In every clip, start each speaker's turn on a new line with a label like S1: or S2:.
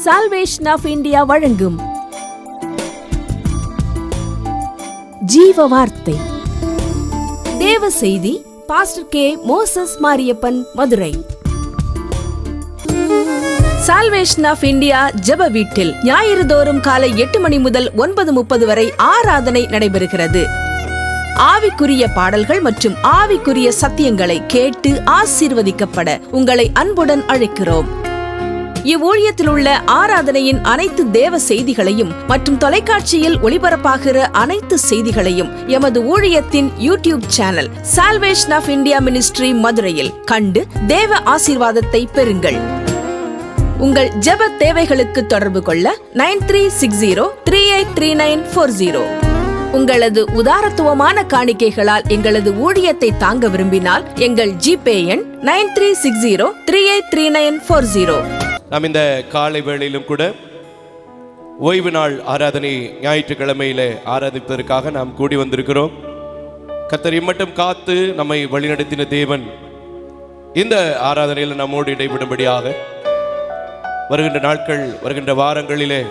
S1: Salvation of India வழங்கும் ஜீவ வார்த்தை தேவ செய்தி. Pastor K. Moses Mariyappan, Madurai. Salvation of India ஜெப வீட்டில் ஞாயிறு தோறும் காலை 8 மணி முதல் 9:30 வரை ஆராதனை நடைபெறுகிறது. ஆவிக்குரிய பாடல்கள் மற்றும் ஆவிக்குரிய சத்தியங்களை கேட்டு ஆசீர்வதிக்கப்பட உங்களை அன்புடன் அழைக்கிறோம். இவ்வூழியத்தில் உள்ள ஆராதனையின் அனைத்து தேவ செய்திகளையும் மற்றும் தொலைக்காட்சியில் ஒளிபரப்பாகிற அனைத்து செய்திகளையும் எமது ஊழியத்தின் YouTube channel salvation of India ministry மதுரையில் கண்டு தேவ ஆசீர்வாதத்தை பெறுங்கள். உங்கள் ஜெப தேவைகளுக்கு தொடர்பு கொள்ள 9360383940. உங்களது உதாரத்துவமான காணிக்கைகளால் எங்களது ஊழியத்தை தாங்க விரும்பினால் எங்கள் ஜிபே எண் 9360383940.
S2: நாம் இந்த காலை வேளையிலும் கூட ஓய்வு நாள் ஆராதனை ஞாயிற்றுக்கிழமையில ஆராதிப்பதற்காக நாம் கூடி வந்திருக்கிறோம். கர்த்தர் இம்மட்டும் காத்து நம்மை வழிநடத்தின தேவன் இந்த ஆராதனையில் நம்மோடு இடைவிடும்படியாக வருகின்ற நாட்கள், வருகின்ற வாரங்களிலே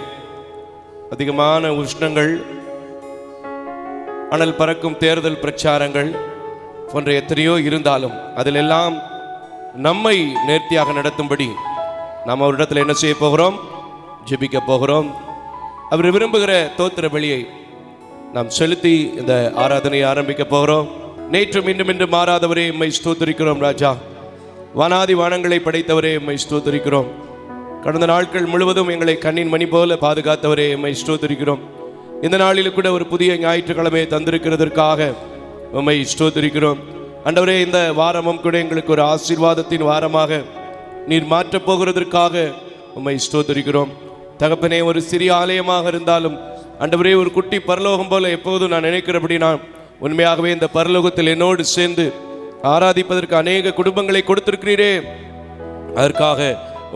S2: அதிகமான உஷ்ணங்கள், அனல் பறக்கும் தேர்தல் பிரச்சாரங்கள் போன்ற எத்தனையோ இருந்தாலும் அதிலெல்லாம் நம்மை நேர்த்தியாக நடத்தும்படி நாம் அவரிடத்தில் என்ன செய்ய போகிறோம்? ஜெபிக்க போகிறோம். அவர் விரும்புகிற தோத்திர பலியை நாம் செலுத்தி இந்த ஆராதனையை ஆரம்பிக்க போகிறோம். நேற்றும் இன்றும் மாறாதவரே எம்மை ஸ்தோத்திரிக்கிறோம் ராஜா. வானாதி வானங்களை படைத்தவரே எம்மை ஸ்தோத்திரிக்கிறோம். கடந்த நாட்கள் முழுவதும் எங்களை கண்ணின் மணி போல பாதுகாத்தவரே எம்மை ஸ்தோத்திரிக்கிறோம். இந்த நாளில் கூட ஒரு புதிய ஞாயிற்றுக்கிழமையை தந்திருக்கிறதற்காக எம்மை ஸ்தோத்திரிக்கிறோம். ஆண்டவரே, இந்த வாரமும் கூட எங்களுக்கு ஒரு ஆசீர்வாதத்தின் வாரமாக நீர் மாற்றப் போகிறதற்காக உம்மை ஸ்தோத்திரிக்கிறோம். தகப்பனே, ஒரு சிறிய ஆலயமாக இருந்தாலும் ஆண்டவரே, ஒரு குட்டி பரலோகம் போல எப்போதும் நான் நினைக்கிறபடி நான் உண்மையாகவே இந்த பரலோகத்தில் என்னோடு சேர்ந்து ஆராதிப்பதற்கு அநேக குடும்பங்களை கொடுத்திருக்கிறீரே, அதற்காக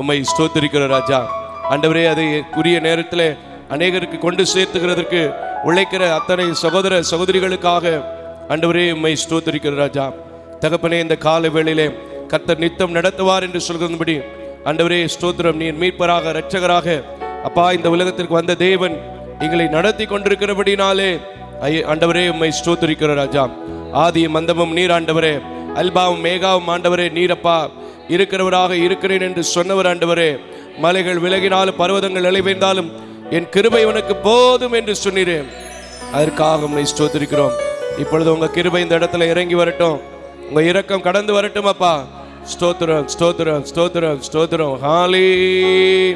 S2: உம்மை ஸ்தோத்திரிக்கிற ராஜா. ஆண்டவரே, அதை உரிய நேரத்தில் அநேகருக்கு கொண்டு சேர்த்துகிறதற்கு உழைக்கிற அத்தனை சகோதர சகோதரிகளுக்காக ஆண்டவரே உம்மை ஸ்தோத்திரிக்கிற ராஜா. தகப்பனே, இந்த கால வேளையிலே கர்த்தர் நித்தம் நடத்துவார் என்று சொல்கிறபடி ஆண்டவரே ஸ்தோத்திரம். நீர் மீட்பராக, இரட்சகராக அப்பா இந்த உலகத்திற்கு வந்த தேவன் எங்களை நடத்தி கொண்டிருக்கிறபடினாலே ஆண்டவரே உம்மை ஸ்தோத்திரிக்கிற ராஜா. ஆதியும் மந்தமும் நீர் ஆண்டவரே, அல்பாவும் மேகாவும் ஆண்டவரே நீரப்பா இருக்கிறவராக இருக்கிறேன் என்று சொன்னவர் ஆண்டவரே. மலைகள் விலகினாலும் பர்வதங்கள் இளைவேந்தாலும் என் கிருபை உனக்கு போதும் என்று சொன்னீரேன். அதற்காக உம்மை ஸ்தோத்திரிக்கிறோம். இப்பொழுது உங்க கிருபை இந்த இடத்துல இறங்கி வரட்டும், உங்க இரக்கம் கடந்து வரட்டும் அப்பா. ஸ்தோத்திரம், ஸ்தோத்திரம், ஸ்தோத்திரம், ஸ்தோத்திரம். ஹல்லேலூயா.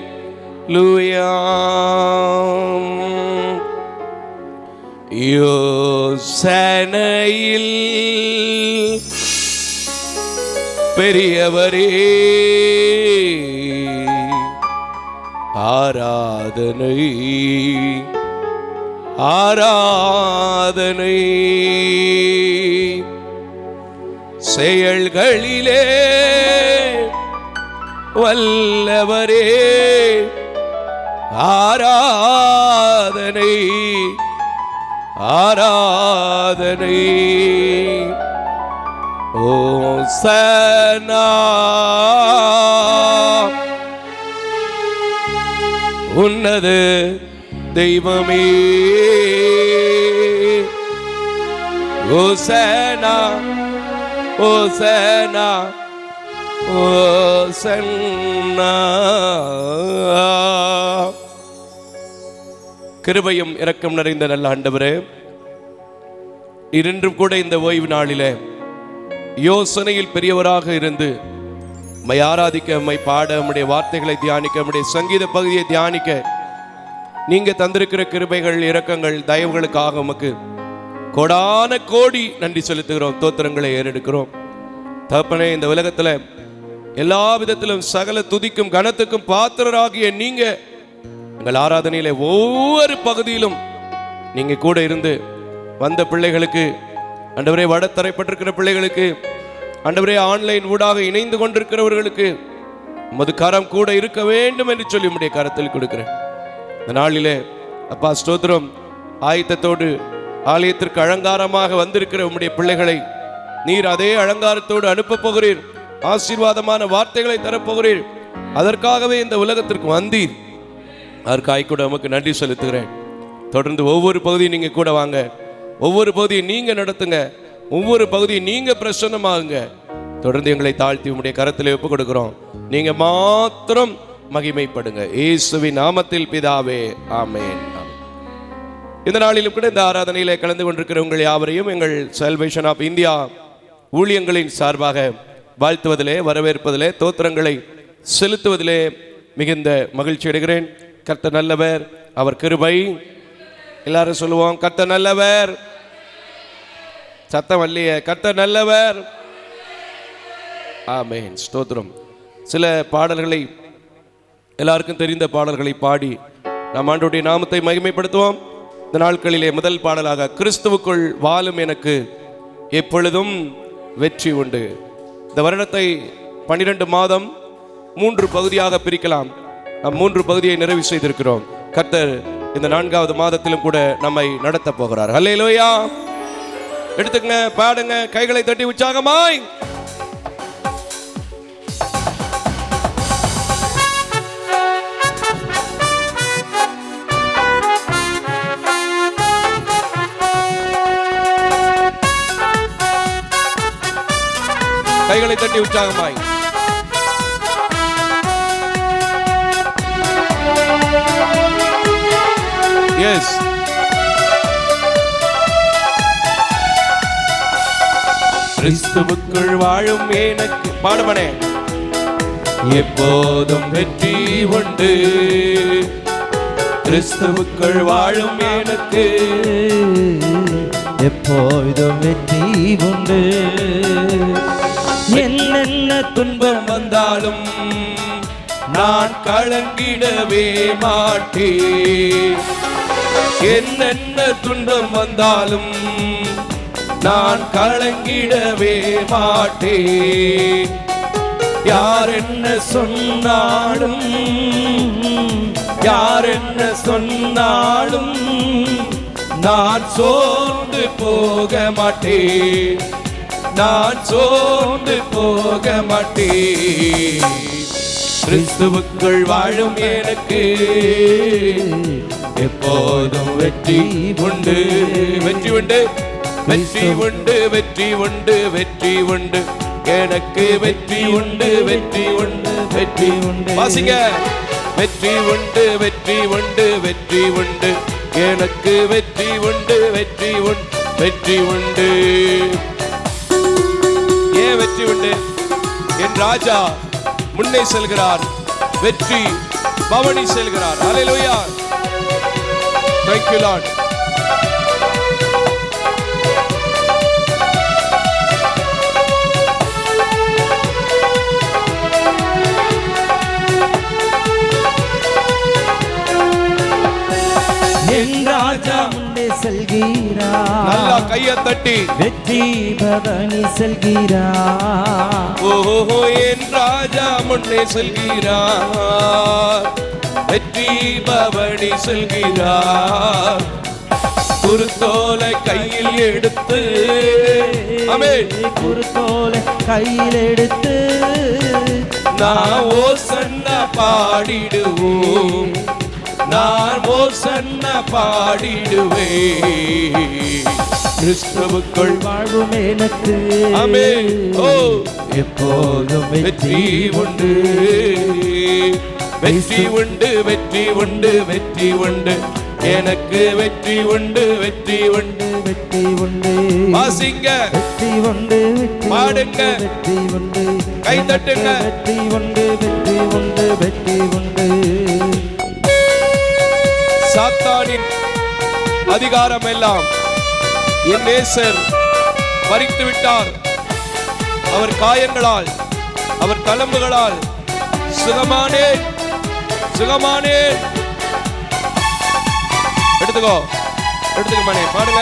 S2: யோசனையில் பெரியவரே ஆராதனை, ஆராதனை. செயல்களிலே வல்லவரே ஆராதனை, ஆராதனை. ஓசனா உன்னத தெய்வமே, ஓசனா ஓசனா ஓசன்னா. கிருபையும் இரக்கம் நிறைந்த நல்ல ஆண்டவரே, இன்றும் கூட இந்த ஓய்வு நாளிலே யோசனையில் பெரியவராக இருந்து உம்மை ஆராதிக்க, உம்மை பாட, உம்முடைய வார்த்தைகளை தியானிக்க, உம்முடைய சங்கீத பகுதியை தியானிக்க நீங்க தந்திருக்கிற கிருபைகள், இரக்கங்கள், தயவுகளுக்காக உமக்கு கோடான கோடி நன்றி செலுத்துகிறோம், தோத்திரங்களை ஏறெடுக்கிறோம். தகப்பனே, இந்த உலகத்துல எல்லா விதத்திலும் சகல துதிக்கும் கனத்துக்கும் பாத்திரராகிய நீங்க எங்கள் ஆராதனையில ஒவ்வொரு பகுதியிலும் நீங்க கூட இருந்து வந்த பிள்ளைகளுக்கு ஆண்டவரே, வடத்தரைப்பட்டிருக்கிற பிள்ளைகளுக்கு ஆண்டவரே, ஆன்லைன் ஊடாக இணைந்து கொண்டிருக்கிறவர்களுக்கு உமது கரம் கூட இருக்க வேண்டும் என்று சொல்லி உம்முடைய கரத்தில் கொடுக்கிறேன். இந்த நாளிலே அப்பா ஸ்தோத்திரம், ஆயத்தத்தோடு ஆலயத்திற்கு அலங்காரமாக வந்திருக்கிற உம்முடைய பிள்ளைகளை நீர் அதே அலங்காரத்தோடு அனுப்ப போகிறீர். ஆசீர்வாதமான வார்த்தைகளை தரப்போகிறீர். அதற்காகவே இந்த உலகத்திற்கு வந்தீர். அதற்காக கூட நமக்கு நன்றி செலுத்துகிறேன். தொடர்ந்து ஒவ்வொரு பகுதியும் நீங்கள் கூட வாங்க, ஒவ்வொரு பகுதியை நீங்கள் நடத்துங்க, ஒவ்வொரு பகுதியும் நீங்கள் பிரசன்னமாகுங்க. தொடர்ந்து எங்களை தாழ்த்தி உங்களுடைய கரத்தில் ஒப்புக் கொடுக்கிறோம். நீங்கள் மாத்திரம் மகிமைப்படுங்க. இயேசுவின் நாமத்தில் பிதாவே, ஆமென். இந்த நாளிலும் கூட இந்த ஆராதனையிலே கலந்து கொண்டிருக்கிற உங்கள் யாவரையும் எங்கள் சால்வேஷன் ஆஃப் இந்தியா ஊழியங்களின் சார்பாக வாழ்த்துவதிலே, வரவேற்பதிலே, தோத்திரங்களை செலுத்துவதிலே மிகுந்த மகிழ்ச்சி அடைகிறேன். கர்த்தர் நல்லவர், அவர் கிருபை. எல்லாரும் சொல்லுவோம், கர்த்தர் நல்லவர். சத்தம் அல்லையே, கர்த்தர் நல்லவர். ஆமென், ஸ்தோத்திரம். சில பாடல்களை, எல்லாருக்கும் தெரிந்த பாடல்களை பாடி நாம் ஆண்டவருடைய நாமத்தை மகிமைப்படுத்துவோம். இந்த நாட்களிலே முதல் பாடலாக கிறிஸ்துவுக்குள் வாழும் எனக்கு எப்பொழுதும் வெற்றி உண்டு. இந்த வருடத்தை 12 மாதம் 3 பகுதியாக பிரிக்கலாம். நாம் 3 பகுதியை நிறைவு செய்திருக்கிறோம். கர்த்தர் இந்த 4வது மாதத்திலும் கூட நம்மை நடத்த போகிறார். ஹல்லேலூயா. எடுத்துங்க, பாடுங்க, கைகளை தட்டி உற்சாகமாய். கைகளை தட்டி உற்சாகமாய். எஸ், கிறிஸ்துவுக்குள் வாழும் எனக்கு, பாடுமனே, எப்போதும் வெற்றி உண்டு. கிறிஸ்துவுக்குள் வாழும் எனக்கு
S3: எப்போதும் வெற்றி உண்டு. என்னென்ன துன்பம்
S2: வந்தாலும் நான் கலங்கிடவே மாட்டேன். என்னென்ன துன்பம் வந்தாலும் நான் கலங்கிடவே மாட்டேன். யார் என்ன சொன்னாலும், யார் என்ன சொன்னாலும் நான் சோர்ந்து போக மாட்டேன். நான் சோர்ந்து போக மாட்டேன். கிறிஸ்துவுக்குள் வாழும் எனக்கு எப்போதும் வெற்றி உண்டு. வெற்றி உண்டு, வெற்றி உண்டு, வெற்றி உண்டு, வெற்றி உண்டு. எனக்கு வெற்றி உண்டு, வெற்றி உண்டு, வெற்றி உண்டு. வாசிங்க. வெற்றி உண்டு, வெற்றி உண்டு, வெற்றி உண்டு. எனக்கு வெற்றி உண்டு, வெற்றி உண்டு, வெற்றி உண்டு. ஏன் வெற்றி உண்டு? என் ராஜா முன்னே செல்கிறார், வெற்றி பவனி செல்கிறார். ஹல்லேலூயா. Thank you Lord.
S3: என் ராஜா முன்னே செல்கிறார்,
S2: நல்லா கையை தட்டி
S3: வெற்றி பவனி செல்கிறார்.
S2: ஓஹோ, என் ராஜா முன்னே செல்கிறார், வெற்றி பவனி செல்கிறார். குருத்தோலை கையில் எடுத்து, ஆமென்,
S3: குருத்தோலை கையில் எடுத்து
S2: நான் ஓசன்னா பாடிடுவோம், நான் ஓசன்னா பாடிடுவேன். கிறிஸ்துவுக்குள்
S3: வாழும் எனக்கு,
S2: ஆமென், ஓ,
S3: எப்போதும்
S2: வெற்றி உண்டு, வெற்றி உண்டு, வெற்றி உண்டு, வெற்றி உண்டு. எனக்கு வெற்றி உண்டு, வெற்றி உண்டு,
S3: வெற்றி உண்டு.
S2: வாசிங்க,
S3: வெற்றி உண்டு, வெற்றி
S2: பாடுங்க,
S3: வெற்றி உண்டு.
S2: கை தட்டுங்க.
S3: வெற்றி உண்டு, வெற்றி உண்டு, வெற்றி உண்டு.
S2: சாத்தானின் அதிகாரம் எல்லாம் என் நேசர் பறித்து விட்டார். அவர் காயங்களால், அவர் தழும்புகளால் சுகமானேன், சுகமானேன். எடுத்துக்கோ, எடுத்துக்க மணி, பாடுங்க.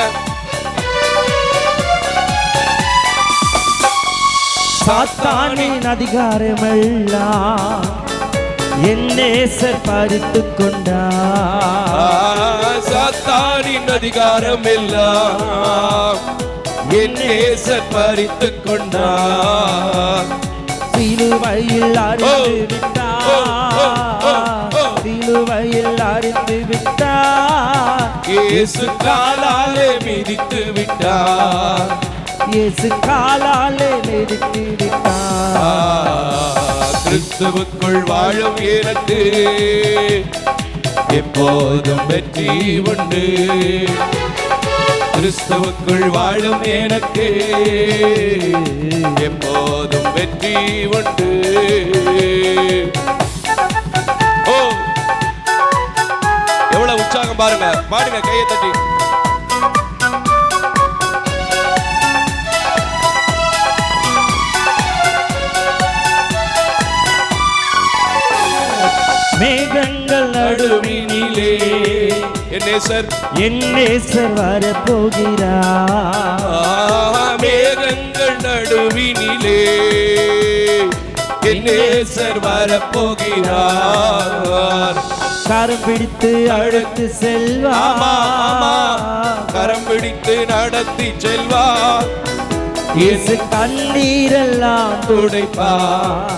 S3: சாத்தானின் அதிகாரமெல்லாம் என் நேசர் பறித்துக் கொண்டார்.
S2: சாத்தானின் அதிகாரம் எல்லாம் என் நேசர் பறித்துக் கொண்டார்.
S3: சிலுவையில் அறிந்து விட்டார், சிலுவையில்
S2: இயேசு காலாலே மிதித்து விட்டார்.
S3: இயேசு காலாலே மிதித்து விட்டார்.
S2: கிறிஸ்துவுக்குள் வாழும் எனக்கு எப்போதும் வெற்றி உண்டு. கிறிஸ்துவுக்குள் வாழும் எனக்கு எப்போதும் வெற்றி உண்டு. ஓ, எவ்வளவு உற்சாகம் பாருங்க. பாருங்க, கையை தட்டி.
S3: மேகங்கள் நடுவினிலே
S2: என் நேசர்
S3: வரப்போகிறார்.
S2: மேகங்கள் நடுவினிலே என் நேசர் வரப்போகிறார்.
S3: கரம் பிடித்து அழைத்து செல்வார்.
S2: கரம் பிடித்து நடத்தி செல்வார்.
S3: இயேசு கண்ணீரெல்லாம் துடைப்பார்.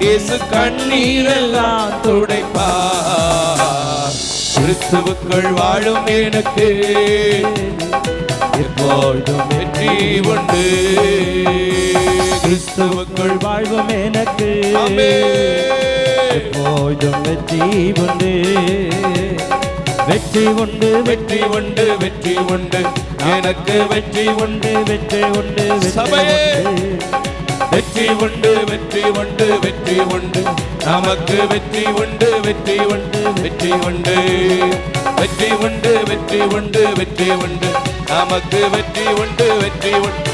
S2: இயேசு கண்ணீரெல்லாம் துடைப்பார். கிறிஸ்துவுக்குள் வாழும் எனக்கு எப்போதும் வெற்றி உண்டு.
S3: கிறிஸ்துவுக்குள் வாழ்வும் எனக்கு எப்போதும் வெற்றி உண்டு. வெற்றி உண்டு, வெற்றி உண்டு, வெற்றி உண்டு, எனக்கு வெற்றி உண்டு, வெற்றி உண்டு.
S2: சபையே, வெற்றி உண்டு, வெற்றி உண்டு, வெற்றி உண்டு, நமக்கு வெற்றி உண்டு, வெற்றி உண்டு, வெற்றி உண்டு, வெற்றி உண்டு, வெற்றி உண்டு, வெற்றி உண்டு, நமக்கு வெற்றி உண்டு, வெற்றி உண்டு.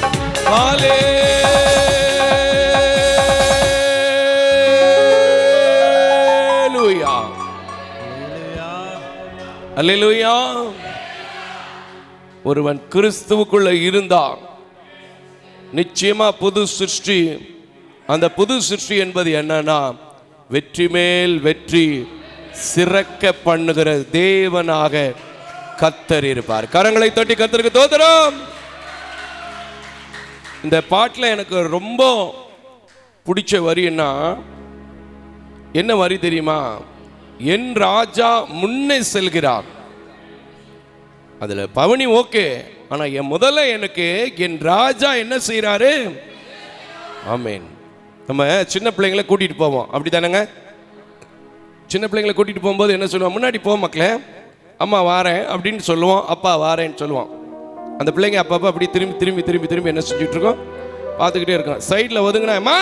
S2: ஹல்லேலூயா, ஹல்லேலூயா. ஒருவன் கிறிஸ்துவுக்குள்ள இருந்தான், நிச்சயமா புது சிருஷ்டி. அந்த புது சிருஷ்டி என்பது என்னன்னா, வெற்றி மேல் வெற்றி சிறக்க பண்ணுகிற தேவனாக கர்த்தர் இருப்பார். கரங்களை தட்டி கர்த்தருக்கு ஸ்தோத்திரம். இந்த பாட்டுல எனக்கு ரொம்ப பிடிச்ச வரின்னா என்ன வரி தெரியுமா? என் ராஜா முன்னே செல்கிறார். அதுல பவனி ஓகே, ஆனா முதல்ல எனக்கு என் ராஜா என்ன செய்யறாரு? ஆமென். நம்ம சின்ன பிள்ளைங்களை கூட்டிட்டு போவோம், அப்படித்தானங்க? சின்ன பிள்ளைங்களை கூட்டிட்டு போகும்போது என்ன சொல்லுவோம்? முன்னாடி போ மக்களே, அம்மா வாரேன் அப்படின்னு சொல்லுவோம், அப்பா வாரேன்னு சொல்லுவோம். அந்த பிள்ளைங்க அப்பப்போ அப்படி திரும்பி திரும்பி திரும்பி திரும்பி என்ன செஞ்சுட்டு இருக்கோம்? பார்த்துக்கிட்டே இருக்கோம். சைடில் ஒதுங்கினா அம்மா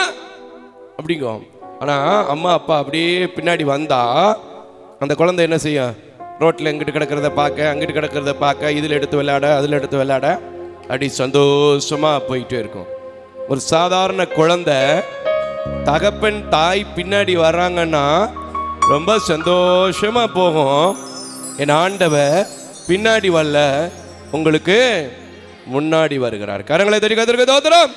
S2: அப்படிங்கும். ஆனால் அம்மா அப்பா அப்படியே பின்னாடி வந்தா அந்த குழந்தை என்ன செய்யும்? ரோட்டில் எங்கிட்டு கிடக்கிறத பார்க்க, அங்கிட்டு கிடக்கிறத பார்க்க, இதில் எடுத்து விளையாட, அதில் எடுத்து விளையாட, அப்படி சந்தோஷமாக போயிட்டே இருக்கும். ஒரு சாதாரண குழந்தை தகப்பன் தாய் பின்னாடி வர்றாங்கன்னா ரொம்ப சந்தோஷமா போகும். என் ஆண்டவர் பின்னாடி வரல, உங்களுக்கு முன்னாடி வருகிறார். கரங்களை தட்டி கர்த்தருக்கு ஸ்தோத்திரம்.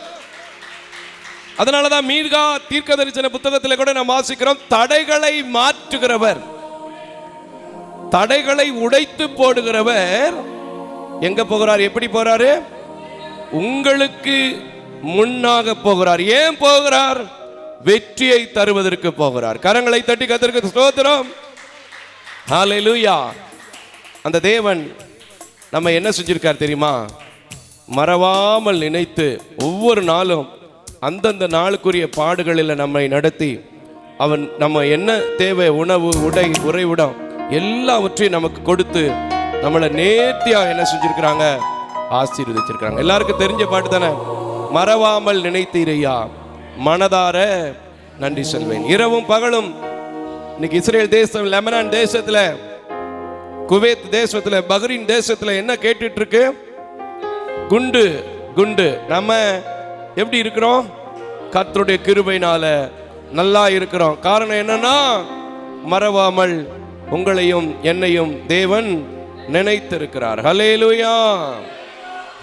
S2: அதனாலதான் மீகா தீர்க்கதரிசன புத்தகத்தில் கூட நாம் வாசிக்கிறோம், தடைகளை மாற்றுகிறவர், தடைகளை உடைத்து போடுகிறவர் எங்க போகிறார்? எப்படி போறாரு? உங்களுக்கு முன்னாக போகிறார். ஏன் போகிறார்? வெற்றியை தருவதற்கு போகிறார். கரங்களை தட்டி கர்த்தருக்கு ஸ்தோத்திரம். ஹல்லேலூயா. அந்த தேவன் நம்ம என்ன செஞ்சிருக்கார் தெரியுமா? மறவாமல் நினைத்து ஒவ்வொரு நாளும் அந்தந்த நாளுக்குரிய பாடுகளில் நம்மை நடத்தி, அவன் நம்ம என்ன தேவை, உணவு, உடை, உறைவிடம் எல்லாவற்றையும் நமக்கு கொடுத்து நம்மளை நேர்த்தியா என்ன செஞ்சிருக்கிறாங்க? ஆசீர்வதிச்சிருக்காங்க. எல்லாருக்கும் தெரிஞ்ச பாட்டு தானே, மறவாமல் நினைத்தீரையா மனதார நன்றி சொல்வேன். இரவும் பகலும் இன்னைக்கு இஸ்ரேல் தேசம், லெபனான் தேசத்துல, குவைத் தேசத்துல, பஹ்ரைன் தேசத்துல என்ன கேட்டுட்டு இருக்கு? குண்டு குண்டு. நம்ம எப்படி இருக்கிறோம்? கர்த்தருடைய கிருபையினால நல்லா இருக்கிறோம். காரணம் என்னன்னா, மறவாமல் உங்களையும் என்னையும் தேவன் நினைத்திருக்கிறார். ஹல்லேலூயா,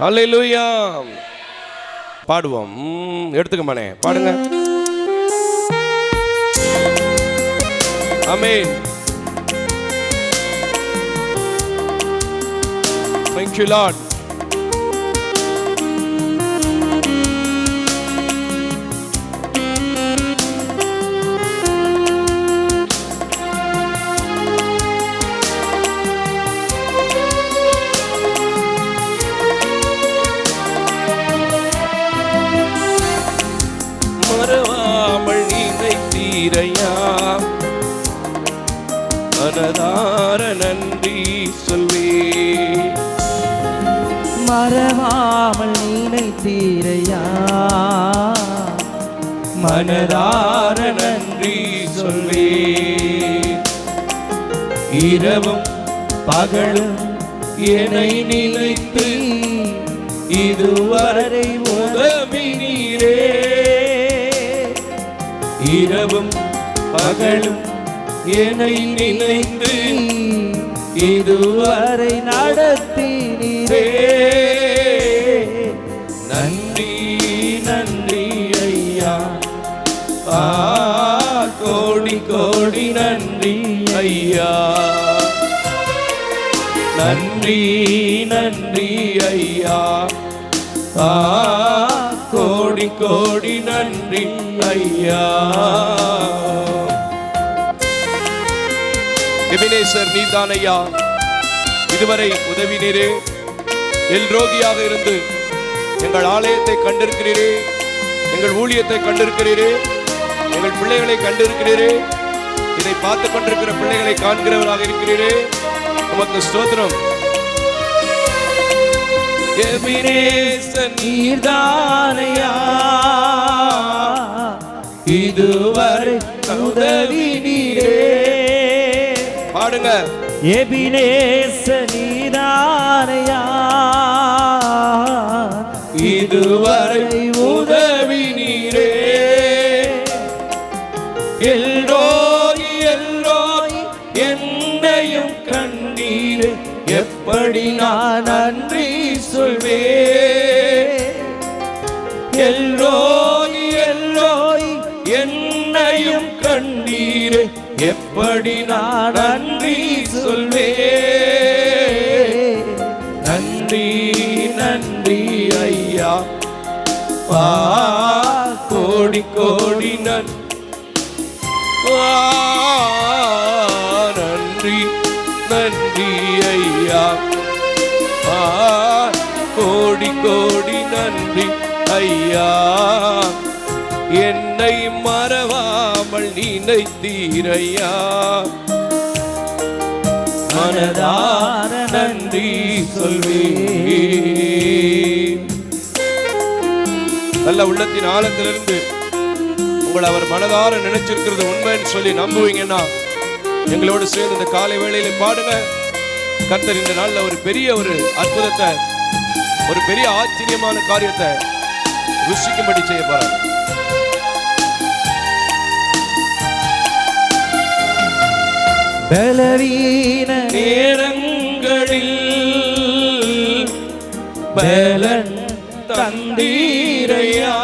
S2: ஹல்லேலூயா. பாடுவோம், எடுத்துக்க மானே, பாடுங்க. ஆமென். Thank you Lord. மனதார நன்றி சொல்வே.
S3: மறவாமல் நினைத்தீரையா, மனதார நன்றி சொல்வே. இரவும் பகலும் என்னை நினைத்து இதுவரை உதவினீரே. இரவும் பகலும் என்னை நினைத்து இதுவரை நடத்தினீரே. நன்றி நன்றி ஐயா, கோடி கோடி நன்றி ஐயா. நன்றி நன்றி ஐயா, கோடி கோடி நன்றி ஐயா.
S2: எபினேசர் நீர்தான் ஐயா, இதுவரை உதவினீரே. எல்ரோகியாக இருந்து எங்கள் ஆலயத்தை கண்டிருக்கிறீரே, எங்கள் ஊழியத்தை கண்டிருக்கிறீரே, எங்கள் பிள்ளைகளை கண்டிருக்கிறீரே. இதை பார்த்து கொண்டிருக்கிற பிள்ளைகளை காண்கிறவராக இருக்கிறீரே. உமக்கு ஸ்தோத்திரம்.
S3: எபினேசர் நீர்தான் ஐயா, இதுவரை உதவினீரே.
S2: பாடுங்க.
S3: எபினேசர் நீர்தான் ஐயா, இதுவரை உதவினீரே. எல்ரோய் எல்ரோய் என்னையும் கண்டீரே, எப்படி நான் நன்றி சொல்வே. எல்ரோய் எல்ரோய் என்னையும் கண்டீரே, எப்படி நான் நன்றி சொல்வே. நன்றி நன்றி ஐயா, கோடி கோடி நன்றி. நன்றி நன்றி ஐயா, கோடி கோடி நன்றி ஐயா. என்னை மறவாமல் நினைத்தீரையா, மனதார நன்றி சொல்வே.
S2: நல்ல உள்ளத்தின் ஆழத்திலிருந்து உங்களை அவர் மனதார நினைச்சிருக்கிறது உண்மைன்னு சொல்லி நம்புவீங்கன்னா எங்களோடு சேர்ந்து இந்த காலை வேளையில பாடுங்க. கர்த்தர் இந்த நாள்ல ஒரு பெரிய ஒரு அற்புதத்தை, ஒரு பெரிய ஆச்சரியமான காரியத்தை ருசிக்கும்படி செய்ய போறார்.
S3: பலவீன நேரங்களில் பலன் தந்தீரையா,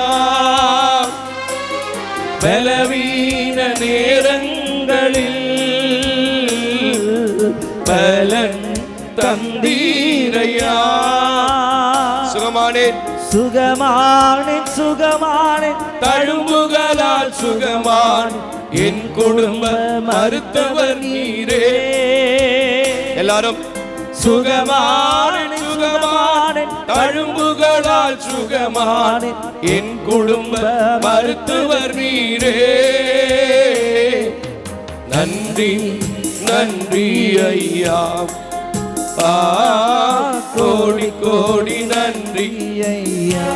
S3: பலவீன நேரங்களில் பலன் தந்தீரையா.
S2: சுகமானேன்
S3: சுகமானேன் சுகமானேன், தழும்புகளால் சுகமான் என் குடும்ப மருத்துவர் நீரே.
S2: எல்லாரும்
S3: சுகமானேன் சுகமானேன், தழும்புகளால் சுகமானேன் என் குடும்ப மருத்துவர் நீரே. நன்றி நன்றி ஐயா, கோடி கோடி நன்றி ஐயா.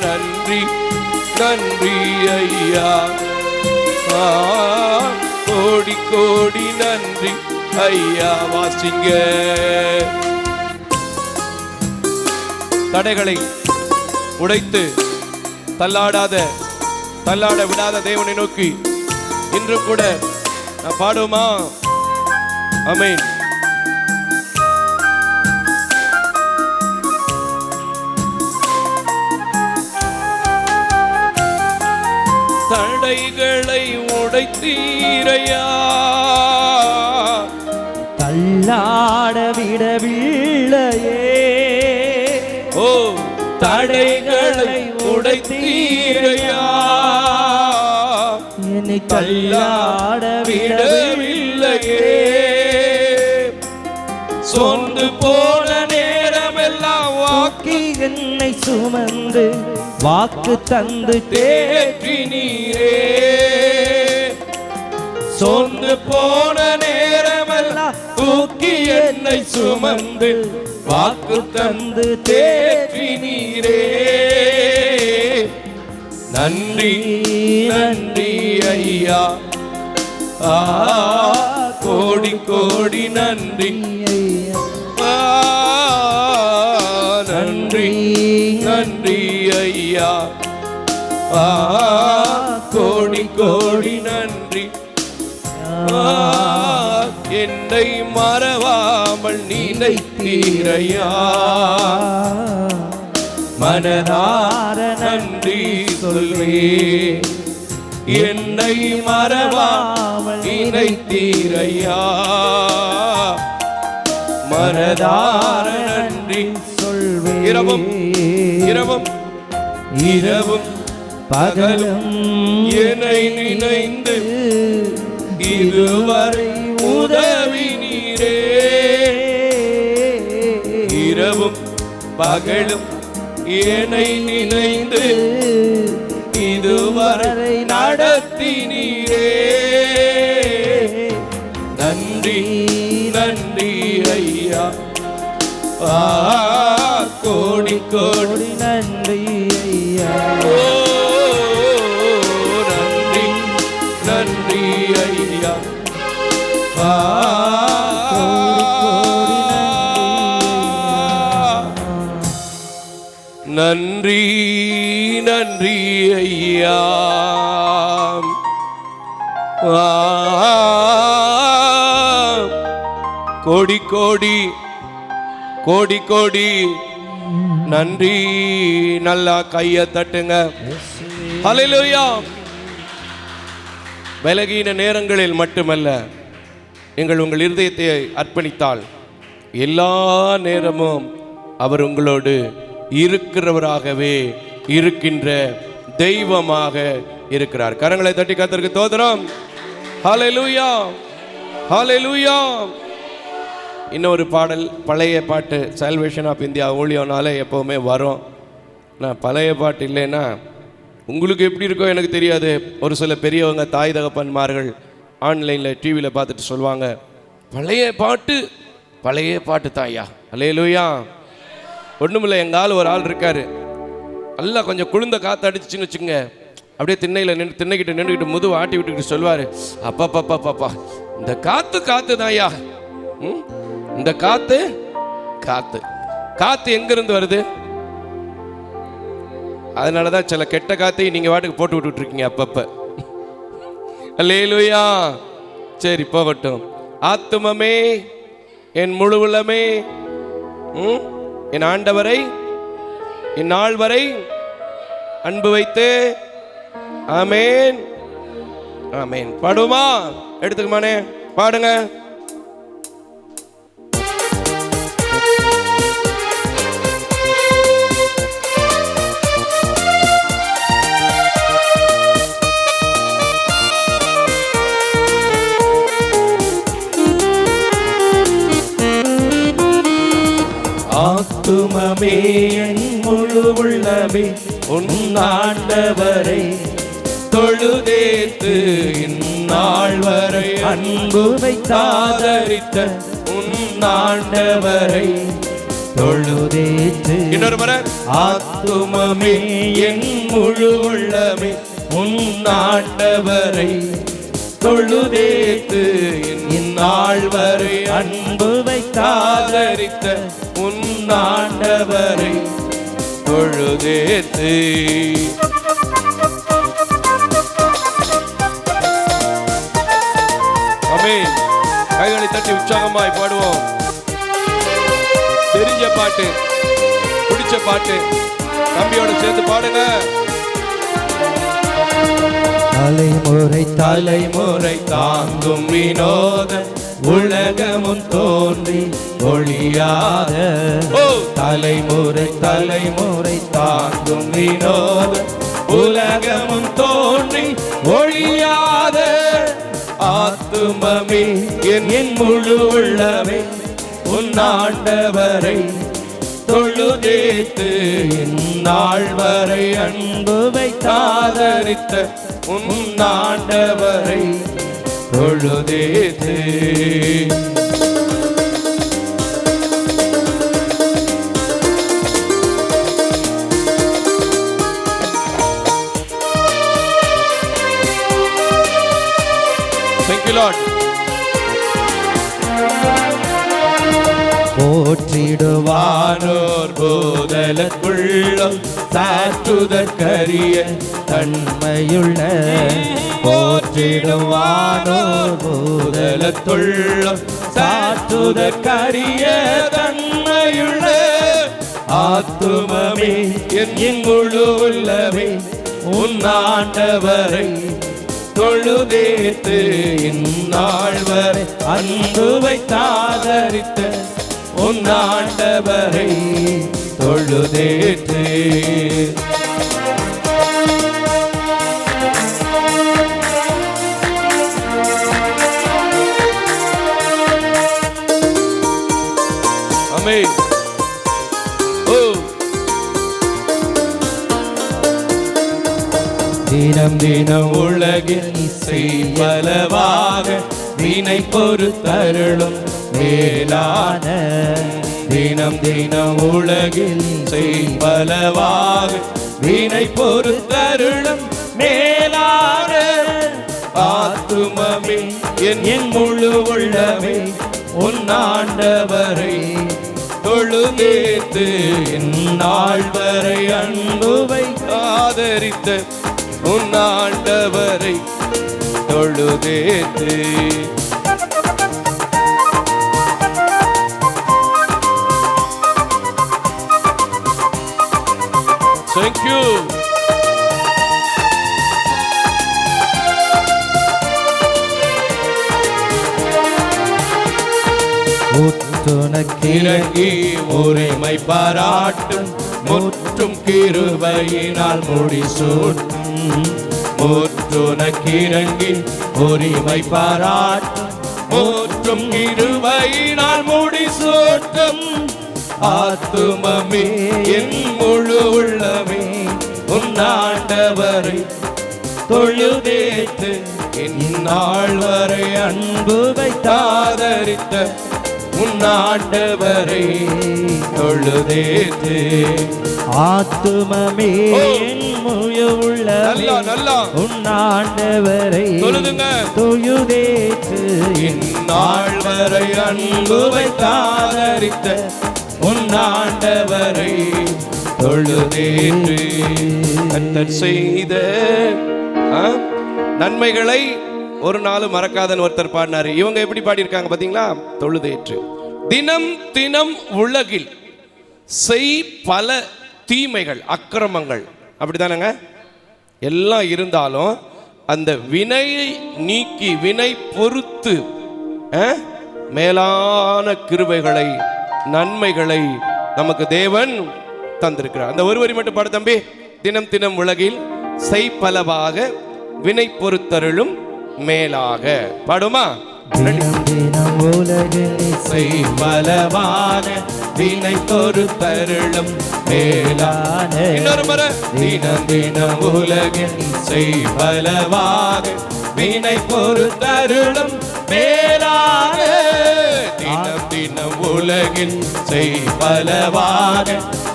S3: நன்றி நன்றி ஐயா, கோடி கோடி நன்றி ஐயா. வாசிங்க.
S2: தடைகளை உடைத்து தள்ளாட விடாத தேவனை நோக்கி இன்று கூட நான் பாடுமா? ஆமென். தடைகளை உடைத்தீரையா,
S3: தள்ளாட விடவில்லையே.
S2: ஓ தடைகளை உடைத்தீரையா,
S3: என்னை தள்ளாட
S2: விடவில்லையே. சொந்து போன நேரமெல்லாம்
S3: வாக்கி என்னை சுமந்து வாக்கு தந்து
S2: தேற்றி நீரே. சொந்த
S3: சுமந்து வாக்கு தந்து தேற்றினீரே. நன்றி நன்றி ஐயா, கோடி கோடி நன்றி. நன்றி நன்றி ஐயா, கோடி கோடி நன்றி. என்னை மறவாமல் நினைத்தீரையா, மனதார நன்றி சொல்வே. என்னை மறவாமல் நினைத்தீரையா, மனதார நன்றி சொல்வே. இரவும் இரவும் இரவும் பகலும் என்னை நினைந்து இதுவரை உதவினீரே. இரவும் பகலும் என்னை நினைந்து இதுவரை நடத்தினீரே. நன்றி நன்றி ஐயா, கோடி கோடி நன்றி ஐயா. நன்றி நன்றி ஐயா, நன்றி நன்றி ஐயா. கோடி கோடி கோடி கோடி நன்றி. நல்லா கையை தட்டுங்க. ஹல்லேலூயா. விலகின நேரங்களில் மட்டுமல்ல, நீங்கள் உங்கள் இருதயத்தை அர்ப்பணித்தால் எல்லா நேரமும் அவர் உங்களோடு இருக்கிறவராகவே இருக்கின்ற தெய்வமாக இருக்கிறார். கரங்களை தட்டி கர்த்தருக்கு ஸ்தோத்திரம். ஹல்லேலூயா ஹல்லேலூயா. இன்னொரு பாடல், பழைய பாட்டு, சால்வேஷன் ஆஃப் இந்தியா ஊழியனால எப்போவுமே வரும். நான் பழைய பாட்டு இல்லைன்னா உங்களுக்கு எப்படி இருக்கோ எனக்கு தெரியாது. ஒரு சில பெரியவங்க தாய் தகப்பன்மார்கள் ஆன்லைனில் டிவியில் பார்த்துட்டு சொல்லுவாங்க, பழைய பாட்டு தாயா. ஹல்லேலூயா. ஒன்றுமில்லை, எங்கள் ஆள் ஒரு ஆள் இருக்கார், நல்லா கொஞ்சம் குளிர்ந்த காற்று அடிச்சுன்னு வச்சுங்க, அப்படியே திண்ணைக்கிட்ட நின்றுக்கிட்டு முதுவை ஆட்டி விட்டுக்கிட்டு சொல்லுவார், அப்பா இந்த காற்று தாயா. இந்த காற்று எங்கேருந்து வருது? அதனால தான் சில கெட்ட காற்றையும் நீங்கள் வாட்டுக்கு போட்டு விட்டுருக்கீங்க அப்பப்போ. அல்லேலூயா. சரி, போகட்டும். ஆத்துமமே, என் முழு உள்ளமே, என் ஆண்டவரை இந்நாள் வரை அன்பு வைத்து. ஆமேன் ஆமேன். பாடுமா? எடுத்துக்குமானே, பாடுங்க. ஆத்துமமே, என் முழு உள்ளமே, உன் ஆண்டவரை தொழுதேத்து இந்நாள் வரை அன்பு வைத்தாதரித்த உன் ஆண்டவரை தொழுதேத்து. இன்னொரு முறை. ஆத்துமமே, என் முழு உள்ளமே, உன் ஆண்டவரை தொழுதேத்து இந்நாள் வரை அன்பு வைத்தாதரித்த உன் ஆண்டவரை தொழுதேத்து. ஆமென். கைகளை தட்டி உற்சாகமாய் பாடுவோம். தெரிஞ்ச பாட்டு, பிடிச்ச பாட்டு, தம்பியோட சேர்ந்து பாடுங்க. தலைமுறை தலைமுறை தாங்கும் வினோதம் உலகமும் தோன்றி ஒளியாத. தலைமுறை தலைமுறை தாங்கும் வினோதம் உலகமும் தோன்றி ஒளியாத. ஆத்துமமே, என் முழு உள்ளமே, உன் ஆண்டவரை தொழுதேத்து இந்நாள் வரை அன்பு வைத்தாதரித்த உன் ஆண்டவரை தொழுதேத்து.
S2: Lord.
S3: போற்றிடுவானோர் போதலுக்குள்ளும் சாற்றுதற்கரிய தன்மையுள்ள போற்றிடுவானோர் போதலுக்குள்ளும் சாற்றுதற்கரிய தன்மையுள்ள ஆத்துமமே என் முழு உள்ளமே உன் ஆண்டவரை தொழுதேத்து இந்நாள் வரை அன்பு வைத்தாதரித்த உன் ஆண்டவரை தொழுதேத்து.
S2: ஆமென்.
S3: தினம் தினம் உலகில் செய்வலவாக வினை பொறுத்தருளும் மேலான தினம் தினம் உலகில் செய்வலவாக வினை பொறுத்தருளும் மேலான ஆத்துமமே என் முழு உள்ளமே உன் ஆண்டவரை தொழுதேத்து இந்நாள் வரை அன்புவை ஆதரித்த உன் ஆண்டவரை தொழுதேத்து.
S2: Thank you.
S3: இறங்கி உரிமை பாராட்டும் முற்றும் கிருபையினால் முடிசூட்டும். முற்றுனக்கிறங்கி உரிமை பாராட்டும் முற்றும் கிருபையினால் முடிசூட்டும். ஆத்துமமே என் முழு உள்ளமே உன் ஆண்டவரை தொழுதேத்து இந்நாள் வரை அன்பு வைத்தாதரித்த உன் ஆண்டவரை தொழுதேத்து. ஆத்துமமே என் முழு உள்ளமே உன் ஆண்டவரை தொழுதேத்து இந்நாள் வரை அன்பு வைத்தாதரித்த உன் ஆண்டவரை தொழுதேற்று.
S2: கர்த்தர் செய்த நன்மைகளை ஒரு நாளும் மறக்காதன்னு ஒருத்தர் பாடினாரு. இவங்க எப்படி பாடியிருக்காங்க பாத்தீங்களா? தொழுதேற்று. தினம் தினம் உலகில் செய் பல தீமைகள் அக்கிரமங்கள், அப்படிதானங்க? எல்லாம் இருந்தாலும் அந்த வினையை நீக்கி வினை பொறுத்து மேலான கிருபைகளை நன்மைகளை நமக்கு தேவன் தந்திருக்கிறார். அந்த ஒரு வரி மட்டும் பாடு தம்பி. தினம் தினம் உலகில் செய்பலவாக வினை பொறுத்தருளும் மேலாக. பாடுமா?
S3: தினம் தினம் உலகில் செய்பலவாக வினை பொறுத்தருளும் மேலான.
S2: இன்னொரு முறை.
S3: தினம் தினம் உலகில் செய்பலவாக வினை பொறுத்தருளும் மேலான. தினம் தினம் உலகில் செய்பலவாக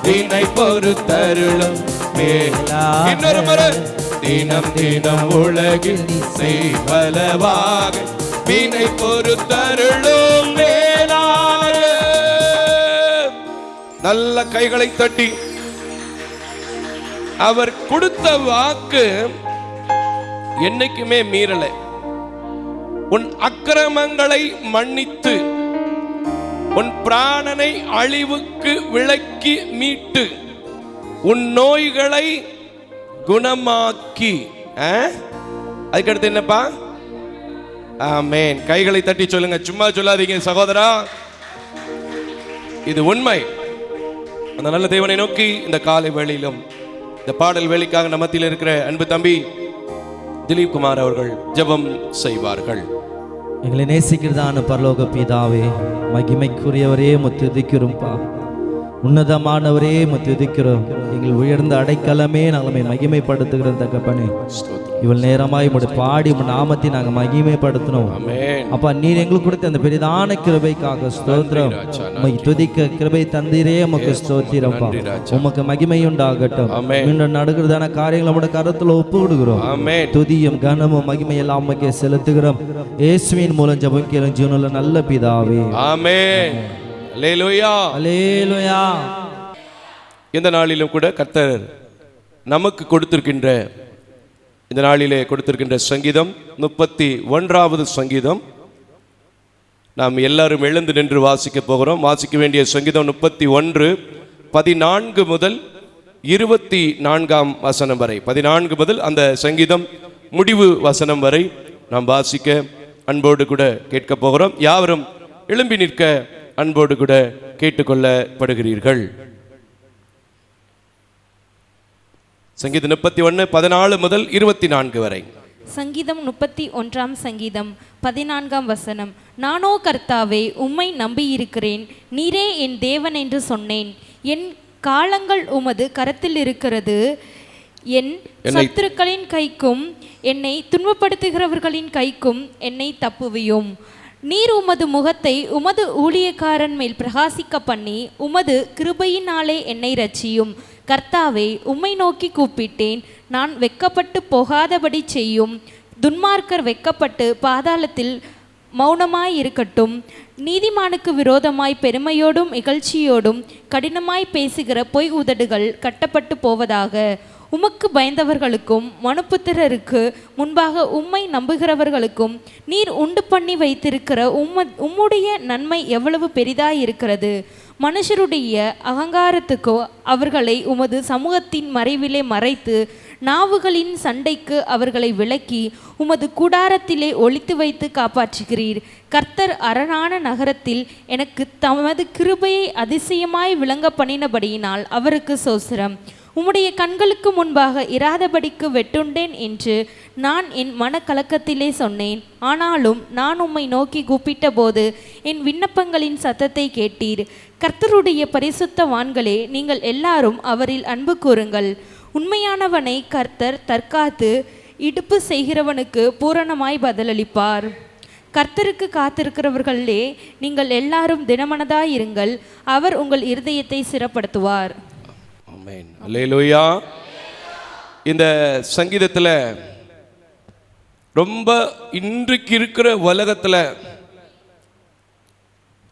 S3: வினை பொறுத்தருளும் மேலான.
S2: இன்னொரு முறை.
S3: தினம் தினம் உலகில் செய்பலவாக வினை பொறுத்தருளும் மேலான.
S2: நல்ல கைகளை தட்டி அவர் கொடுத்த வாக்கு என்னைக்குமே மீறல. உன் அக்கிரமங்களை மன்னித்து உன் பிராணனை அழிவுக்கு விலக்கி மீட்டு உன் நோய்களை குணமாக்கி. அதுக்கடுத்து என்னப்பா? ஆமென். கைகளை தட்டி சொல்லுங்க, சும்மா சொல்லாதீங்க சகோதரா, இது உண்மை. அந்த நல்ல தேவனை நோக்கி இந்த காலை வேளையிலும் இந்த பாடல் வேலைக்காக நம்ம மத்தியில் இருக்கிற அன்பு தம்பி திலீப் குமார் அவர்கள் ஜெபம் செய்வார்கள்.
S4: எங்களை நேசிக்கிறதான பரலோக பிதாவே, மகிமைக்குரியவரே, முத்துதிக்கிறோம்ப்பா. உன்னதமானவரே துதிக்கிறோம். எங்கள் உயர்ந்த அடைக்கலமே நாங்கள் மகிமைப்படுத்துகிறோம் தகப்பனே. இவள் நேரமாய் பாடி நாமத்தை நாங்கள் மகிமைப்படுத்தணும். அப்பா, நீர் எங்களுக்கு கொடுத்த அந்த பெரிதான கிருபைக்காக ஸ்தோத்திரம். துதிக்க கிருபை தந்தீரே உமக்கு ஸ்தோத்திரப்பா. உமக்கு மகிமை உண்டாகட்டும். மீண்டும் நடக்கிறதான காரியங்களை நம்முடைய கருத்துல ஒப்பு விடுகிறோம். துதியும் கனமும் மகிமை எல்லாம் உமக்கே செலுத்துகிறோம். இயேசுவின் மூலம் ஜெபம் கேளும் ஜீவனுள்ள நல்ல பிதாவே, ஆமென்.
S3: அல்லேலூயா,
S4: அல்லேலூயா.
S3: இந்த நாளிலும் கூட கர்த்தர் நமக்கு கொடுத்திருக்கின்ற இந்த நாளிலே கொடுத்திருக்கின்ற சங்கீதம் 31வது சங்கீதம். நாம் எல்லாரும் எழுந்து நின்று வாசிக்க போகிறோம். வாசிக்க வேண்டிய சங்கீதம் 31 14 முதல் 24 வசனம் வரை, 14 முதல் அந்த சங்கீதம் முடிவு வசனம் வரை நாம் வாசிக்க அன்போடு கூட கேட்க போகிறோம். யாவரும் எழும்பி நிற்க அன்போடு கூட கேட்டுக்கொள்ளப்படுகிறீர்கள். சங்கீதம் 31 14 முதல் 24 வரை.
S5: சங்கீதம் 31 சங்கீதம் 14 வசனம். நானோ கர்த்தாவே உம்மை நம்பியிருக்கிறேன், நீரே என் தேவன் என்று சொன்னேன். என் காலங்கள் உமது கரத்தில் இருக்கிறது. என் சத்துருக்களின் கைக்கும் என்னை துன்பப்படுத்துகிறவர்களின் கைக்கும் என்னை தப்புவியும். நீர் உமது முகத்தை உமது ஊழியக்காரன் மேல் பிரகாசிக்க பண்ணி உமது கிருபையினாலே என்னை ரட்சியும். கர்த்தாவே, உம்மை நோக்கி கூப்பிட்டேன், நான் வெட்கப்பட்டு போகாதபடி செய்யும். துன்மார்க்கர் வெட்கப்பட்டு பாதாளத்தில் மௌனமாயிருக்கட்டும். நீதிமானுக்கு விரோதமாய் பெருமையோடும் இகழ்ச்சியோடும் கடினமாய் பேசுகிற பொய் உதடுகள் கட்டப்பட்டு போவதாக. உமக்கு பயந்தவர்களுக்கும் மனுப்புத்திரருக்கு முன்பாக உம்மை நம்புகிறவர்களுக்கும் நீர் உண்டு பண்ணி வைத்திருக்கிற உம்முடைய நன்மை எவ்வளவு பெரிதாயிருக்கிறது. மனுஷருடைய அகங்காரத்துக்கோ அவர்களை உமது சமூகத்தின் மறைவிலே மறைத்து நாவுகளின் சண்டைக்கு அவர்களை விலக்கி உமது கூடாரத்திலே ஒளித்து வைத்து காப்பாற்றுகிறீர். கர்த்தர் அரணான நகரத்தில் எனக்கு தமது கிருபையை அதிசயமாய் விளங்க பண்ணினபடியினால் அவருக்கு சோத்திரம். உம்முடைய கண்களுக்கு முன்பாக இராதபடிக்கு வெட்டுண்டேன் என்று நான் என் மனக்கலக்கத்திலே சொன்னேன். ஆனாலும் நான் உம்மை நோக்கி கூப்பிட்ட போது என் விண்ணப்பங்களின் சத்தத்தை கேட்டீர். கர்த்தருடைய பரிசுத்தவான்களே, நீங்கள் எல்லாரும் அவரில் அன்பு கூறுங்கள். உண்மையானவனை கர்த்தர் தற்காத்து இடுப்பு செய்கிறவனுக்கு பூரணமாய் பதிலளிப்பார். கர்த்தருக்கு காத்திருக்கிறவர்களே, நீங்கள் எல்லாரும் தினமனதாயிருங்கள், அவர் உங்கள் இருதயத்தை சிறப்படுத்துவார்.
S3: ஆமென். அல்லேலூயா. இந்த சங்கீதத்தில் ரொம்ப இன்றைக்கு இருக்கிற உலகத்தில்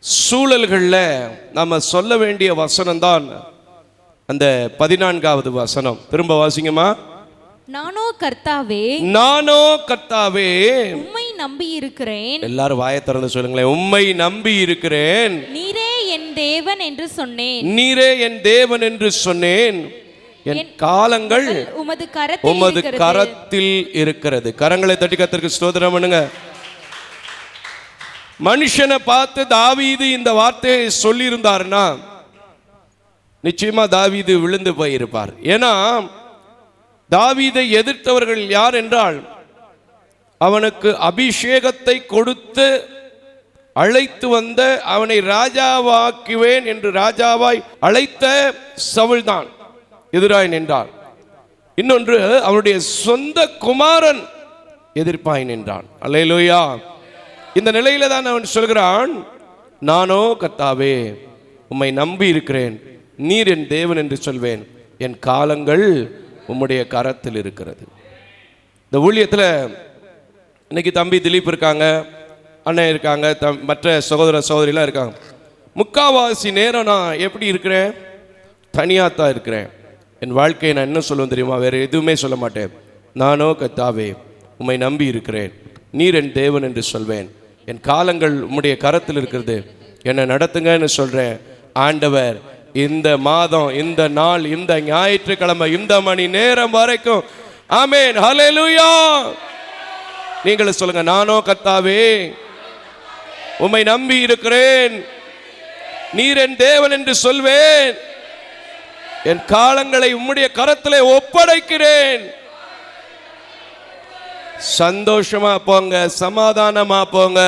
S3: சூழல்களில் நம்ம சொல்ல வேண்டிய வசனம் தான் அந்த 14வது வசனம். திரும்ப வாசிங்கம்மா.
S5: நானோ கர்த்தாவே,
S3: நானோ கர்த்தாவே
S5: உம்மை நம்பி இருக்கிறேன்.
S3: எல்லாரும் வாயை திறந்து சொல்லுங்களேன். உம்மை நம்பி இருக்கிறேன்,
S5: நீரே என் தேவன் என்று சொன்னேன்.
S3: நீரே என் தேவன் என்று சொன்னேன். என் காலங்கள்
S5: உமது
S3: கரத்தில் இருக்கிறது. கரங்களை தட்டி கர்த்தருக்கு ஸ்தோத்திரம் பண்ணுங்க. மனுஷனை பார்த்து தாவீது இந்த வார்த்தையை சொல்லியிருந்தாருன்னா நிச்சயமா தாவீது விழுந்து போயிருப்பார். ஏன்னா தாவீதை எதிர்த்தவர்கள் யார் என்றால், அவனுக்கு அபிஷேகத்தை கொடுத்து அழைத்து வந்த, அவனை ராஜாவாக்குவேன் என்று ராஜாவாய் அழைத்த சவுல் தான் எதிராய் நின்றான். இன்னொன்று அவனுடைய சொந்த குமாரன் எதிர்ப்பாய் நின்றான். அல்லேலூயா. இந்த நிலையில தான் அவன் சொல்கிறான், நானோ கர்த்தாவே உம்மை நம்பி இருக்கிறேன், நீர் என் தேவன் என்று சொல்வேன். என் காலங்கள் உம்முடைய கரத்தில் இருக்கிறது. இந்த ஊழியத்தில் இன்னைக்கு தம்பி திலீப் இருக்காங்க, அண்ணன் இருக்காங்க, மற்ற சகோதர சகோதரிலாம் இருக்காங்க. முக்காவாசி நேரம் நான் எப்படி இருக்கிறேன்? தனியாக தான் இருக்கிறேன். என் வாழ்க்கையை நான் என்ன சொல்லுவேன் தெரியுமா? வேறு எதுவுமே சொல்ல மாட்டேன். நானோ கர்த்தாவே உம்மை நம்பி இருக்கிறேன், நீர் என் தேவன் என்று சொல்வேன். என் காலங்கள் உம்முடைய கரத்தில் இருக்கிறது, என்னை நடத்துங்கன்னு சொல்கிறேன். ஆண்டவர் இந்த மாதம், இந்த நாள், இந்த ஞாயிற்றுக்கிழமை, இந்த மணி நேரம் வரைக்கும், ஆமென், ஹல்லேலூயா. நீங்களும் சொல்லுங்க, நானோ கர்த்தாவே உம்மை நம்பி இருக்கிறேன், நீர் என் தேவன் என்று சொல்வேன். என் காலங்களை உம்முடைய கரத்திலே ஒப்படைக்கிறேன். சந்தோஷமா போங்க, சமாதானமா போங்க.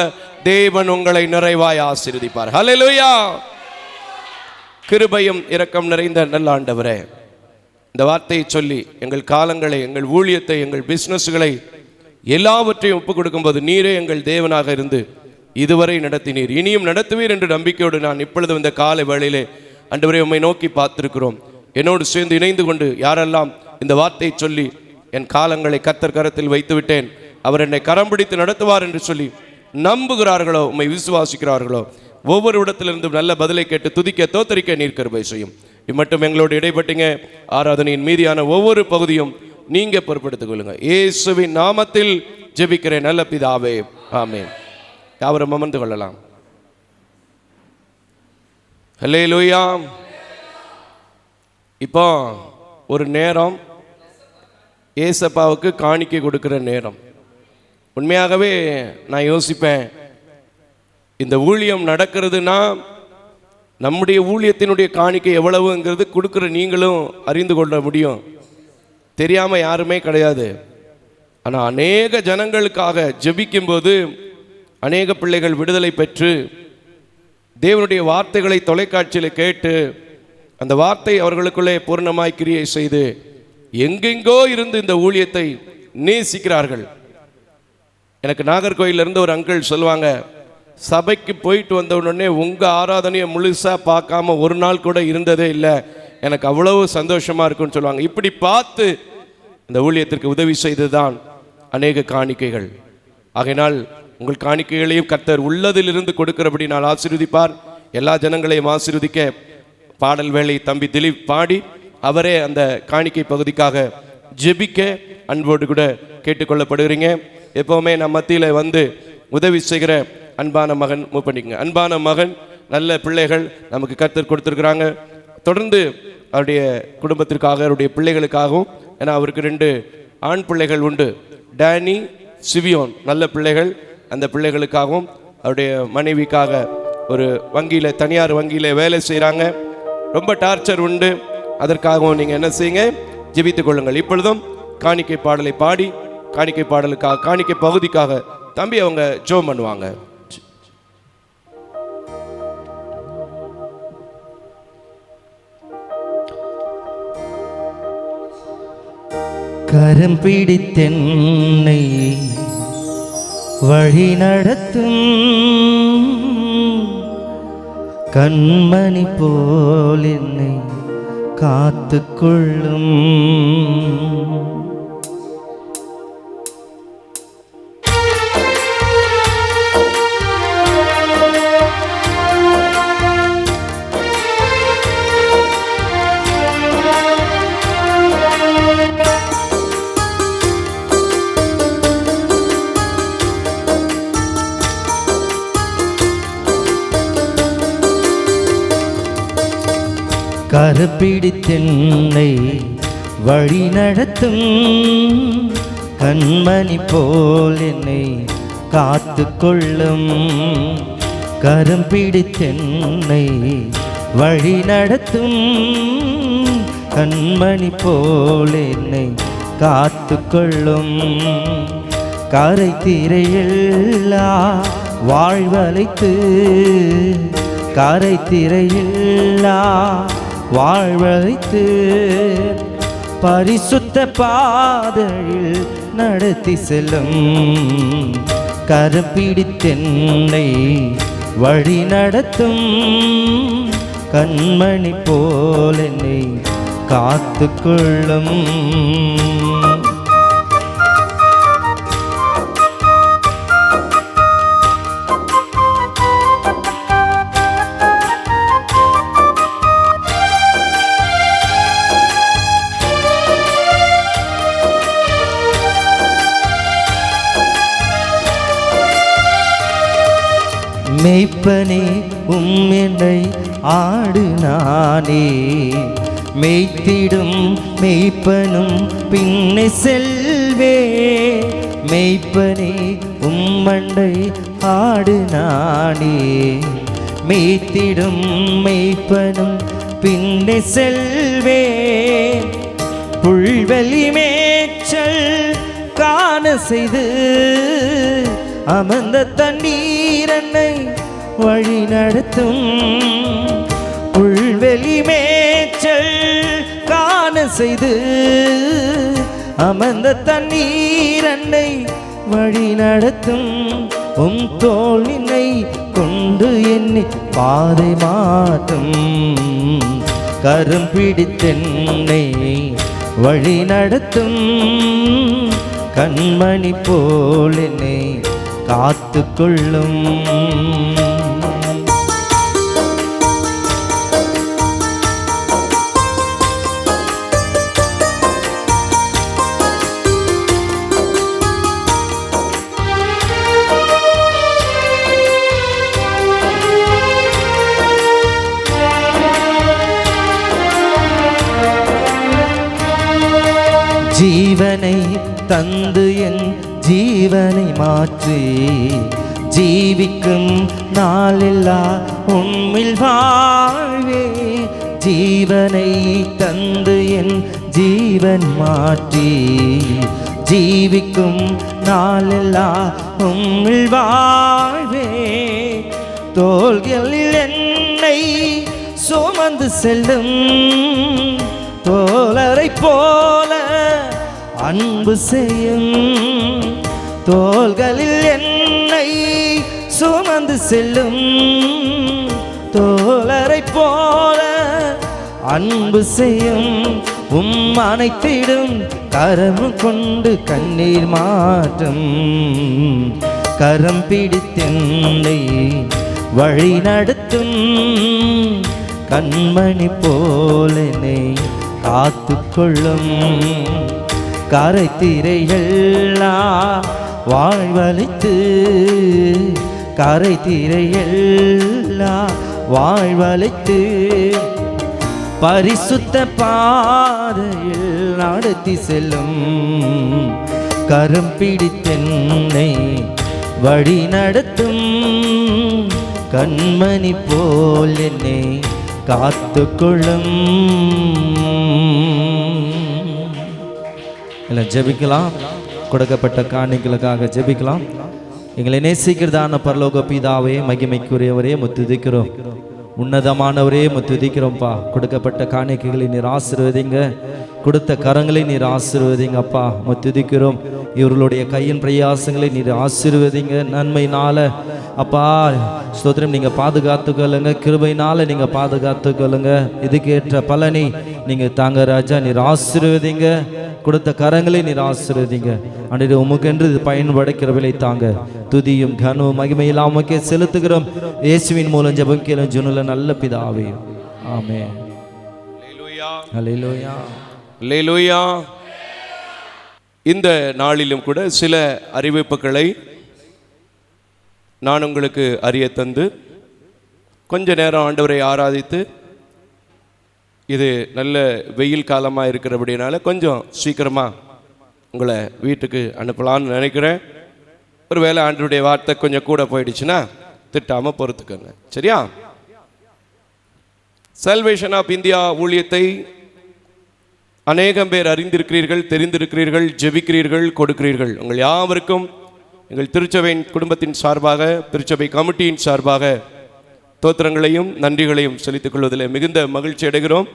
S3: தேவன் உங்களை நிறைவாய் ஆசீர்வதிப்பார். ஹல்லேலூயா. கிருபையும் இரக்கம் நிறைந்த நல்ல ஆண்டவரே, இந்த வார்த்தையை சொல்லி எங்கள் காலங்களை, எங்கள் ஊழியத்தை, எங்கள் பிஸ்னஸ்களை எல்லாவற்றையும் ஒப்புக் கொடுக்கும்போது நீரே எங்கள் தேவனாக இருந்து இதுவரை நடத்தினீர், இனியும் நடத்துவீர் என்று நம்பிக்கையோடு நான் இப்பொழுது இந்த காலை வேளையிலே ஆண்டவரே உம்மை நோக்கி பார்த்திருக்கிறோம். என்னோடு சேர்ந்து இணைந்து கொண்டு யாரெல்லாம் இந்த வார்த்தையை சொல்லி என் காலங்களை கர்த்தர் கரத்தில் வைத்து விட்டேன், அவர் என்னை கரம் பிடித்து நடத்துவார் என்று சொல்லி நம்புகிறார்களோ, உம்மை விசுவாசிக்கிறார்களோ, ஒவ்வொரு இடத்திலிருந்தும் நல்ல பதிலை கேட்டு துதிக்க தோத்தரிக்க நீர் கிருபை செய்யும். இம்மட்டும் எங்களோடு இடைப்பட்டீங்க. ஆராதனையின் மீதியான ஒவ்வொரு பகுதியும் நீங்க பொறுப்படுத்திக் கொள்ளுங்க. இயேசுவின் நாமத்தில் ஜெபிக்கிறேன் நல்ல பிதாவே, ஆமென். யாவரும் அமர்ந்து கொள்ளலாம். ஹல்லேலூயா. இப்போ ஒரு நேரம் ஏசப்பாவுக்கு காணிக்கை கொடுக்கிற நேரம். உண்மையாகவே நான் யோசிப்பேன், இந்த ஊழியம் நடக்கிறதுனா நம்முடைய ஊழியத்தினுடைய காணிக்கை எவ்வளவுங்கிறது கொடுக்குற நீங்களும் அறிந்து கொள்ள முடியும். தெரியாமல் யாருமே கிடையாது. ஆனால் அநேக ஜனங்களுக்காக ஜெபிக்கும்போது அநேக பிள்ளைகள் விடுதலை பெற்று தேவனுடைய வார்த்தைகளை தொலைக்காட்சியில் கேட்டு அந்த வார்த்தை அவர்களுக்குள்ளே பூர்ணமாய் கிரியை செய்து எங்கெங்கோ இருந்து இந்த ஊழியத்தை நேசிக்கிறார்கள். எனக்கு நாகர்கோயிலிருந்து ஒரு அங்கிள் சொல்லுவாங்க, சபைக்கு போயிட்டு வந்த உடனே உங்கள் ஆராதனையை முழுசாக பார்க்காம ஒரு நாள் கூட இருந்ததே இல்லை, எனக்கு அவ்வளவு சந்தோஷமாக இருக்குன்னு சொல்லுவாங்க. இப்படி பார்த்து இந்த ஊழியத்திற்கு உதவி செய்ததுதான் அநேக காணிக்கைகள். ஆகையினால் உங்கள் காணிக்கைகளையும் கர்த்தர் உள்ளதிலிருந்து கொடுக்கிறபடி நான் ஆசீர்வதிப்பார். எல்லா ஜனங்களையும் ஆசீர்வதிக்க பாடல் வேளை தம்பி திலீப் பாடி அவரே அந்த காணிக்கை பகுதிக்காக ஜெபிக்க அன்போடு கூட கேட்டுக்கொள்ளப்படுகிறீங்க. எப்போவுமே நம்ம மத்தியில் வந்து உதவி செய்கிற அன்பான மகன் மூவ் பண்ணிக்கங்க. அன்பான மகன், நல்ல பிள்ளைகள் நமக்கு கர்த்தர் கொடுத்துருக்குறாங்க. தொடர்ந்து அவருடைய குடும்பத்திற்காக, அவருடைய பிள்ளைகளுக்காகவும், ஏன்னா அவருக்கு 2 ஆண் பிள்ளைகள் உண்டு, டேனி, சிவியோன், நல்ல பிள்ளைகள். அந்த பிள்ளைகளுக்காகவும் அவருடைய மனைவிக்காக ஒரு வங்கியில், தனியார் வங்கியில் வேலை செய்கிறாங்க. ரொம்ப டார்ச்சர் உண்டு. அதற்காகவும் நீங்கள் என்ன செய்யுங்க, ஜெபித்துக் கொள்ளுங்கள். இப்பொழுதும் காணிக்கை பாடலை பாடி காணிக்கை பாடலுக்காக, காணிக்கை பகுதிக்காக தம்பி அவங்க ஜெபம் பண்ணுவாங்க.
S4: கரம் பிடித்தென்னை வழி நடத்தும் கண்மணி போல் என்னை காத்துக்கொள்ளும். கரப்பிடித்தென்னை வழி நடத்தும் கண்மணி போல் என்னை காத்து கொள்ளும். கரம் பிடித்தென்னை வழி நடத்தும் கண்மணி போல் என்னை காத்து கொள்ளும். கரை திரையில்லா வாழ்வழைத்து, கரை திரையில்லா வாழ்வழைத்து பரிசுத்த பாதையில் நடத்தி செல்லும். கரம் பிடித்தென்னை வழி நடத்தும் கண்மணி போல் என்னை காத்து கொள்ளும். மெய்ப்பனே உம்மென்னை ஆடு நானே, மெய்த்திடும் மெய்ப்பனும் பின்னே செல்வே. மெய்ப்பனே உம்மண்டை ஆடு நானே, மெய்த்திடும் மெய்ப்பனும் பின்னே செல்வே. புல்வெளி மேய்ச்சல் காண செய்து அமர்ந்த தண்ணீர் என்னை வழி நடத்தும். புல்வெளி வயல்வெளி மேய்ச்சல் காண செய்து அமர்ந்த தண்ணீரண்டை வழி நடத்தும் உம் தோளினை கொண்டு என்னை பாதை மாற்றும். கரம் பிடித்தென்னை வழி நடத்தும் கண்மணி போல் என்னை காத்து கொள்ளும். ஜீவனை தந்து என் ஜீவனை மாற்றி ஜீவிக்கும் நாளெல்லா உம்மில் வாழ்வே. ஜீவனை தந்து என் ஜீவன் மாற்றி ஜீவிக்கும் நாளெல்லா உம்மில் வாழ்வே. தோள்களில் என்னை சுமந்து செல்லும் தோழரை போல அன்பு செய்யும். தோள்களில் என்னை சுமந்து செல்லும் தோழரை போல அன்பு செய்யும். அனைத்திடும் கரம் கொண்டு கண்ணீர் மாற்றும். கரம் பிடித்தென்னை வழி நடத்தும் கண்மணி போலனை காத்து கொள்ளும். கரை திரையெல்லாம் வாழ்வழித்து கரை திரையெல்லாம் வாழ்வழித்து பரிசுத்த பாதையில் நடத்தி செல்லும். கரம் பிடித்தென்னை வழி நடத்தும் கண்மணி போல் என்னை காத்து கொள்ளும். இல்லை ஜெபிக்கலாம். கொடுக்கப்பட்ட காணிகளுக்காக ஜெபிக்கலாம். எங்களை நேசிக்கிறதான பரலோக பிதாவே, மகிமைக்குரியவரே முத்துதிக்கிறோம். உன்னதமானவரே முத்துதிக்கிறோம்ப்பா. கொடுக்கப்பட்ட காணிக்கைகளை நீர் ஆசீர்வதிங்க. கொடுத்த கரங்களை நீர் ஆசீர்வதிங்க அப்பா. முத்துதிக்கிறோம். இவர்களுடைய கையின் பிரயாசங்களை நீர் ஆசீர்வதிங்க. நன்மையினால அப்பா ஸ்தோத்திரம் நீங்கள் பாதுகாத்துக்கொள்ளுங்க. கிருபையினால நீங்கள் பாதுகாத்துக்கொள்ளுங்க. இதுக்கேற்ற பலனை நீங்கள் தாங்க ராஜா. நீர் ஆசீர்வதிங்க. கொடுத்த கரங்களை நீர் ஆசீர்வதிங்க. அன்றைய உமக்கென்று இது பயன்படுக்கிறவளை தாங்க. துதியும் கனவும் மகிமையில் உமக்கே செலுத்துகிறோம். இயேசுவின் மூலம் ஜெபம் கேளும் ஜீவனுள்ள நல்ல பிதாவே, ஆமென். ஹல்லேலூயா,
S3: அல்லேலூயா. இந்த நாளிலும் கூட சில அறிவிப்புகளை நான் உங்களுக்கு அறிய தந்து கொஞ்ச நேரம் ஆண்டவரை ஆராதித்து, இது நல்ல வெயில் காலமாக இருக்கிறபடினால கொஞ்சம் சீக்கிரமாக உங்களை வீட்டுக்கு அனுப்பலான்னு நினைக்கிறேன். ஒருவேளை ஆண்டவருடைய வார்த்தை கொஞ்சம் கூட போயிடுச்சுன்னா திட்டாமல் பொறுத்துக்கோங்க, சரியா? சல்வேஷன் ஆஃப் இந்தியா ஊழியத்தை அநேகம் பேர் அறிந்திருக்கிறீர்கள், தெரிந்திருக்கிறீர்கள், ஜெபிக்கிறீர்கள், கொடுக்கிறீர்கள். உங்கள் யாவருக்கும் எங்கள் திருச்சபையின் குடும்பத்தின் சார்பாக, திருச்சபை கமிட்டியின் சார்பாக தோத்திரங்களையும் நன்றிகளையும் செலுத்திக் கொள்வதில் மிகுந்த மகிழ்ச்சி அடைகிறோம்.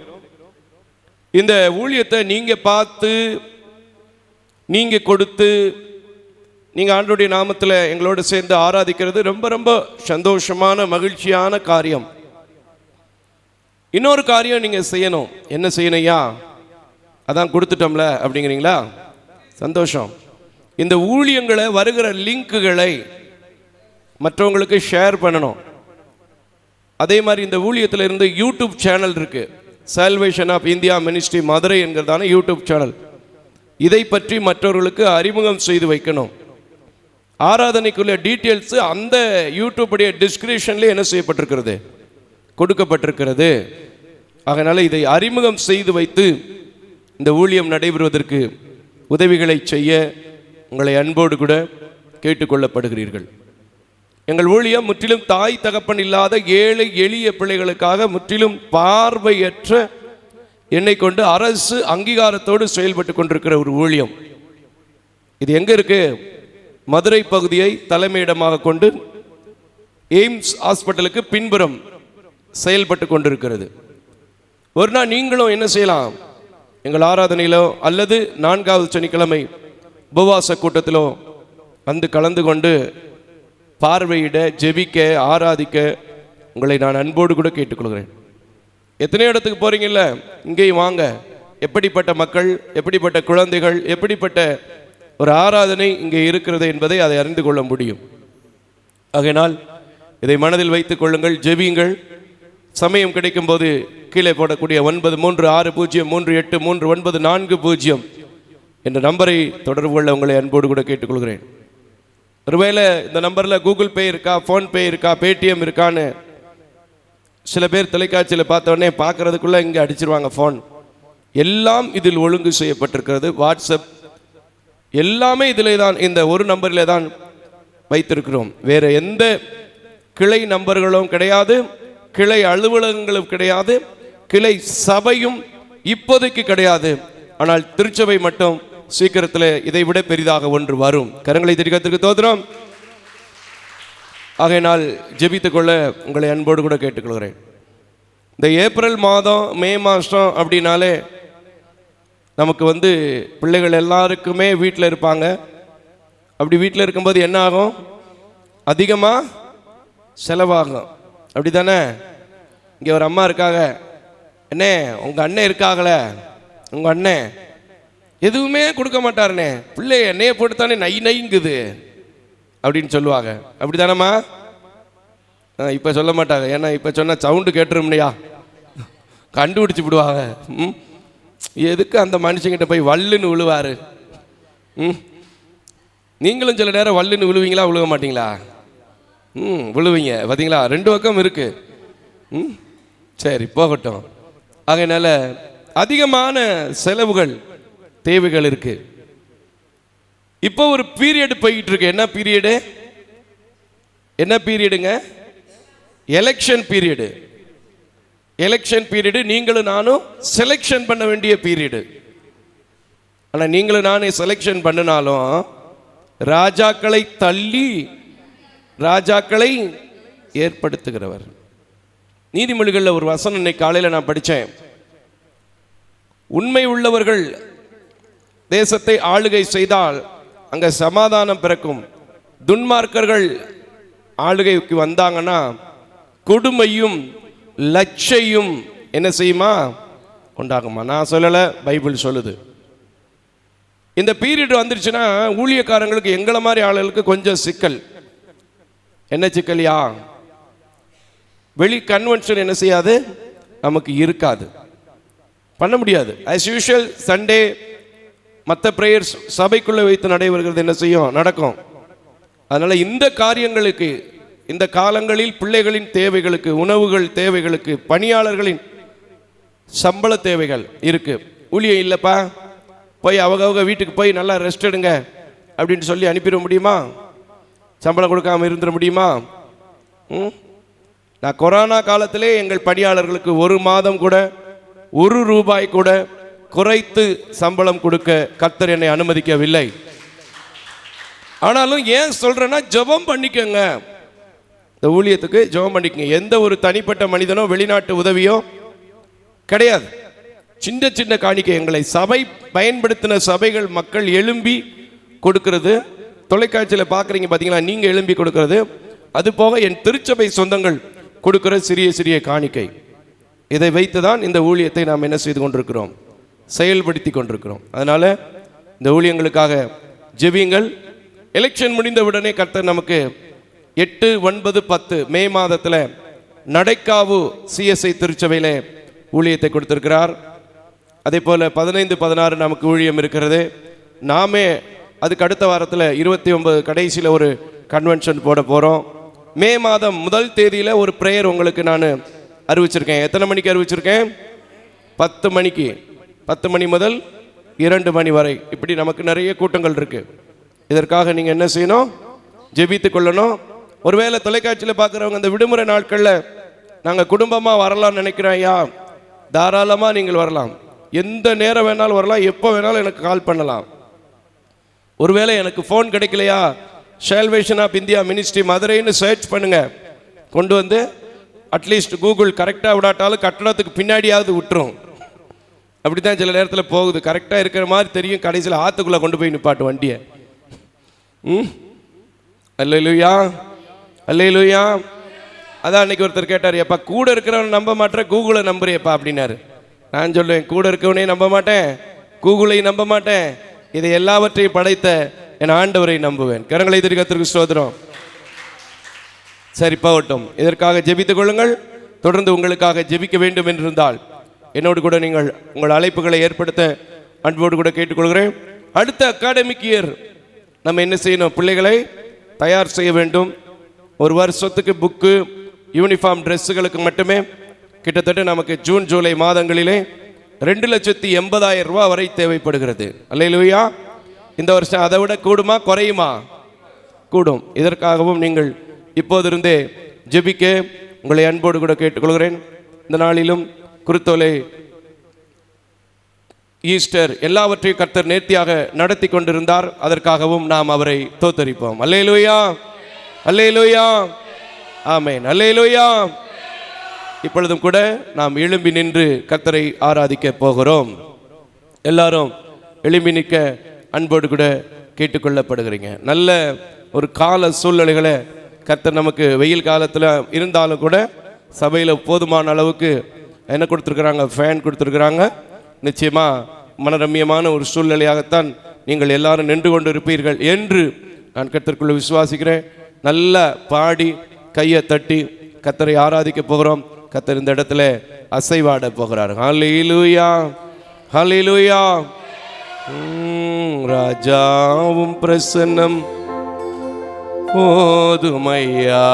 S3: இந்த ஊழியத்தை நீங்கள் பார்த்து, நீங்கள் கொடுத்து, நீங்கள் ஆண்டவருடைய நாமத்தில் எங்களோடு சேர்ந்து ஆராதிக்கிறது ரொம்ப ரொம்ப சந்தோஷமான மகிழ்ச்சியான காரியம். இன்னொரு காரியம் நீங்கள் செய்யணும். என்ன செய்யணையா? அதான் கொடுத்துட்டோம்ல அப்படிங்கிறீங்களா? சந்தோஷம். இந்த ஊழியங்களை வருகிற லிங்க்குகளை மற்றவங்களுக்கு ஷேர் பண்ணணும். அதே மாதிரி இந்த ஊழியத்தில் இருந்து யூடியூப் சேனல் இருக்கு, salvation of India ministry Madurai என்கிறதான யூடியூப் சேனல். இதை பற்றி மற்றவர்களுக்கு அறிமுகம் செய்து வைக்கணும். ஆராதனைக்குள்ள டீட்டெயில்ஸ் அந்த யூடியூப்புடைய டிஸ்கிரிப்ஷன்லேயே என்ன செய்யப்பட்டிருக்கிறது, கொடுக்கப்பட்டிருக்கிறது. அதனால இதை அறிமுகம் செய்து வைத்து இந்த ஊழியம் நடைபெறுவதற்கு உதவிகளை செய்ய உங்களை அன்போடு கூட கேட்டுக்கொள்ளப்படுகிறீர்கள். எங்கள் ஊழியம் முற்றிலும் தாய் தகப்பன் இல்லாத ஏழை எளிய பிள்ளைகளுக்காக முற்றிலும் பார்வையற்ற என்னை கொண்டு அரசு அங்கீகாரத்தோடு செயல்பட்டு கொண்டிருக்கிற ஒரு ஊழியம். இது எங்க இருக்கு? மதுரை பகுதியை தலைமையிடமாக கொண்டு எய்ம்ஸ் ஹாஸ்பிட்டலுக்கு பின்புறம் செயல்பட்டு கொண்டிருக்கிறது. ஒரு நாள் நீங்களும் என்ன செய்யலாம், எங்கள் ஆராதனையிலோ அல்லது 4வது சனிக்கிழமை உபவாச கூட்டத்திலோ வந்து கலந்து கொண்டு பார்வையிட, ஜெபிக்க, ஆராதிக்க உங்களை நான் அன்போடு கூட கேட்டுக்கொள்கிறேன். எத்தனையோ இடத்துக்கு போறீங்கல்ல, இங்கேயும் வாங்க. எப்படிப்பட்ட மக்கள், எப்படிப்பட்ட குழந்தைகள், எப்படிப்பட்ட ஒரு ஆராதனை இங்கே இருக்கிறது என்பதை அதை அறிந்து கொள்ள முடியும். ஆகையினால் இதை மனதில் வைத்துக் கொள்ளுங்கள், ஜெபியுங்கள். சமயம் கிடைக்கும் போது கீழே போடக்கூடிய 9360383940 என்ற நம்பரை தொடர்பு கொள்ள உங்களை அன்போடு கூட கேட்டுக்கொள்கிறேன். ஒருவேளை இந்த நம்பரில் கூகுள் பே இருக்கா, ஃபோன்பே இருக்கா, பேடிஎம் இருக்கான்னு சில பேர் தொலைக்காட்சியில் பார்த்த உடனே பார்க்கறதுக்குள்ள இங்கே அடிச்சிருவாங்க ஃபோன். எல்லாம் இதில் ஒழுங்கு செய்யப்பட்டிருக்கிறது. வாட்ஸ்அப் எல்லாமே இதிலே தான், இந்த ஒரு நம்பரிலே தான் வைத்திருக்கிறோம். வேறு எந்த கிளை நம்பர்களும் கிடையாது, கிளை அலுவலகங்களும் கிடையாது, கிளை சபையும் இப்போதைக்கு கிடையாது. ஆனால் திருச்சபை மட்டும் சீக்கிரத்தில் இதை விட பெரிதாக ஒன்று வரும். கரங்களை திருக்கத்திற்கு தோத்திரம். ஆகையினால் ஜெபித்துக் கொள்ள உங்களை அன்போடு கூட கேட்டுக்கொள்கிறேன். இந்த ஏப்ரல் மாதம், மே மாதம் அப்படின்னாலே நமக்கு பிள்ளைகள் எல்லாருக்குமே வீட்டில் இருப்பாங்க. அப்படி வீட்டில் இருக்கும்போது என்ன ஆகும், அதிகமாக செலவாகும். அப்படி தானே? இங்கே ஒரு அம்மா இருக்காங்க, அண்ணே உங்கள் அண்ணன் இருக்காங்களே, உங்கள் அண்ணன் எதுவுமே கொடுக்க மாட்டாருண்ணே, பிள்ளை எண்ணெயை போட்டுத்தானே நை நைங்குது அப்படின்னு சொல்லுவாங்க. அப்படி தானம்மா? இப்போ சொல்ல மாட்டாங்க, ஏன்னா இப்போ சொன்னால் சவுண்டு கேட்டுரும்னையா, கண்டுபிடிச்சி விடுவாங்க. எதுக்கு அந்த மனுஷங்கிட்ட போய் வல்லுன்னு விழுவாரு? நீங்களும் சில நேரம் வல்லுன்னு விழுவீங்களா, விழுக மாட்டீங்களா? விழுவீங்க பார்த்தீங்களா? 2 பக்கம் இருக்கு. சரி, போகட்டும். ஆகையினால அதிகமான செலவுகள், தேவைகள் இருக்கு. இப்போ ஒரு பீரியட் போயிட்டு இருக்கு. என்ன பீரியடு? என்ன பீரியடுங்க? Election period. Election period. நீங்களும் நானும் செலெக்ஷன் பண்ண வேண்டிய பீரியடு. ஆனால் நீங்களும் நானே செலெக்ஷன் பண்ணினாலும் ராஜாக்களை தள்ளி ராஜாக்களை ஏற்படுத்துகிறவர். நீதிமொழிகளில் ஒரு வசனம் இன்னைக்கு காலையில் நான் படித்தேன். உண்மை உள்ளவர்கள் தேசத்தை ஆளுகை செய்தால் அங்கே சமாதானம் பிறக்கும். துன்மார்க்கர்கள் ஆளுகைக்கு வந்தாங்கன்னா கொடுமையும் லட்சையும் என்ன செய்யுமா, உண்டாகுமா? நான் சொல்லலை, பைபிள் சொல்லுது. இந்த பீரியட் வந்துருச்சுன்னா ஊழியக்காரங்களுக்கு, எங்களை மாதிரி ஆளுகளுக்கு கொஞ்சம் சிக்கல். என்ன சிக்கல்யா? வெளி கன்வென்ஷன் என்ன செய்யாது, நமக்கு இருக்காது, பண்ண முடியாது. ஆஸ் யூஷுவல் சண்டே மற்ற ப்ரேயர்ஸ் சபைக்குள்ளே வைத்து நடைபெறுகிறது என்ன செய்யும், நடக்கும். அதனால் இந்த காரியங்களுக்கு, இந்த காலங்களில் பிள்ளைகளின் தேவைகளுக்கு, உணவுகள் தேவைகளுக்கு, பணியாளர்களின் சம்பள தேவைகள் இருக்கு. ஊழியம் இல்லைப்பா, போய் அவங்க வீட்டுக்கு போய் நல்லா ரெஸ்ட் எடுங்க அப்படின்னு சொல்லி அனுப்பிட முடியுமா? சம்பளம் கொடுக்காம இருந்துட முடியுமா? நான் கொரோனா காலத்திலே எங்கள் பணியாளர்களுக்கு 1 மாதம் கூட ₹1 கூட குறைத்து சம்பளம் கொடுக்க கர்த்தர் என்னை அனுமதிக்கவில்லை. ஆனாலும் ஏன் சொல்றேன்னா, ஜெபம் பண்ணிக்கங்க. இந்த ஊழியத்துக்கு ஜெபம் பண்ணிக்கங்க. எந்த ஒரு தனிப்பட்ட மனிதனோ வெளிநாட்டு உதவியோ கிடையாது. சின்ன சின்ன காணிக்கை எங்களை சபை பயன்படுத்தின சபைகள் மக்கள் எழும்பி கொடுக்கிறது. தொலைக்காட்சியில் பார்க்குறீங்க பார்த்தீங்களா, நீங்கள் எழும்பி கொடுக்கிறது. அது போக என் திருச்சபை சொந்தங்கள் கொடுக்கிற சிறிய சிறிய காணிக்கை, இதை வைத்து தான் இந்த ஊழியத்தை நாம் என்ன செய்து கொண்டிருக்கிறோம், செயல்படுத்தி கொண்டிருக்கிறோம். அதனால் இந்த ஊழியங்களுக்காக ஜெபியுங்கள். எலெக்ஷன் முடிந்தவுடனே கர்த்தர் நமக்கு 8, 9, 10 மே மாதத்தில் நடைக்காவு CSI திருச்சபையில் ஊழியத்தை கொடுத்திருக்கிறார். அதே போல் 15, 16 நமக்கு ஊழியம் இருக்கிறது. நாமே அதுக்கு அடுத்த வாரத்தில் 29 கடைசியில் ஒரு கன்வென்ஷன் போட போகிறோம். மே மாதம் 1 தேதியில் ஒரு ப்ரேயர் உங்களுக்கு நான் அறிவிச்சிருக்கேன். எத்தனை மணிக்கு அறிவிச்சிருக்கேன்? 10 மணிக்கு. 10 மணி முதல் 2 மணி வரை. இப்படி நமக்கு நிறைய கூட்டங்கள் இருக்கு. இதற்காக நீங்கள் என்ன செய்யணும்? ஜெபித்து கொள்ளணும். ஒருவேளை தொலைக்காட்சியில் பார்க்குறவங்க இந்த விடுமுறை நாட்களில் நாங்கள் குடும்பமாக வரலாம்னு நினைக்கிறோம், ஐயா தாராளமாக நீங்கள் வரலாம். எந்த நேரம் வேணாலும் வரலாம், எப்போ வேணாலும் எனக்கு கால் பண்ணலாம். ஒருவேளை எனக்கு ஃபோன் கிடைக்கலையா, சால்வேஷன் ஆஃப் இந்தியா மினிஸ்ட்ரி மதுரைன்னு சர்ச் பண்ணுங்க, கொண்டு வந்து அட்லீஸ்ட் கூகுள் கரெக்டாக விடாட்டாலும் கட்டணத்துக்கு பின்னாடியாவது விட்டுரும். அப்படி தான் சில நேரத்தில் போகுது. கரெக்டாக இருக்கிற மாதிரி தெரியும், கடைசியில் ஆற்றுக்குள்ளே கொண்டு போய் நிப்பாட்டு வண்டியை. அல்லேலூயா, அல்லேலூயா. அதான் அன்னைக்கு ஒருத்தர் கேட்டார், எப்பா கூட இருக்கிறவன் நம்ப மாட்டேன், கூகுளை நம்புறியப்பா அப்படின்னாரு. நான் சொல்லுவேன், கூட இருக்கவனையும் நம்ப மாட்டேன், கூகுளையும் நம்ப மாட்டேன், இதை எல்லாவற்றையும் படைத்த என் ஆண்டவரை நம்புவேன். கரங்களை தட்டி கர்த்தருக்கு ஸ்தோத்திரம். சரி, போகட்டும். இதற்காக ஜெபித்துக் கொள்ளுங்கள். தொடர்ந்து உங்களுக்காக ஜெபிக்க வேண்டும் என்றிருந்தால் என்னோடு கூட நீங்கள் உங்கள் அழைப்புகளை ஏற்படுத்த அன்போடு கூட கேட்டுக்கொள்கிறேன். அடுத்த அகாடமிக் இயர் நம்ம என்ன செய்யணும்? பிள்ளைகளை தயார் செய்ய வேண்டும். ஒரு வருஷத்துக்கு புக்கு, யூனிஃபார்ம் ட்ரெஸ்ஸுகளுக்கு மட்டுமே கிட்டத்தட்ட நமக்கு ஜூன் ஜூலை மாதங்களிலே 2,80,000 ரூபா வரை தேவைப்படுகிறது. அல்லேலூயா. இந்த வருஷம் அதை விட கூடுமா குறையுமா? கூடும். இதற்காகவும் நீங்கள் இப்போதிருந்தே ஜெபிக்க உங்களை அன்போடு கூட கேட்டுக்கொள்கிறேன். இந்த நாளிலும் குருத்தோலை, ஈஸ்டர் எல்லாவற்றையும் கர்த்தர் நேர்த்தியாக நடத்தி கொண்டிருந்தார். அதற்காகவும் நாம் அவரை தோத்தரிப்போம். அல்லேலூயா, அல்லேலூயா, ஆமென், அல்லேலூயா. இப்பொழுதும் கூட நாம் எழும்பி நின்று கர்த்தரை ஆராதிக்க போகிறோம். எல்லாரும் எழும்பி நிற்க அன்போடு கூட கேட்டுக்கொள்ளப்படுகிறீங்க. நல்ல ஒரு கால சூழ்நிலைகளை கர்த்தர் நமக்கு வெயில் காலத்தில் இருந்தாலும் கூட சபையில் போதுமான அளவுக்கு என்ன கொடுத்துருக்குறாங்க? ஃபேன் கொடுத்துருக்குறாங்க. நிச்சயமாக மனரம்யமான ஒரு சூழ்நிலையாகத்தான் நீங்கள் எல்லாரும் நின்று கொண்டு இருப்பீர்கள் என்று நான் கர்த்தருக்குள்ள விசுவாசிக்கிறேன். நல்லா பாடி கையை தட்டி கர்த்தரை ஆராதிக்க போகிறோம். கர்த்தர் இந்த இடத்துல அசைவாட போகிறார். ஹல்லேலூயா, ஹல்லேலூயா. ராஜாவும் பிரசன்னம் போதுமையா,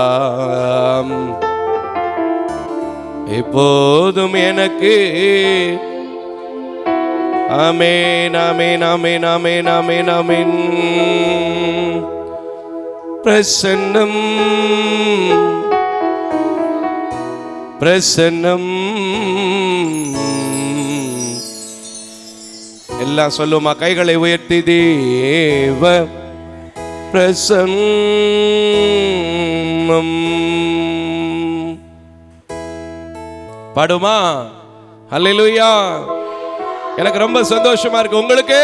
S3: எப்போதும் எனக்கு. ஆமென், ஆமென், ஆமென், ஆமென், ஆமென், ஆமென். பிரசன்னம், பிரசன்னம். எல்லாம் சொல்லுமா? கைகளை உயர்த்தி தேவ பிரசன்னம் பாடுமா? அல்லேலூயா. எனக்கு ரொம்ப சந்தோஷமா இருக்கு. உங்களுக்கு?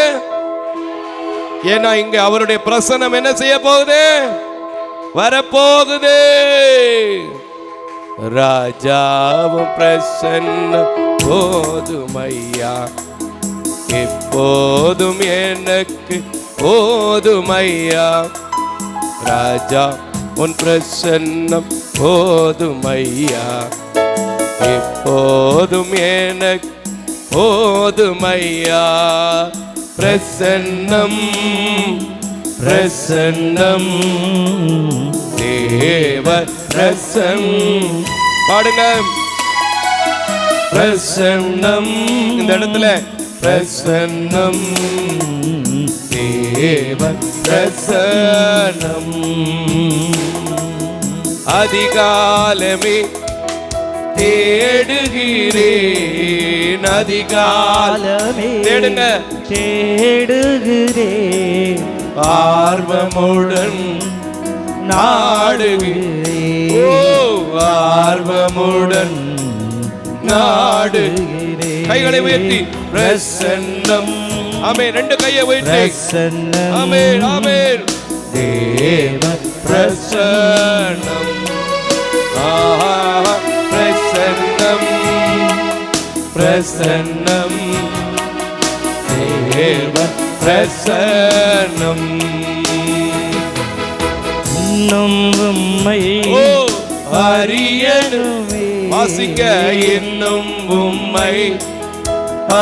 S3: ஏன்னா இங்க அவருடைய பிரசன்னம் என்ன செய்ய போகுது? வரப்போகுது. ராஜாவும் பிரசன்னம் போதுமையா, எப்போதும் எனக்கு போதுமையா. ராஜா உன் பிரசன்னம் போதுமையா, எப்போதும் எனக்கு போதுமையா. பிரசன்னம், பிரசன்னம், தேவ பிரசன்னம். பாடுங்க. பிரசன்னம். இந்த இடத்துல பிரசன்னம், தேவ பிரசன்னம். அதிகாலமே தேடுகிறேன், அதிகாலமே தேடுங்க,
S4: தேடுகிறேன்,
S3: ஆர்வமுடன் நாடுகிறேன், ஆர்வமுடன் நாடுகிறேன். கைகளை உயர்த்தி பிரசன்னம். ஆமென். ரெண்டு கையை உயர்த்தி ஆமென், ஆமென். தேவ பிரசன்னம், பிரசன்னம், பிரசன்னம், தேவ பிரசன்னம்.
S4: இன்னும் உம்மை
S3: அறியணுமே, வாசிக்க. இன்னும் உம்மை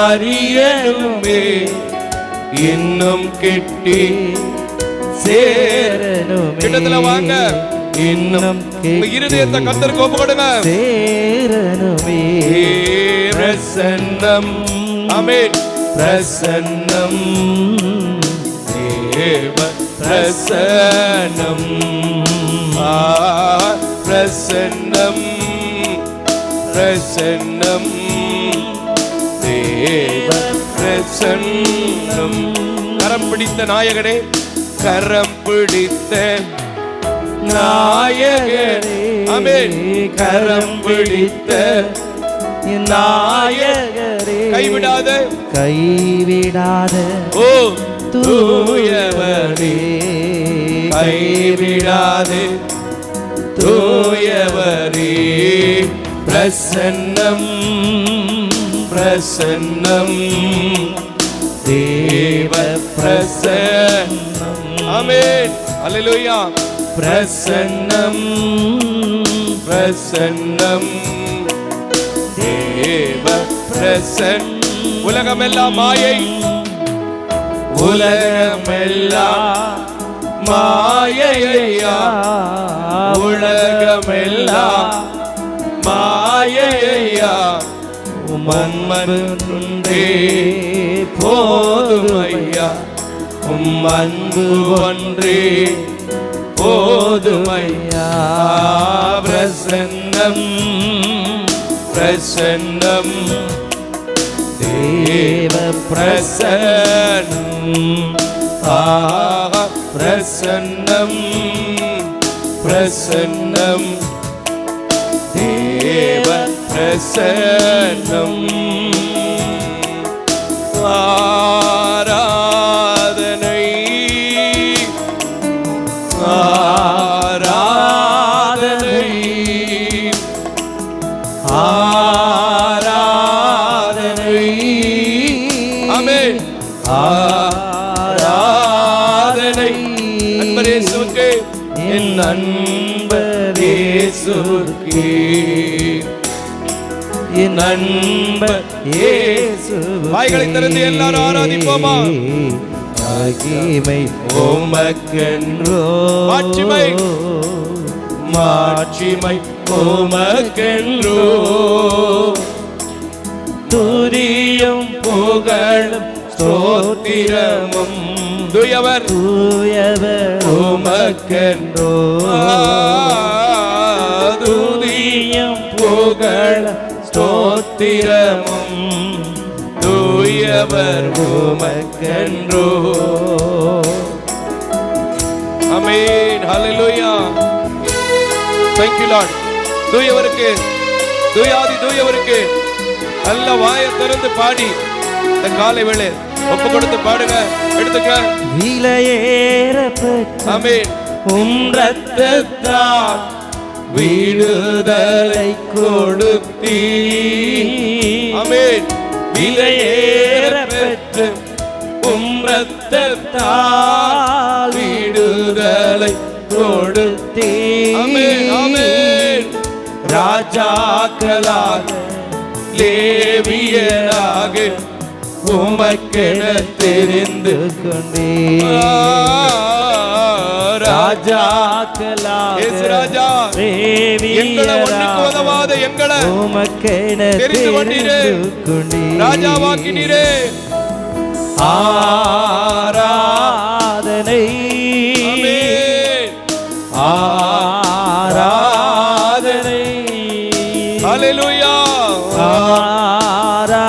S3: அறியணுமே, இன்னும் கிட்டி சேரணுமே. கிட்டத்துல வாங்க. இன்னும் இருதயத்தை கர்த்தருக்கு ஒப்புக்கொடுங்க. சேரணுமே. பிரசன்னம். ஆமென். பிரசன்னம், தேவ பிரசன்னம். பிரசன்னம், பிரசன்னம், தேவ பிரசன்னம். கரம் பிடித்த நாயகனே, கரம் பிடித்த நாயகனே,
S2: ஆமென்.
S4: கரம் பிடித்த என் நாயகரே,
S2: கைவிடாத
S4: கைவிடாத
S2: ஓ
S4: தூயவரே,
S2: கைவிடாதே தூயவரே. பிரசன்னம் பிரசன்னம் தேவ பிரசன்னம். ஆமென். அல்லேலூயா. பிரசன்னம் பிரசன்னம் தேவ பிரசன்னம். உலகமெல்லாம் மாயை, உலகமெல்லாம் மாயையா, உலகமெல்லாம் மாயையா, உம்மன்பே போதுமையா, உம்மன்பு ஒன்றே போதுமையா. பிரசன்னம் பிரசன்னம் தேவ பிரசன்னம். பிரசன்னம் பிரசன்னம் தேவ பிரசன்னம். ஆராதனை ஆராதனை ஆராதனை. ஆமென். ஆராதனை அன்பர் இயேசுவுக்கே, என் அன்பர் இயேசுவுக்கே, என் அன்பர் இயேசுவுக்கே. வாய்களை திறந்து எல்லாரும் ஆராதிப்போமா? மகிமை உமக்கென்றோ, மாட்சிமை மாட்சிமை உமக்கென்றோ, துதியும் புகழும் ஸ்தோத்திரமும் தூயவர் தூயவர் உமக்கென்றோ. துதியும் புகழும் ஸ்தோத்திரமும் தூயவர் உமக்கென்றோ. ஆமென். ஹல்லேலூயா. Thank you Lord. தூயவருக்கு தூயாதி தூயவருக்கு நல்ல வாயை திறந்து பாடி இந்த காலை வேளை ஒப்பு கொடுத்து பாடுங்க. எடுத்துக்க.
S4: விலையேறப்பட்ட
S2: ஆமென்.
S4: உம் இரத்தத்தால்
S2: விடுதலை கொடுத்தீ. ஆமென். விலையேறப்பெற்ற உம் இரத்தத்தால் விடுதலை கொடுத்தீ. ஆமென். ஆமென். ராஜாக்களாக லேவியராக உமக்கென தெரிந்து கொண்டே. ராஜாக்களாக
S4: ராஜா
S2: எங்களை ஒன்றுக்கு உதவாத எங்களை
S4: உமக்கென
S2: தெரிந்து கொண்டீரே, ராஜாவாக்கினீரே.
S4: ஆராதனை ஆராதனை.
S2: ஹல்லேலூயா.
S4: ஆராதனை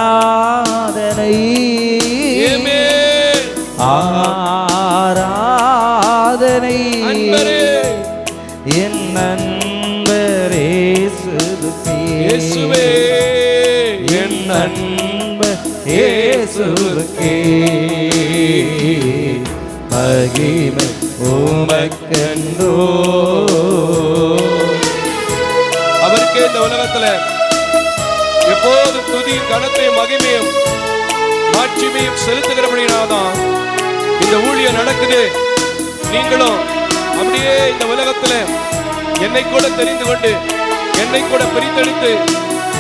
S2: ஆமென்.
S4: ஆராதனை.
S2: அன்பரே
S4: என் நண்பரே
S2: இயேசுவே,
S4: என் நண்பர் இயேசுவுக்கே மகிமை உமக்கென்றோ.
S2: அவருக்கே இந்த உலகத்துல எப்போது துதியும் கனத்தையும் மகிமையும் மாட்சிமையும் செலுத்துகிறபடினால்தான் இந்த ஊழியம் நடக்குது. நீங்களும் அப்படியே இந்த உலகத்துல என்னை கூட தெரிந்து கொண்டு, என்னை கூட பிரித்தெடுத்து,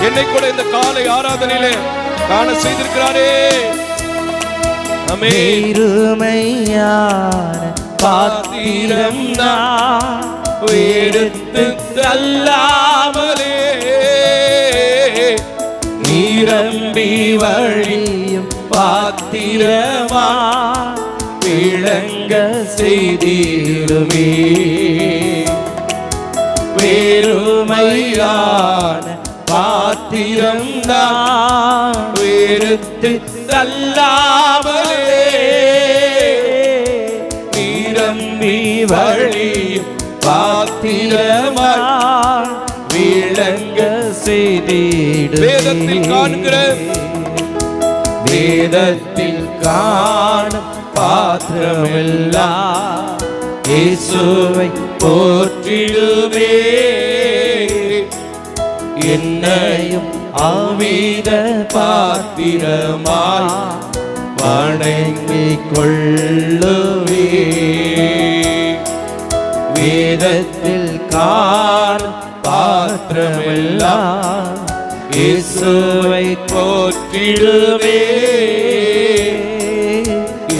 S2: என்னை கூட இந்த காலை ஆராதனையிலே காண செய்திருக்கிறாரே.
S4: பெருமையான பாத்திரம் நான்
S2: எடுத்து தள்ளாமலே
S4: நிரம்பி வழியும் பாத்திரமா விளங்க செய்திடுமே. பெருமையான பாத்திரம் நான் எடுத்து தள்ளாமலே நிரம்பி வழியும் பாத்திரமா
S3: வேதத்தில் காண்கிற
S4: வேதத்தில் காணும் பாத்திரமெல்லாம் இயேசுவை போற்றிடுவே. என்னையும் ஆவித பாத்திரமாய் வணங்கிக் கொள்ளுவே. வேதத்தில் காணும் பாத்திரமெல்லாம் இயேசுவை போற்றிடுவே.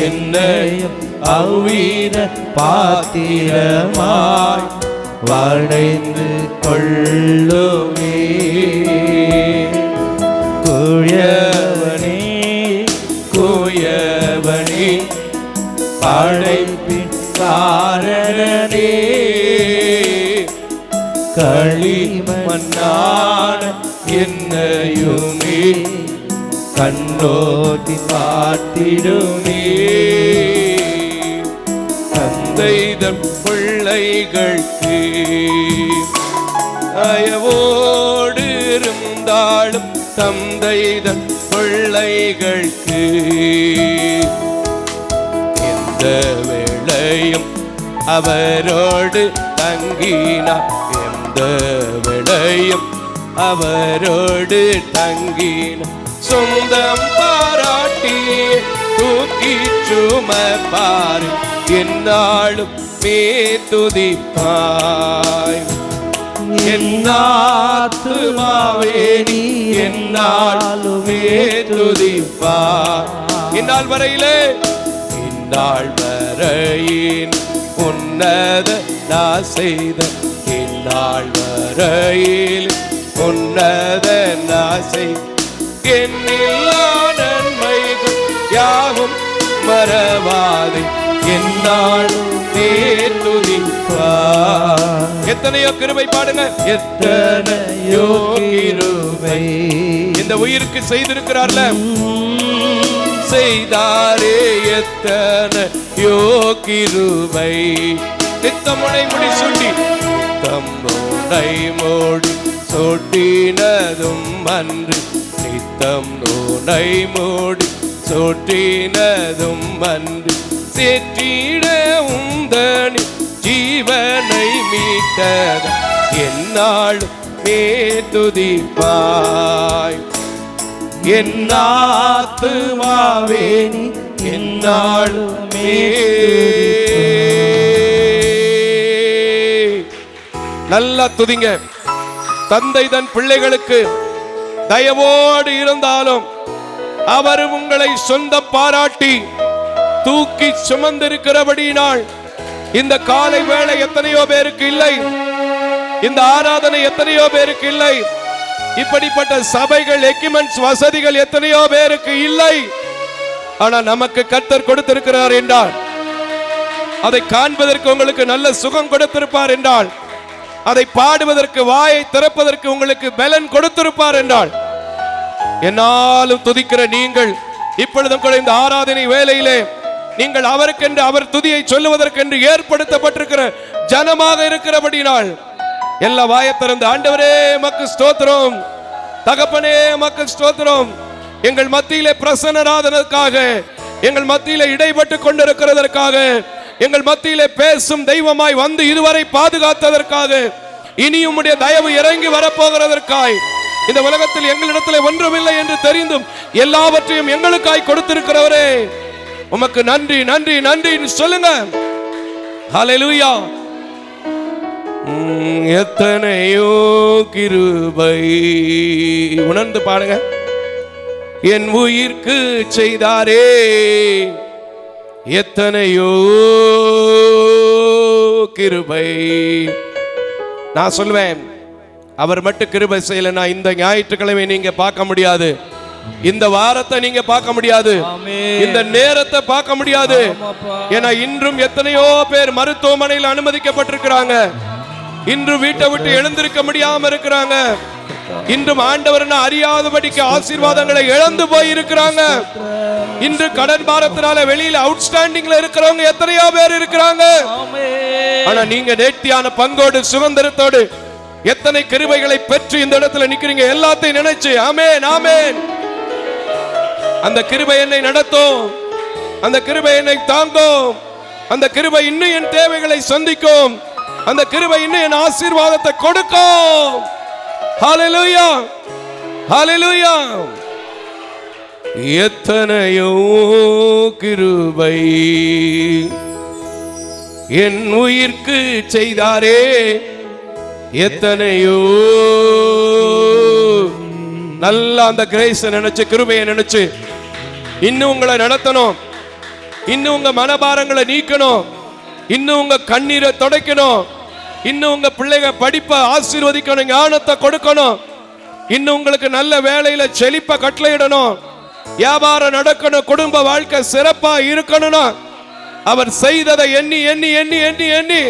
S4: என்னையும் அவ்வித பாத்திரமாய் வளைந்து கொள்ளுவே. குயவனே குயவனே படைப்பின் காரணனே, களிமண்ணான என்னையுமே கண்ணோக்கி பார்த்திடுமே.
S3: தந்தைதன் பிள்ளைகளுக்கு அயவோடு இருந்தாலும் தந்தைதன் பிள்ளைகளுக்கு எந்த வேளையும் அவரோடு தங்கினார். எந்த வேளையும் அவரோடு தங்கினார். சொந்தம் பாராட்டி தூக்கி சுமப்பார். என்னாலும் மே துதிப்பாய். என்னாத்துமாவே நீ என்னாலுமே துதிப்பாய். இந்நாள் வரையிலே இந்நாள் வரையின் உன்னத நான் செய்த இந்நாள் வரையில் உன்னத நான் செய்த என்னில்லா நன்மைகள் யாவும் மறவாதே. என்னாலும் துதிப்பார். எத்தனையோ கிருபை பாடுங்க. எத்தனையோ கிருபை இந்த உயிருக்கு செய்திருக்கிறார்ல, செய்தாரே எத்தனையோ கிருபை. நித்தமுனை முடி சுட்டி தம்முனை மூடி சொட்டினதும் அன்று. நித்தம் நூனை மூடி சொட்டினதும் அன்று. சேற்றிட உந்தனி ஜீவனை மீட்டத என்னாலும் மே துதிப்பாய். என்னாத்துமாவே நீ என்னாலுமே. நல்லா துதிங்க. தந்தை தன் பிள்ளைகளுக்கு தயவோடு இருந்தாலும் அவரும் உங்களை சொந்த பாராட்டி தூக்கி சுமந்திருக்கிறபடியினால் இந்த காலை வேளை எத்தனையோ பேருக்கு இல்லை. இந்த ஆராதனை எத்தனையோ பேருக்கு இல்லை. இப்படிப்பட்ட சபைகள், எக்யூப்மெண்ட்ஸ், வசதிகள் எத்தனையோ பேருக்கு இல்லை. ஆனா நமக்கு கர்த்தர் கொடுத்திருக்கிறார் என்றால், அதை காண்பதற்கு உங்களுக்கு நல்ல சுகம் கொடுத்திருப்பார் என்றால், அதை பாடுவதற்கு வாயை திறப்பதற்கு உங்களுக்கு பலன் கொடுத்திருப்பார் என்றால், என்னாலும் துதிக்கிற நீங்கள் இப்பொழுதும் கூட இந்த ஆராதனை வேளையிலே நீங்கள் அவருக்கென்று, அவர் துதியை சொல்லுவதற்கென்று ஏற்படுத்தப்பட்டிருக்கிற ஜனமாக இருக்கிறபடினால் எல்லா வாயை திறந்து ஆண்டவரே மக்கு ஸ்தோத்திரம், தகப்பனே மக்கு ஸ்தோத்திரம், எங்கள் மத்தியிலே பிரசன்னராதனதுக்காக, எங்கள் மத்தியிலே இடைப்பட்டு கொண்டிருக்கிறதற்காக, எங்கள் மத்தியிலே பேசும் தெய்வமாய் வந்து இதுவரை பாதுகாத்ததற்காக, இனியும் உம்முடைய தயவு இறங்கி வரப்போகிறதற்காய், இந்த உலகத்தில் எங்களிடத்தில் ஒன்றுமில்லை என்று தெரிந்தும் எல்லாவற்றையும் எங்களுக்காய் கொடுத்திருக்கிறவரே உமக்கு நன்றி நன்றி நன்றி சொல்லுங்க. ஹல்லேலூயா. எத்தனையோ கிருபை உணர்ந்து பாடுங்க. என் உயிர்க்கு செய்தாரே எத்தனையோ கிருபை. நான் சொல்வேன், அவர் மட்டும் கிருபை செய்யலைன்னா இந்த ஞாயிற்றுக்கிழமை நீங்க பார்க்க முடியாது, இந்த வாரத்தை நீங்க பார்க்க முடியாது, இந்த நேரத்தை பார்க்க முடியாது. ஏன்னா இன்றும் எத்தனையோ பேர் மருத்துவமனையில் அனுமதிக்கப்பட்டிருக்கிறாங்க, இன்றும் வீட்டை விட்டு எழுந்திருக்க முடியாம இருக்கிறாங்க, இன்றும் ஆண்டவர் அறியாதபடிக்கு ஆசீர்வாதங்களை இழந்து போய் இருக்கிறாங்க. இன்று கடன் பாரத்தினால வெளியில அவுட்ஸ்டாண்டிங்ல இருக்கிறவங்க எத்தனையோ பேர் இருக்கிறாங்க. ஆனா நீங்க நேர்த்தியான பங்கோடு சுதந்திரத்தோடு எத்தனை கிருபைகளை பெற்று இந்த இடத்துல நிக்கிறீங்க, எல்லாத்தையும் நினைச்சு ஆமென் ஆமென். அந்த கிருபை என்னை நடத்தும், அந்த கிருபை என்னை தாங்கும், அந்த கிருபை இன்னும் என் தேவைகளை சந்திக்கும், அந்த கிருபை இன்னும் என் ஆசீர்வாதத்தை கொடுக்கும். ஹல்லேலூயா ஹல்லேலூயா. எத்தனையோ கிருபை என் உயிர்க்கு செய்தாரே, எத்தனையோ. நல்லா அந்த கிரேஸ் நினைச்சு, கிருபையை நினைச்சு இன்னும் உங்களை நடத்தணும், இன்னும் உங்க மனபாரங்களை நீக்கணும், இன்னும் உங்க கண்ணீரை துடைக்கணும், இன்னும் உங்க பிள்ளைங்க படிப்பை ஆசீர்வதிக்கணும், ஞானத்தை கொடுக்கணும், இன்னும் உங்களுக்கு நல்ல வேலையில செழிப்ப கட்டளையிடணும், வியாபாரம் நடக்கணும், குடும்ப வாழ்க்கை சிறப்பா இருக்கணும்னா அவர் செய்ததை எண்ணி எண்ணி எண்ணி எண்ணி எண்ணி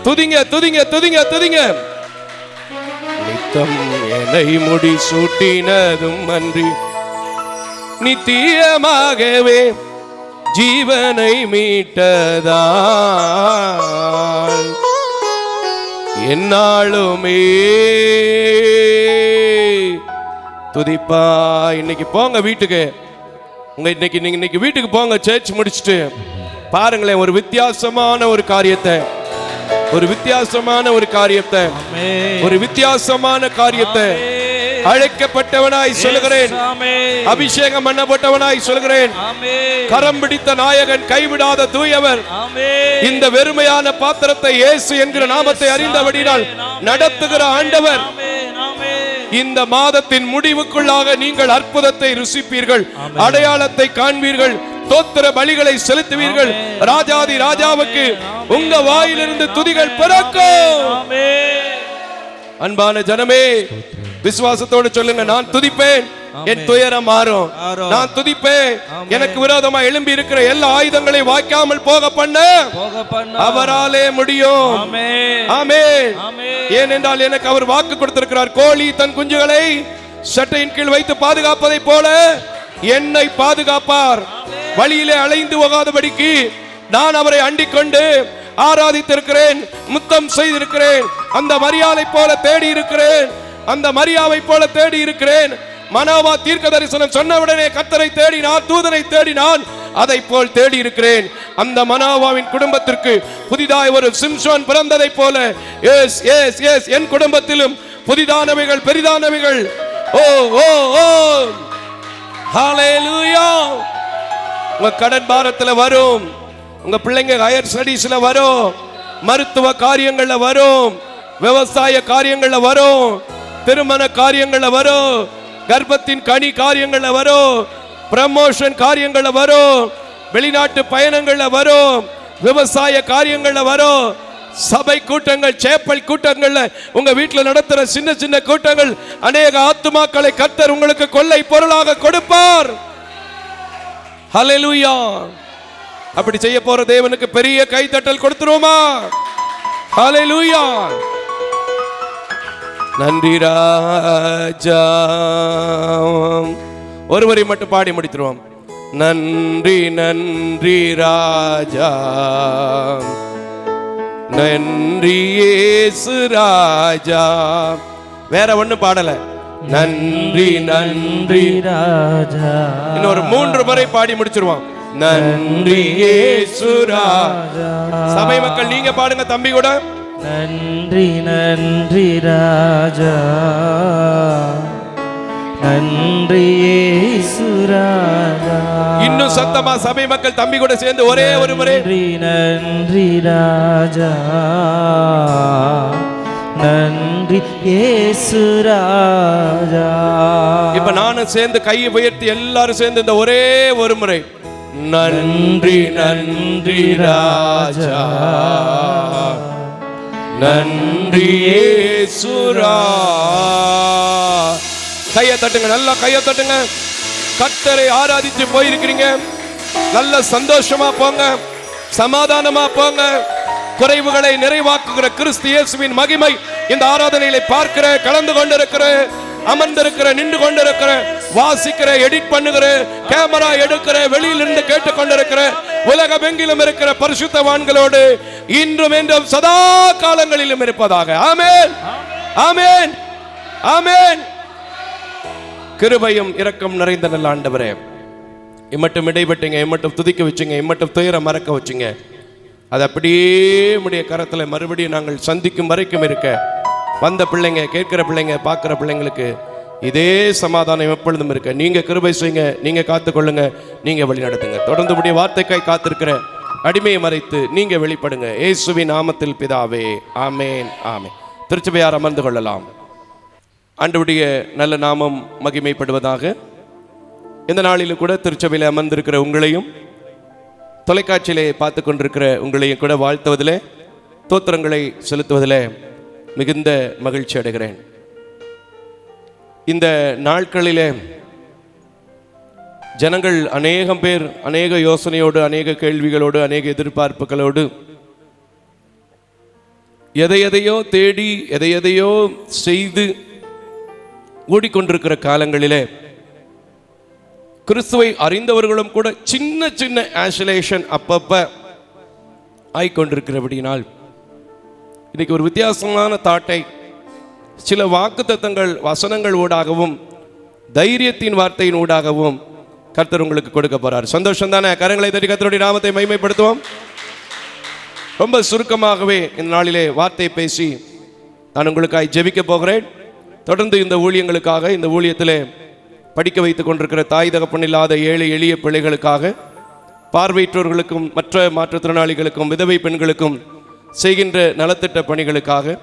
S3: துதிங்க துதிங்க துதிங்க துதிங்க. நித்தம் என்னை முடி சூட்டினதும் அன்றி நித்தியமாகவே ஜீவனை மீட்டதான் என்னாலுமே துதிப்பா. இன்னைக்கு போங்க வீட்டுக்கு, இன்னைக்கு வீட்டுக்கு போங்க, சர்ச் முடிச்சுட்டு பாருங்களேன் ஒரு வித்தியாசமான ஒரு காரியத்தை, ஒரு வித்தியாசமான ஒரு காரியத்தை, ஒரு வித்தியாசமான காரியத்தை. அழைக்கப்பட்டவனாய் சொல்லுகிறேன், அபிஷேகம் பண்ணப்பட்டவனாய் சொல்லுகிறேன், கரம் பிடித்த நாயகன், கைவிடாத தூயவர், இந்த வெறுமையான பாத்திரத்தை இயேசு என்கிற நாமத்தை அறிந்தபடியால் நடத்துகிற ஆண்டவர். இந்த மாதத்தின் முடிவுக்குள்ளாக நீங்கள் அற்புதத்தை ருசிப்பீர்கள், அடையாளத்தை காண்பீர்கள், தோத்திர பலிகளை செலுத்துவீர்கள். ராஜாதி ராஜாவுக்கு உங்க வாயிலிருந்து துதிகள் பிறக்கும். அன்பான ஜனமே, விசுவாசத்தோடு சொல்லுங்க, நான் துதிப்பேன், என் துயரம் மாறும். நான் துதிப்பேன், எனக்கு விரோதமா எழும்பி இருக்கிற எல்லா ஆயுதங்களை வாய்க்காமல் போக பண்ண அவராலே முடியும். ஆமென். ஏனென்றால் எனக்கு அவர் வாக்கு கொடுத்திருக்கிறார், கோழி தன் குஞ்சுகளை சட்டையின் கீழ் வைத்து பாதுகாப்பதை போல என்னை பாதுகாப்பார். வழியிலே அலைந்து போகாதபடிக்கு நான் அவரை அண்டிக் கொண்டு ஆராதித்திருக்கிறேன், முத்தம் செய்திருக்கிறேன், அந்த மரியாதை போல தேடி இருக்கிறேன், அந்த மரியாதை போல தேடி இருக்கிறேன். மனோவா தீர்க்க தரிசனம் சொன்னவுடனே கர்த்தரை தேடினான், தூதனை தேடினான், அதை போல் தேடி இருக்கிறேன். அந்த மனோவாவின் குடும்பத்திற்கு புதிதாய் ஒரு சிம்சோன் பிறந்ததை போல எஸ் எஸ் எஸ் என் குடும்பத்திலும் புதிதானவைகள் பெரிதானவைகள். ஓ ஓ ஓ ஹல்லேலூயா. உங்க கடன் பாரத்துல வரும், உங்க பிள்ளைங்க ஹையர் ஸ்டடீஸ்ல வரும், மருத்துவ காரியங்கள்ல வரும், விவசாய காரியங்கள்ல வரும், திருமண காரியங்கள்ல வரும், கர்ப்பத்தின் கனி காரியங்கள்ல வரும், ப்ரமோஷன் காரியங்கள்ல வரும், வெளிநாட்டு பயணங்கள்ல வரும், விவசாய காரியங்கள்ல வரும், சபை கூட்டங்கள், சேப்பல் கூட்டங்கள்ல, உங்க வீட்டில் நடத்துற சின்ன சின்ன கூட்டங்கள், அநேக ஆத்துமாக்களை கர்த்தர் உங்களுக்கு கொள்ளை பொருளாக கொடுப்பார். ஹல்லேலூயா. அப்படி செய்ய போற தேவனுக்கு பெரிய கைத்தட்டல் கொடுத்துருவோமா? ஹல்லேலூயா. நன்றி ராஜா. ஒருவரை மட்டும் பாடி முடித்துருவோம். நன்றி நன்றி ராஜா, நன்றி இயேசு ராஜா. வேற ஒண்ணு பாடல. நன்றி நன்றி ராஜா. இன்னொரு 3 முறை பாடி முடிச்சிருவோம். நன்றி இயேசு ராஜா. சபை மக்கள் நீங்க பாடுங்க தம்பி கூட.
S4: நன்றி நன்றி ராஜா, நன்றி இயேசு ராஜா.
S3: இன்னும் சத்தமா சபை மக்கள் தம்பி கூட சேர்ந்து ஒரே ஒரு முறை.
S4: நன்றி நன்றி ராஜா, நன்றி இயேசு ராஜா.
S3: இப்ப நானும் சேர்ந்து கையை உயர்த்தி எல்லாரும் சேர்ந்து இந்த ஒரே ஒரு முறை. நன்றி நன்றி ராஜா, நன்றி இயேசு ராஜா. கையை தட்டுங்க, நல்லா கையை தட்டுங்க. கர்த்தரை ஆராதிச்சு போயிருக்கிறீங்க, நல்ல சந்தோஷமா போங்க, சமாதானமா போங்க. குறைவுகளை நிறைவாக்குகிற கிறிஸ்து இயேசுவின் மகிமை இந்த ஆராதனையில பார்க்கிற, கலந்து கொண்டிருக்கிற, அமர்ந்திருக்கிற, நின்று கொண்டிருக்கிற, வாசிக்கிற, எடிட் பண்ணுகிற, கேமரா எடுக்கிற, வெளியிலிருந்து கேட்டுக்கொண்டிருக்கிற, உலகமெங்கிலும் இருக்கிற பரிசுத்தவான்களோடு இன்றும் என்றும் சதா காலங்களிலும் இருப்பதாக. ஆமென்.
S2: ஆமென், ஆமென். கிருபையும் இரக்கம் நிறைந்த நல்ல ஆண்டவரே, இம்மட்டும் இடைப்பட்டீங்க, இம்மட்டும் துதிக்க வச்சுங்க, இம்மட்டும் துயர மறக்க வச்சுங்க. அது அப்படியே உடைய கரத்துல மறுபடியும் நாங்கள் சந்திக்கும் வரைக்கும் இருக்க வந்த பிள்ளைங்க, கேட்கிற பிள்ளைங்க, பார்க்கிற பிள்ளைங்களுக்கு இதே சமாதானம் எப்பொழுதும் இருக்க நீங்க கிருபை செய்யுங்க, நீங்க காத்துக்கொள்ளுங்க, நீங்க வழி நடத்துங்க. தொடர்ந்து உடைய வார்த்தைக்காய் காத்திருக்கிற அடிமையை மறைத்து நீங்க வெளிப்படுங்க. இயேசுவின் நாமத்தில் பிதாவே, ஆமேன், ஆமேன். திருச்சபையார் அமர்ந்து கொள்ளலாம். ஆண்டவருடைய நல்ல நாமம் மகிமைப்படுவதாக. இந்த நாளிலும் கூட திருச்சபையில் அமர்ந்திருக்கிற உங்களையும் தொலைக்காட்சியிலே பார்த்து கொண்டிருக்கிற உங்களையும் கூட வாழ்த்துவதிலே, தோத்திரங்களை செலுத்துவதிலே மிகுந்த மகிழ்ச்சி அடைகிறேன். இந்த நாட்களிலே ஜனங்கள் அநேகம் பேர் அநேக யோசனையோடு, அநேக கேள்விகளோடு, அநேக எதிர்பார்ப்புகளோடு எதையோ தேடி எதையோ செய்து ஓடிக்கொண்டிருக்கிற காலங்களிலே கிறிஸ்துவை அறிந்தவர்களும் கூட சின்ன சின்ன ஆசிலேஷன் அப்பப்ப ஆய்கொண்டிருக்கிறபடினால் இன்னைக்கு ஒரு வித்தியாசமான தாட்டை சில வாக்குத்தத்தங்கள் வசனங்கள் ஊடாகவும் தைரியத்தின் வார்த்தையின் ஊடாகவும் கர்த்தர் உங்களுக்கு கொடுக்க போறார். சந்தோஷம் தானே? கரங்களை தட்டி கர்த்தருடைய நாமத்தை மகிமைப்படுத்துவோம். ரொம்ப சுருக்கமாகவே இந்த நாளிலே வார்த்தை பேசி நான் உங்களுக்காக ஜெபிக்க போகிறேன். தொடர்ந்து இந்த ஊழியங்களுக்காக, இந்த ஊழியத்திலே படிக்க வைத்துக் கொண்டிருக்கிற தாய் தகப்பன் இல்லாத ஏழை எளிய பிள்ளைகளுக்காக, பார்வையற்றோர்களுக்கும், மற்ற மாற்றுத்திறனாளிகளுக்கும், விதவை பெண்களுக்கும் செய்கின்ற நலத்திட்ட பணிகளுக்காக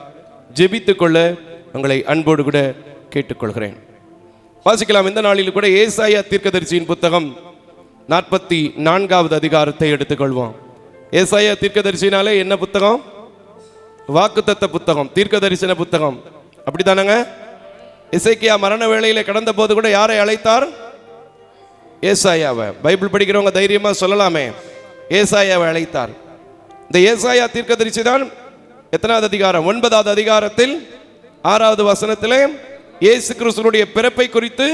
S2: ஜெபித்துக் கொள்ள உங்களை அன்போடு கூட கேட்டுக்கொள்கிறேன். வாசிக்கலாம். இந்த நாளில் கூட ஏசாயா தீர்க்கதரிசியின் புத்தகம் 44வது அதிகாரத்தை எடுத்துக்கொள்வோம். ஏசாயா தீர்க்கதரிசினாலே என்ன புத்தகம்? வாக்குத்தத்த புத்தகம், தீர்க்க தரிசன புத்தகம், அப்படித்தானங்க? எசேக்கியா மரண வேளையில கடந்த போது கூட யாரை அழைத்தார்? ஏசாயாவை. பைபிள் படிக்கிறவங்க தைரியமா சொல்லலாமே, ஏசாயாவை அழைத்தார். இந்த ஏசாயா தீர்க்கதரிசி தான் எத்தனாவது அதிகாரம்? 9வது அதிகாரத்தில் 6வது வசனத்திலே இயேசு கிறிஸ்துவினுடைய பிறப்பை குறித்து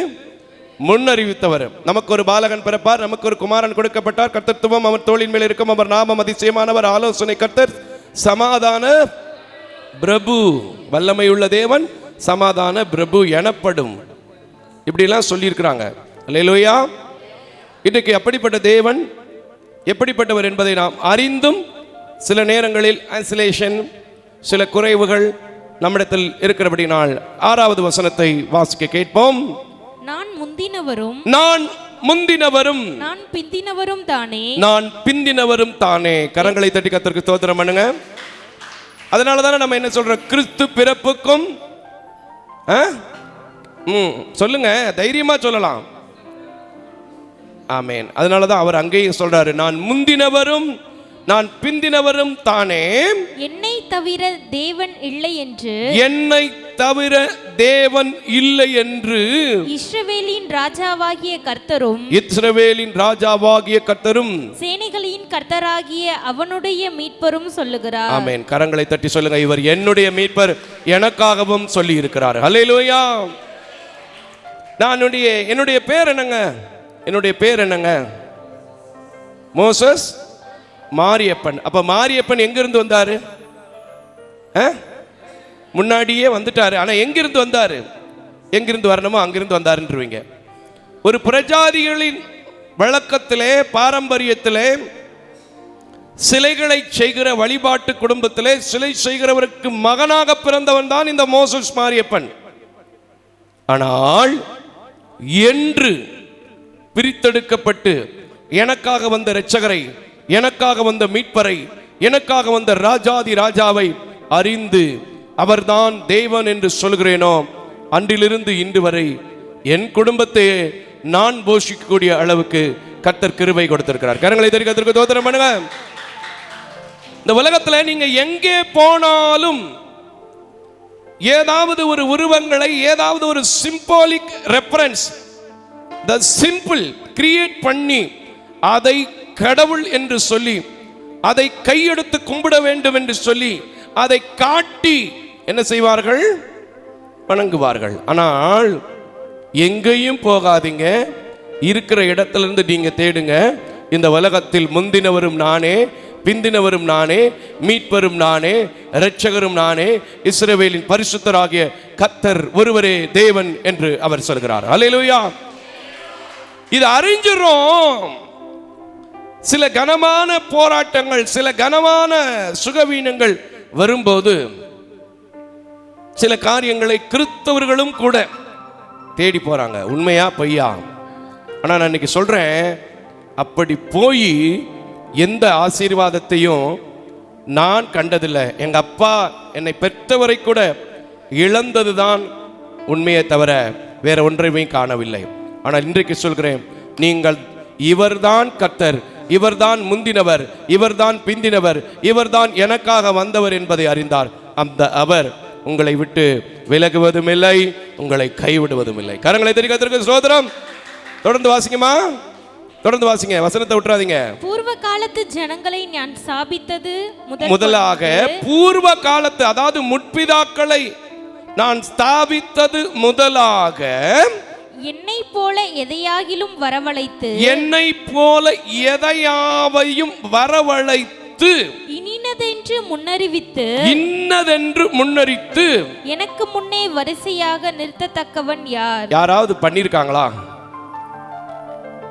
S2: முன்னறிவித்தவர். நமக்கு ஒரு பாலகன் பிறப்பார், நமக்கு ஒரு குமாரன் கொடுக்கப்பட்டார், கர்த்தத்துவம் அவர் தோளின் மேல் இருக்கும், அவர் நாமம் அதிசயமானவர், ஆலோசனை கர்த்தர், சமாதான பிரபு, வல்லமை உள்ள தேவன், சமாதான பிரபு எனப்படும். இப்படிலாம் சொல்லியிருக்கிறாங்க. அல்லேலூயா. இன்றைக்கு அப்படிப்பட்ட தேவன் எப்படிப்பட்டவர் என்பதை நாம் அறிந்தும் சில நேரங்களில் ஆன்சிலேஷன், சில குறைவுகள் நம்மிடத்தில் இருக்கிறபடினால் 6வது வசனத்தை வாசிக்க கேட்போம்.
S5: நான் முந்தினவரும் நான் பிந்தினவரும் தானே,
S2: நான் பிந்தினவரும் தானே. கரங்களை தட்டி கர்த்தருக்கு ஸ்தோத்திரம் பண்ணுங்க. அதனால தானே நம்ம என்ன சொல்றோம்? கிறிஸ்து பிறப்புக்கும் சொல்லுங்க, தைரியமா சொல்லலாம். ஆமேன். அதனால தான் அவர் அங்கேயும் சொல்றாரு, நான் முந்தினவரும் நான் பிந்தினவரும் தானே,
S5: என்னை தவிர தேவன் இல்லை என்று,
S2: என்னை தவிர தேவன் இல்லை என்று
S5: இஸ்ரவேலின் ராஜாவாகிய கர்த்தரும்,
S2: இஸ்ரவேலின் ராஜாவாகிய கர்த்தரும்,
S5: சேனைகளின் கர்த்தராகிய அவனுடைய மீட்பரும் சொல்லுகிறார்.
S2: ஆமென். கரங்களை தட்டி சொல்லுங்க, இவர் என்னுடைய மீட்பர், எனக்காகவும் சொல்லி இருக்கிறார். ஹல்லேலூயா. என்னுடைய பேர் என்னங்க? என்னுடைய பேர் என்னங்க? மோசஸ் மாரியப்பன். அப்ப மாரியப்பன் எங்கிருந்து வந்தாரு? முன்னாடியே வந்துட்டாரு. ஆனா எங்கிருந்து வந்தாரு? எங்கிருந்து வரணுமோ அங்கிருந்து வந்தாருன்றீங்க. ஒரு பிரஜாதிகளின் வழக்கத்திலே, பாரம்பரியத்திலே, சிலைகளை செய்கிற வழிபாட்டு குடும்பத்திலே சிலை செய்கிறவருக்கு மகனாக பிறந்தவன் தான் இந்த மோசஸ் மாரியப்பன். ஆனால் என்று பிரித்தெடுக்கப்பட்டு எனக்காக வந்த இரட்சகரை, எனக்காக வந்த மீட்பரை, எனக்காக வந்த ராஜாதி ராஜாவை அறிந்து அவர்தான் தேவன் என்று சொல்கிறேனோ, அன்றிலிருந்து இன்று வரை என் குடும்பத்தை நான் போஷிக்கக்கூடிய அளவுக்கு கர்த்தர் கிருபை கொடுத்திருக்கிறார். கரங்களை தட்டி கர்த்தருக்கு ஸ்தோத்திரம் பண்ணுங்க. இந்த உலகத்துல நீங்க எங்கே போனாலும் ஏதாவது ஒரு உருவங்களை, ஏதாவது ஒரு சிம்பாலிக் ரெஃபரன்ஸ், த சிம்பிள் கிரியேட் பண்ணி அதை கடவுள் என்று சொல்லி, அதை கையெடுத்து கும்பிட வேண்டும் என்று சொல்லி, அதை காட்டி என்ன செய்வார்கள்? வணங்குவார்கள். ஆனால் எங்கேயும் போகாதீங்க, இருக்கிற இடத்திலிருந்து நீங்க தேடுங்க. இந்த உலகத்தில் முந்தினவரும் நானே,
S3: பிந்தினவரும் நானே, மீட்பரும் நானே, இரட்சகரும் நானே, இஸ்ரவேலின் பரிசுத்தராகிய கர்த்தர் ஒருவரே தேவன் என்று அவர் சொல்கிறார். அல்லேலூயா. இது அறிஞ்சிரும். சில கனமான போராட்டங்கள், சில கனமான சுகவீனங்கள் வரும்போது சில காரியங்களை கிறிஸ்தவர்களும் கூட தேடி போறாங்க. உண்மையா பொய்யா? ஆனா நான் இன்னைக்கு சொல்றேன், அப்படி போய் எந்த ஆசீர்வாதத்தையும் நான் கண்டதில்லை. எங்க அப்பா என்னை பெற்றவரை கூட இழந்ததுதான் உண்மையை தவிர வேற ஒன்றையுமே காணவில்லை. ஆனால் இன்றைக்கு சொல்கிறேன், நீங்கள் இவர்தான் கர்த்தர், இவர்தான் முந்தினவர், இவர்தான் பிந்தினவர், இவர்தான் எனக்காக வந்தவர் என்பதை அறிந்தார். அந்த அவர் உங்களை விட்டு விலகுவதும் இல்லை, உங்களை கைவிடுவதும் இல்லை. கரங்களை தெரிவிக்கிறதுக்கு ஸ்தோத்திரம். தொடர்ந்து வாசிங்கம்மா, தொடர்ந்து வாசிங்க, வசனத்தை விட்டுறாதீங்க.
S5: பூர்வ காலத்து ஜனங்களை நான் சாபித்தது
S3: முதலாக, பூர்வ காலத்து அதாவது முற்பிதாக்களை நான் ஸ்தாபித்தது முதலாக,
S5: என்னை போல எதையாகிலும் வரவழைத்து,
S3: என்னை போல எதையாவையும் வரவழைத்து,
S5: இனினதென்று முன்னறிவித்து,
S3: இன்னதென்று முன்னறித்து,
S5: எனக்கு முன்னே வரிசையாக நிறுத்தத்தக்கவன் யார்?
S3: யாராவது பண்ணிருக்காங்களா?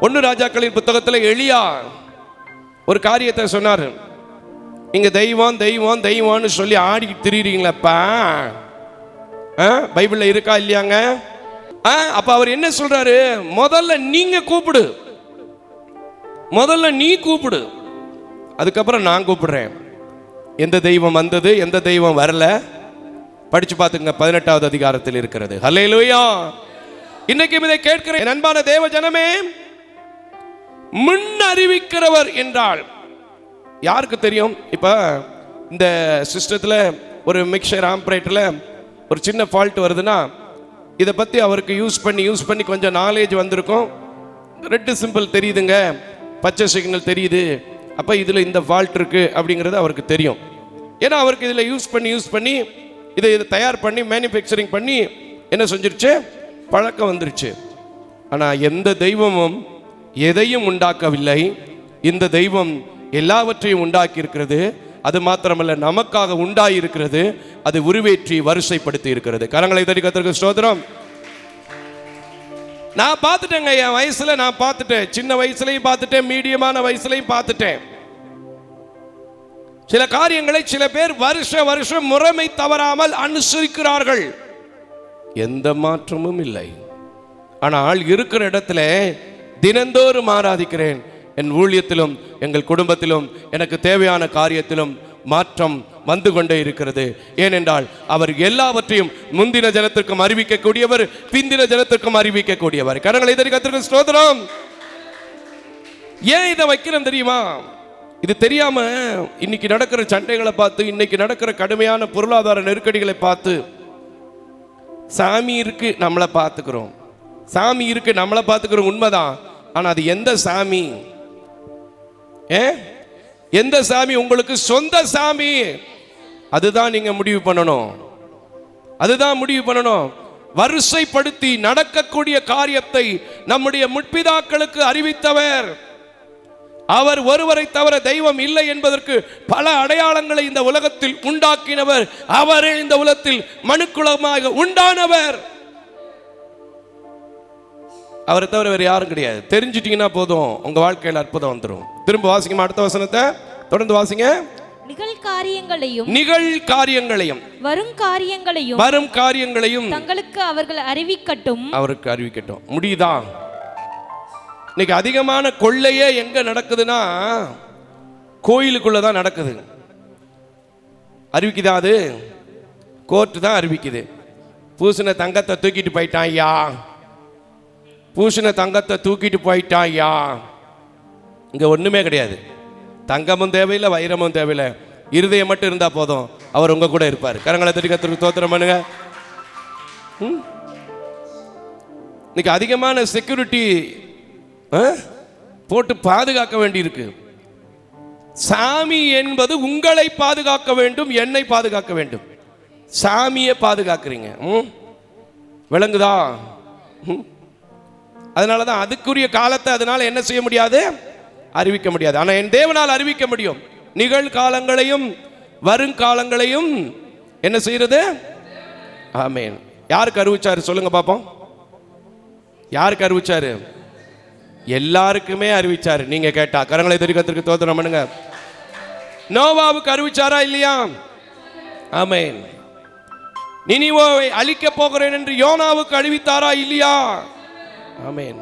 S3: 1 ராஜாக்களின் புத்தகத்தில் எலியா ஒரு காரியத்தை சொன்னார். நீங்க தெய்வம் தெய்வம் தெய்வம்னு சொல்லி ஆடி திரியுறீங்களப்பா, பைபிள்ல இருக்கா இல்லையாங்க? அப்ப அவர் என்ன சொல்றாரு? முதல்ல நீங்க கூப்பிடு, முதல்ல நீ கூப்பிடு, அதுக்கப்புறம் நான் கூப்பிடுறேன். எந்த தெய்வம் வந்தது, எந்த தெய்வம் வரல, படிச்சு பார்த்துங்க, 18வது அதிகாரத்தில் இருக்கிறது. ஹல்லேலூயா. இன்னைக்கு இதை கேட்கிறேன் அன்பான தேவ ஜனமே. முன் அறிவிக்கிறவர் என்றால் யாருக்கு தெரியும்? இப்ப இந்த சிஸ்டத்துல ஒரு மிக்சர் ஆம்பரேட்டர்ல ஒரு சின்ன ஃபால்ட் வருதுன்னா, இதை பத்தி அவருக்கு யூஸ் பண்ணி கொஞ்சம் நாலேஜ் வந்திருக்கும். ரெட் சிம்பிள் தெரியுதுங்க, பச்சை சிக்னல் தெரியுது, அப்ப இதுல இந்த ஃபால்ட் இருக்கு அப்படிங்கிறது அவருக்கு தெரியும். ஏன்னா அவருக்கு இதுல யூஸ் பண்ணி இதை தயார் பண்ணி மேனுஃபேக்சரிங் பண்ணி என்ன செஞ்சிருச்சு, பழக்கம் வந்துருச்சு. ஆனா எந்த தெய்வமும் எதையும் உண்டாக்கவில்லை. இந்த தெய்வம் எல்லாவற்றையும் உண்டாக்கி இருக்கிறது. அது மாத்திரமல்ல, நமக்காக உண்டாகி இருக்கிறது, அது உருவேற்றி வரிசைப்படுத்தி இருக்கிறது. கரங்களை தட்டி கர்த்தருக்கு ஸ்தோத்திரம். நான் பார்த்துட்டேங்க, என் வயசுல நான் பார்த்துட்டேன், சின்ன வயசுலையும் பார்த்துட்டேன், மீடியமான வயசுலையும் பார்த்துட்டேன். சில காரியங்களை சில பேர் வருஷம் முறைமை தவறாமல் அனுசரிக்கிறார்கள், எந்த மாற்றமும் இல்லை. ஆனால் இருக்கிற இடத்துல தினந்தோறும் ஆராதிக்கிறேன். என் ஊழியத்திலும் எங்கள் குடும்பத்திலும் எனக்கு தேவையான காரியத்திலும் மாற்றம் வந்து கொண்டே இருக்கிறது. ஏனென்றால் அவர் எல்லாவற்றையும் முந்தின ஜனத்திற்கும் அறிவிக்கக்கூடியவர், பிந்தின ஜனத்திற்கும் அறிவிக்கக்கூடியவர். கரங்களை தட்டி கர்த்தருக்கு ஸ்தோத்திரம். ஏன் இதை வைக்கிறேன் தெரியுமா? இது தெரியாம இன்னைக்கு நடக்கிற சண்டைகளை பார்த்து, இன்னைக்கு நடக்கிற கடுமையான பொருளாதார நெருக்கடிகளை பார்த்து, சாமி இருக்கு நம்மளை பார்த்துக்கிறோம், சாமி இருக்கு நம்மளை பார்த்துக்கிறோம், உண்மைதான். ஆனா அது எந்த சாமி? எந்த சாமி உங்களுக்கு சொந்த சாமி? அதுதான் நீங்க முடிவு பண்ணணும், அதுதான் முடிவு பண்ணணும். வரிசைப்படுத்தி நடக்கக்கூடிய காரியத்தை நம்முடைய முற்பிதாக்களுக்கு அறிவித்தவர் அவர் ஒருவரை தவிர தெய்வம் இல்லை என்பதற்கு பல அடையாளங்களை இந்த உலகத்தில் உண்டாக்கினவர் அவரே. இந்த உலகத்தில் மனுக்குலமாக உண்டானவர் அவரை தவிர வேறு யாரும் கிடையாது. தெரிஞ்சிட்டீங்கன்னா போதும், உங்க வாழ்க்கையில் அற்புதம் வந்துடும். திரும்ப வாசிங்க அடுத்த வசனத்தை, தொடர்ந்து வாசிங்க. நிகழ்காரியங்களையும் வரும் காரியங்களையும்
S5: தங்களுக்கு அவர்கள் அறிவிக்கட்டும்,
S3: அவருக்கு அறிவிக்கட்டும். முடியுதா? இன்னைக்கு அதிகமான கொள்ளையே எங்க நடக்குதுன்னா கோயிலுக்குள்ளதான் நடக்குது. அறிவிக்குதா? அது கோர்ட்டு தான் அறிவிக்குது. பூசின தங்கத்தை தூக்கிட்டு போயிட்டான் ஐயா, பூசின தங்கத்தை தூக்கிட்டு போயிட்டான் ஐயா. இங்க ஒண்ணுமே கிடையாது. தங்கமும் தேவையில்லை, வைரமும் தேவையில்லை, இருதயம் மட்டும் இருந்தா போதும், அவர் உங்க கூட இருப்பார். கரங்களை தட்டி கர்த்தருக்கு ஸ்தோத்திரம் பண்ணுங்க. இன்னைக்கு அதிகமான செக்யூரிட்டி போட்டு பாதுகாக்க வேண்டி இருக்கு. சாமி என்பது உங்களை பாதுகாக்க வேண்டும், என்னை பாதுகாக்க வேண்டும். சாமியை பாதுகாக்கிறீங்க, விளங்குதா? அதனாலதான் அதுக்குரிய காலத்தை அதனால என்ன செய்ய முடியாது, அறிவிக்க முடியாது. ஆனா என் தேவனால் அறிவிக்க முடியும். நிகழ்காலங்களையும் வருங்காலங்களையும் என்ன செய்யறது? ஆமென். யாருக்கு அறிவிச்சாரு சொல்லுங்க பாப்போம். யாருக்கு அறிவிச்சாரு? எல்லாருக்குமே அறிவிச்சாரு. நீங்க கேட்டா கரங்களை தட்டி கர்த்தருக்கு ஸ்தோத்திரம் பண்ணுங்க. நோவாவுக்கு அறிவிச்சாரா இல்லையா? ஆமென். நினிவேவை அழிக்க போகிறேன் என்று யோனாவுக்கு அறிவித்தாரா இல்லையா? ஆமென்.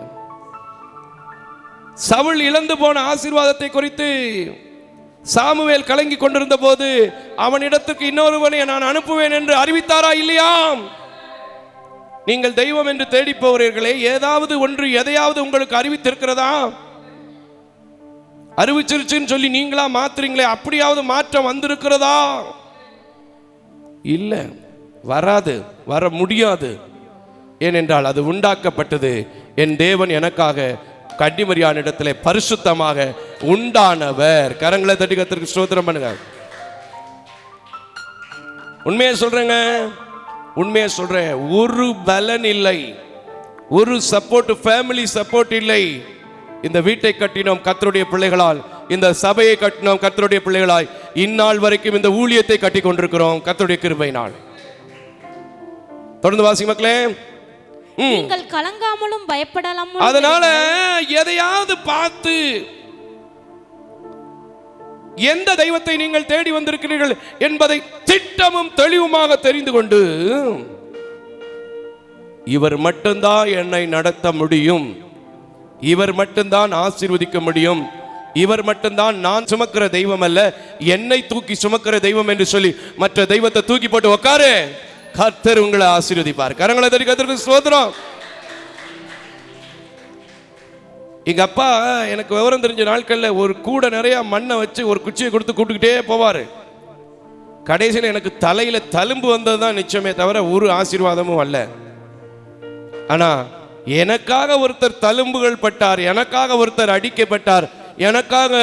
S3: சவுல் இழந்து போன ஆசீர்வாதத்தை குறித்து சாமுவேல் கலங்கி கொண்டிருந்த போது அவனிடத்துக்கு இன்னொருவனை நான் அனுப்புவேன் என்று அறிவித்தாரா இல்லையா? நீங்கள் தெய்வம் என்று தேடி போகிறீர்களே, ஏதாவது ஒன்று எதையாவது உங்களுக்கு அறிவித்திருக்கிறதா? அறிவிச்சிருச்சுன்னு சொல்லி நீங்களா மாத்துறீங்களே, அப்படியாவது மாற்றம் வந்திருக்கிறதா? இல்ல, வராது, வர முடியாது. ஏனென்றால் அது உண்டாக்கப்பட்டது என் தேவன் எனக்காக கன்னிமரியான இடத்திலே பரிசுத்தமாக உண்டானவர். கரங்களை தட்டி கர்த்தருக்கு ஸ்தோத்திரம் பண்ணுங்க. உண்மையை சொல்றேங்க, உண்மையை சொல்றேன். ஒரு பலன் இல்லை, ஒரு சப்போர்ட், ஃபேமிலி சப்போர்ட் இல்லை. இந்த வீட்டை கட்டினோம் கர்த்தருடைய பிள்ளைகளால், இந்த சபையை கட்டினோம் கர்த்தருடைய பிள்ளைகளாய், இந்நாள் வரைக்கும் இந்த ஊழியத்தை கட்டி கொண்டிருக்கிறோம் கர்த்தருடைய கிருபையினால். தொடர்ந்து வாசி மக்களே.
S5: நீங்கள் கலங்காமலும் பயப்படலாமலும்.
S3: அதனால எதையாவது பார்த்து எந்த தெய்வத்தை நீங்கள் தேடி வந்திருக்கிறீர்கள் என்பதை திட்டமும் தெளிவுமாக தெரிந்து கொண்டு, இவர் மட்டும்தான் என்னை நடத்த முடியும், இவர் மட்டும்தான் ஆசீர்வதிக்க முடியும், இவர் மட்டும்தான் நான் சுமக்கிற தெய்வம் அல்ல, என்னை தூக்கி சுமக்கிற தெய்வம் என்று சொல்லி மற்ற தெய்வத்தை தூக்கி போட்டு உட்காரு, கர்த்தர் உங்களை ஆசீர்வதிப்பார். கரங்களை தட்டி கர்த்தருக்கு ஸ்தோத்திரம். எங்க அப்பா எனக்கு விவரம் தெரிஞ்ச நாட்கள்ல ஒரு கூட நிறைய மண்ணை வச்சு ஒரு குச்சியை கொடுத்து கூப்பிட்டுக்கிட்டே போவாரு. கடைசியில் எனக்கு தலையில தழும்பு வந்ததுதான் நிச்சயமே தவிர ஒரு ஆசீர்வாதமும் அல்ல. ஆனா எனக்காக ஒருத்தர் தழும்புகள் பட்டார், எனக்காக ஒருத்தர் அடிக்கப்பட்டார், எனக்காக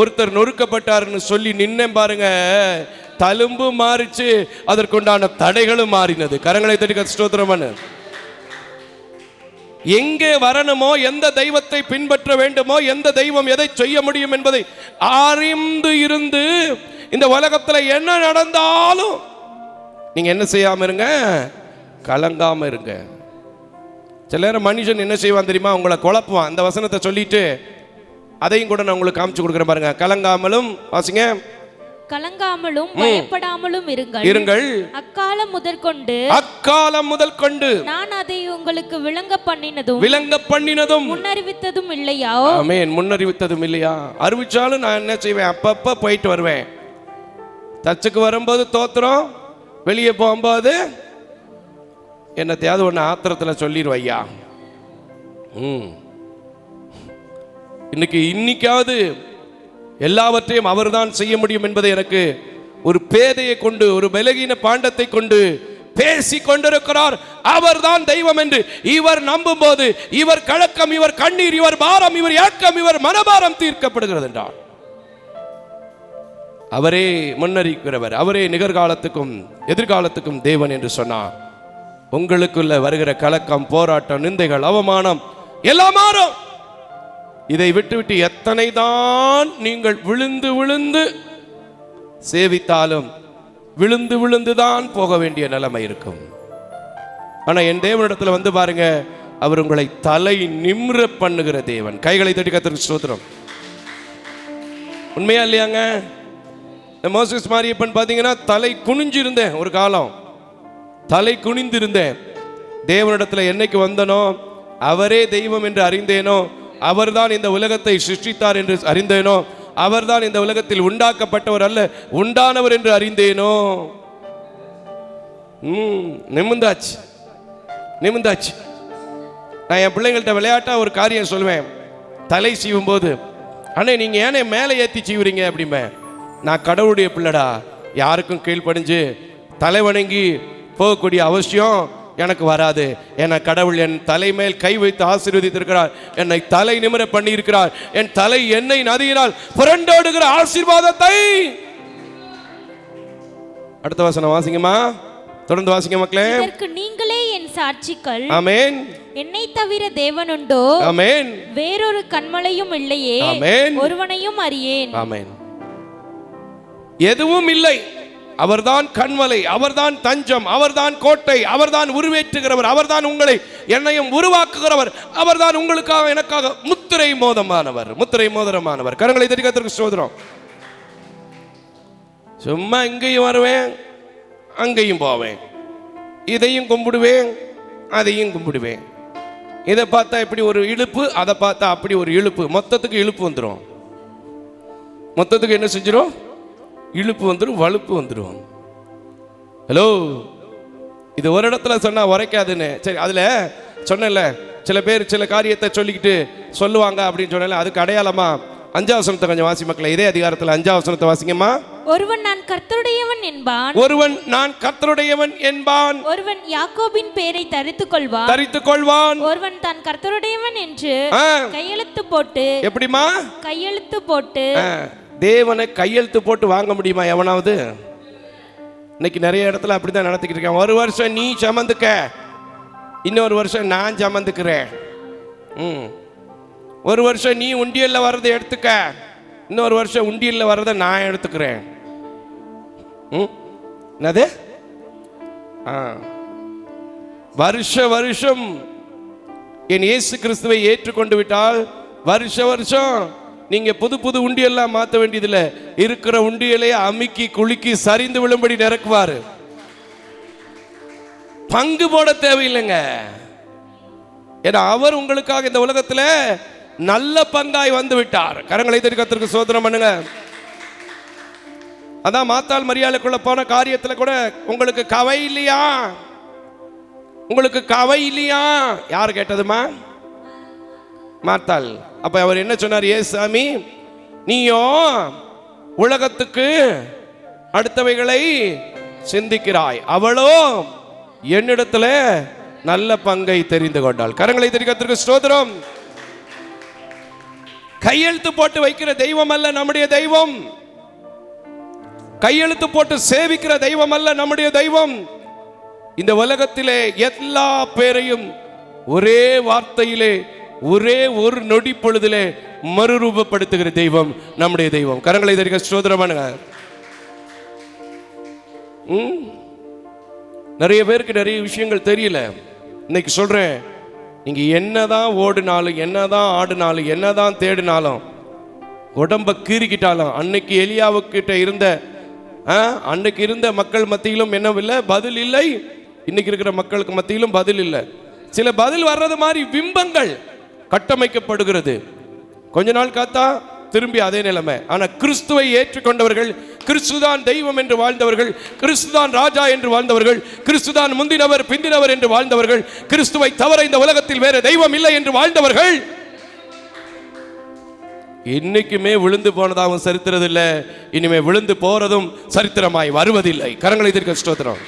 S3: ஒருத்தர் நொறுக்கப்பட்டார்னு சொல்லி நின்னேன் பாருங்க, தழும்பு மாறிச்சு, அதற்குண்டான தடைகளும் மாறினது. கரங்களை தட்டி ஸ்தோத்திரம் பண்ணு. எங்கே வரணுமோ, எந்த தெய்வத்தை பின்பற்ற வேண்டுமோ, எந்த தெய்வம் எதை செய்ய முடியும் என்பதை அறிந்து இருந்து இந்த உலகத்துல என்ன நடந்தாலும் நீங்க என்ன செய்யாம இருங்க, கலங்காம இருங்க. சில நேரம் மனுஷன் என்ன செய்வான் தெரியுமா, உங்களை குழப்புவான். அந்த வசனத்தை சொல்லிட்டு அதையும் கூட நான் உங்களுக்கு காமிச்சு கொடுக்குறேன் பாருங்க. கலங்காமலும், வாசிங்க,
S5: கலங்காமலும் பயப்படாமலும் இருங்கள். அக்காலம் முதல் கொண்டு நான் அதை உங்களுக்கு விளங்க பண்ணினதும் முன்னறிவித்ததும் இல்லையா?
S3: ஆமென். முன்னறிவித்ததும் இல்லையா? அறிவிச்சாலும் நான் என்ன செய்வேன், அப்பப்ப போயிட்டு வருவேன். சர்ச்சுக்கு வரும்போது தோத்திரம், வெளியே போகும்போது என்னத்தையாவது ஒன்று ஆத்திரத்தில் சொல்லிடுவையா. இன்னைக்காவது எல்லாவற்றையும் அவர்தான் செய்ய முடியும் என்பதை எனக்கு ஒரு பேதையை கொண்டு, ஒரு பலகீன பாண்டத்தை கொண்டு பேசி கொண்டிருக்கிறார். அவர்தான் தெய்வம் என்று இவர் நம்பும் போது இவர் கலக்கம், இவர் கண்ணீர், இவர் பாரம், இவர் ஏக்கம், இவர் மனபாரம் தீர்க்கப்படுகிறது என்றார். அவரே முன்னறிக்கிறவர், அவரே நிகழ்காலத்துக்கும் எதிர்காலத்துக்கும் தேவன் என்று சொன்னார். உங்களுக்குள்ள வருகிற கலக்கம், போராட்டம், நிந்தைகள், அவமானம் எல்லாம் மாறும். இதை விட்டுவிட்டு எத்தனை தான் நீங்கள் விழுந்து விழுந்து சேவித்தாலும் விழுந்து விழுந்துதான் போக வேண்டிய நிலைமை இருக்கும். ஆனா என் தேவனிடத்துல வந்து பாருங்க, அவர் உங்களை தலை நிமிர பண்ணுகிற தேவன். கைகளை தட்டி கர்த்தருக்கு ஸ்தோத்திரம். உண்மையா இல்லையாங்க? மோசஸ் மாரியப்பன் பார்த்தீங்கன்னா தலை குனிஞ்சிருந்தேன், ஒரு காலம் தலை குனிந்திருந்தேன். தேவனிடத்துல என்னைக்கு வந்தனோ, அவரே தெய்வம் என்று அறிந்தேனோ, அவர்தான் இந்த உலகத்தை சிருஷ்டித்தார் என்று அறிந்தேனோ, அவர்தான் இந்த உலகத்தில் உண்டாக்கப்பட்டவர் அல்ல உண்டானவர் என்று அறிந்தேனோ, நிமிந்தாச்சு. நான் என் பிள்ளைங்கள்ட்ட விளையாட்டா ஒரு காரியம் சொல்லுவேன். தலை சீவும் போது, அண்ணே நீங்க ஏனே மேலே ஏற்றி சீவுறீங்க அப்படிமே. நான் கடவுளுடைய பிள்ளைடா, யாருக்கும் கீழ்ப்படிஞ்சு தலை வணங்கி போகக்கூடிய அவசியம் எனக்கு வராது. என கடவுள் என் தலை மேல் கை வைத்து ஆசீர்வதித்திருக்கிறார், என்னை தலை நிமிர பண்ணி இருக்கிறார். என் தலை எண்ணெய் நதியினால் புரண்டோடுகிற ஆசீர்வாதத்தை. அடுத்த வசனம் வாசிங்கம்மா, தொடர்ந்து வாசிங்க மக்களே.
S5: இதற்கு நீங்களே என் சாட்சிகள்.
S3: ஆமென்.
S5: என்னை தவிர தேவன் உண்டோ?
S3: ஆமென்.
S5: வேறொரு கன்மலையும் இல்லையே.
S3: ஆமென்.
S5: ஒருவனையும் அறியேன்.
S3: ஆமென். எதுவும் இல்லை. அவர்தான் கண்மலை, அவர்தான் தஞ்சம், அவர்தான் கோட்டை, அவர்தான் உருவேற்றுகிறவர், அவர்தான் உங்களை என்னையும் உருவாக்குகிறவர், அவர்தான் உங்களுக்காக எனக்காக முத்திரை மோதமானவர், முத்திரை மோதிரமானவர். கரங்களை தட்டி கர்த்தருக்கு ஸ்தோத்திரம். சும்மா இங்கேயும் வருவேன், அங்கேயும் போவேன், இதையும் கும்பிடுவேன், அதையும் கும்பிடுவேன். இதை பார்த்தா இப்படி ஒரு இழுப்பு, அதை பார்த்தா அப்படி ஒரு இழுப்பு, மொத்தத்துக்கு இழுப்பு வந்துடும். மொத்தத்துக்கு என்ன செஞ்சிடும்? இழுப்பு வந்துடும், வலுப்பு வந்துடும். ஹலோ, இது ஒரு இடத்துல சொன்னா உரைக்காதுன்னு. சரி, அதுல சொன்னல சில பேர் சில காரியத்தை சொல்லிக்கிட்டு சொல்லுவாங்க அப்படின்னு சொன்னல, அதுக்கு அடையாளமா 5ஆம் வசனத்தை கொஞ்சம் வாசி மக்களே. இதே அதிகாரத்தில் 5ஆம் வசனத்தை வாசிங்கம்மா.
S5: ஒருவன் நான் கர்த்தருடையவன் என்பான்,
S3: ஒருவன் நான் கர்த்தருடையவன் என்பான்,
S5: ஒருவன் யாக்கோபின் பேரை தரித்துக்
S3: கொள்வான்,
S5: ஒருவன் தான் கர்த்தருடையவன் என்று கையெழுத்து போட்டு.
S3: எப்படிமா
S5: கையெழுத்து போட்டு?
S3: தேவனை கையெழுத்து போட்டு வாங்க முடியுமா எவனாவது? இன்னைக்கு நிறைய இடத்துல அப்படிதான் நடத்திக்கிட்டு இருக்கேன். ஒரு வருஷம் நீ சமந்துக்க, இன்னொரு வருஷம் நான் சமந்துக்கிறேன். ஒரு வருஷம் நீ உண்டியல்ல வர்றதை எடுத்துக்க, இன்னொரு வருஷம் உண்டியல்ல வர்றதை நான் எடுத்துக்கிறேன். என்னது? வருஷம் என் இயேசு கிறிஸ்துவை ஏற்றுக்கொண்டு விட்டால் வருஷம் நீங்க புது புது உண்டியெல்லாம் மாற்ற வேண்டியதில்லை. இருக்கிற உண்டியலையே அமுக்கி குலுக்கி சரிந்து விழும்படி நிரக்குவாரு. பங்கு போட தேவையில்லைங்க. ஏன்னா அவர் உங்களுக்காக இந்த உலகத்துல நல்ல பங்காய் வந்து விட்டார். கரங்களை தட்டி கர்த்தருக்கு ஸ்தோத்திரம் பண்ணுங்க. அதான் மாத்தாள் மரியாதைக்குள்ள போன காரியத்துல கூட உங்களுக்கு கவை இல்லையா? உங்களுக்கு கவை இல்லையா? யார் கேட்டதுமா? மாத்தாள். அப்ப அவர் என்ன சொன்னார்? ஏ சாமி, நீயோ உலகத்துக்கு அடுத்தவைகளை சிந்திக்கிறாய், அவளோ என்னிடத்துல நல்ல பங்கை தெரிந்து கொண்டாள். கரங்களை தட்டி கர்த்தருக்கு ஸ்தோத்திரம். கையெழுத்து போட்டு வைக்கிற தெய்வம் அல்ல நம்முடைய தெய்வம். கையெழுத்து போட்டு சேவிக்கிற தெய்வம் அல்ல நம்முடைய தெய்வம். இந்த உலகத்திலே எல்லா பேரையும் ஒரே வார்த்தையிலே ஒரே ஒரு நொடி பொழுதிலே மறுரூபப்படுத்துகிற தெய்வம் நம்முடைய தெய்வம். கரங்களை தட்டி ஸ்தோத்திரம் பண்ணுங்க. நிறைய பேருக்கு நிறைய விஷயங்கள் தெரியல. இன்னைக்கு சொல்றேன், நீங்க என்னதான் ஓடினாலும், என்னதான் ஆடினாலும், என்னதான் தேடினாலும், உடம்ப கீறிக்கிட்டாலும், அன்னைக்கு எலியாவுக்கிட்ட இருந்த அன்னைக்கு இருந்த மக்கள் மத்தியிலும் என்னவில்லை, பதில் இல்லை. இன்னைக்கு இருக்கிற மக்களுக்கு மத்தியிலும் பதில் இல்லை. சில பதில் வர்றது மாதிரி பிம்பங்கள் கட்டமைக்கப்படுகிறது. கொஞ்ச நாள் காத்தா திரும்பி அதே நிலைமை. ஆனா கிறிஸ்துவை ஏற்றுக்கொண்டவர்கள், கிறிஸ்துதான் தெய்வம் என்று வாழ்ந்தவர்கள், கிறிஸ்துதான் ராஜா என்று வாழ்ந்தவர்கள், கிறிஸ்துதான் முந்தினவர் பிந்தினவர் என்று வாழ்ந்தவர்கள், கிறிஸ்துவை தவிர இந்த உலகத்தில் வேற தெய்வம் இல்லை என்று வாழ்ந்தவர்கள் இன்னைக்குமே விழுந்து போனதாகவும் சரித்திரதில்லை, இனிமே விழுந்து போறதும் சரித்திரமாய் வருவதில்லை. கரங்களை தட்டி ஸ்தோத்திரம்.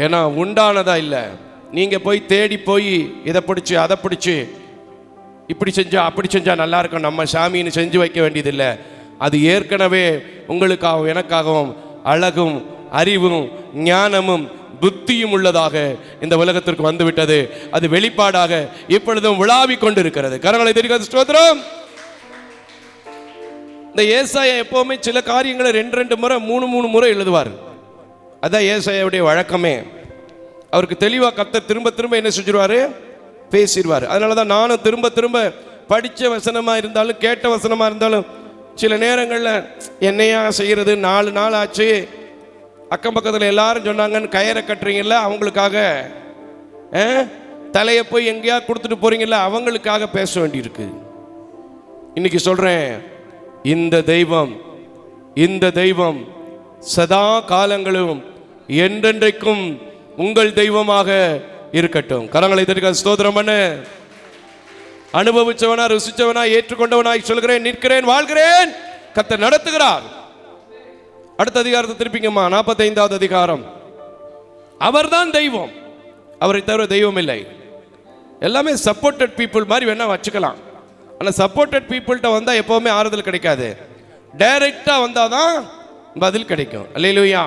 S3: ஏன்னா உண்டானதா இல்லை. நீங்க போய் தேடி போய் இதை பிடிச்சு அதை பிடிச்சு இப்படி செஞ்சா அப்படி செஞ்சா நல்லா இருக்கும் நம்ம சாமின்னு செஞ்சு வைக்க வேண்டியதில்லை. அது ஏற்கனவே உங்களுக்காகவும் எனக்காகவும் அழகும் அறிவும் ஞானமும் புத்தியும் உள்ளதாக இந்த உலகத்திற்கு வந்துவிட்டது. அது வெளிப்பாடாக இப்பொழுதும் விழாவிக் கொண்டிருக்கிறது. கரங்களை தட்டி ஸ்தோத்திரம். இந்த ஏசாயா எப்பவுமே சில காரியங்களை 2 முறை 3 முறை எழுதுவார். அதான் ஏசாயாவுடைய வழக்கமே. அவருக்கு தெளிவாக கர்த்தர் திரும்ப திரும்ப என்ன செஞ்சிருவாரு? பேசிடுவார். அதனால தான் நானும் திரும்ப திரும்ப படித்த வசனமாக இருந்தாலும் கேட்ட வசனமாக இருந்தாலும் சில நேரங்களில் என்னையா செய்கிறது, 4 நாள் ஆச்சு, அக்கம் பக்கத்தில் எல்லாரும் சொன்னாங்கன்னு கயிறை கட்டுறீங்கல்ல, அவங்களுக்காக தலையை போய் எங்கேயா கொடுத்துட்டு போறீங்கல்ல, அவங்களுக்காக பேச வேண்டியிருக்கு. இன்னைக்கு சொல்றேன், இந்த தெய்வம் சதா காலங்களும் என்றென்றைக்கும் உங்கள் தெய்வமாக இருக்கட்டும். கரங்களை தட்டி ஸ்தோத்திரம் பண்ணு. அனுபவிச்சவனா, ருசிச்சவனா, ஏற்றுக்கொண்டவனாய் சொல்கிறேன், நிற்கிறேன், வாழ்கிறேன். கர்த்தர் நடத்துகிறார். அடுத்த அதிகாரத்தை திருப்பிங்கம்மா. 45வது அதிகாரம். அவர்தான் தெய்வம், அவரை தவிர தெய்வம் இல்லை. எல்லாமே சப்போர்ட்டட் பீப்புள் மாதிரி வேணா வச்சுக்கலாம். ஆனால் சப்போர்ட்டட் பீப்புள்கிட்ட வந்தால் எப்போவுமே ஆறுதல் கிடைக்காது. டைரக்டாக வந்தால் தான் பதில் கிடைக்கும். அல்லேலூயா.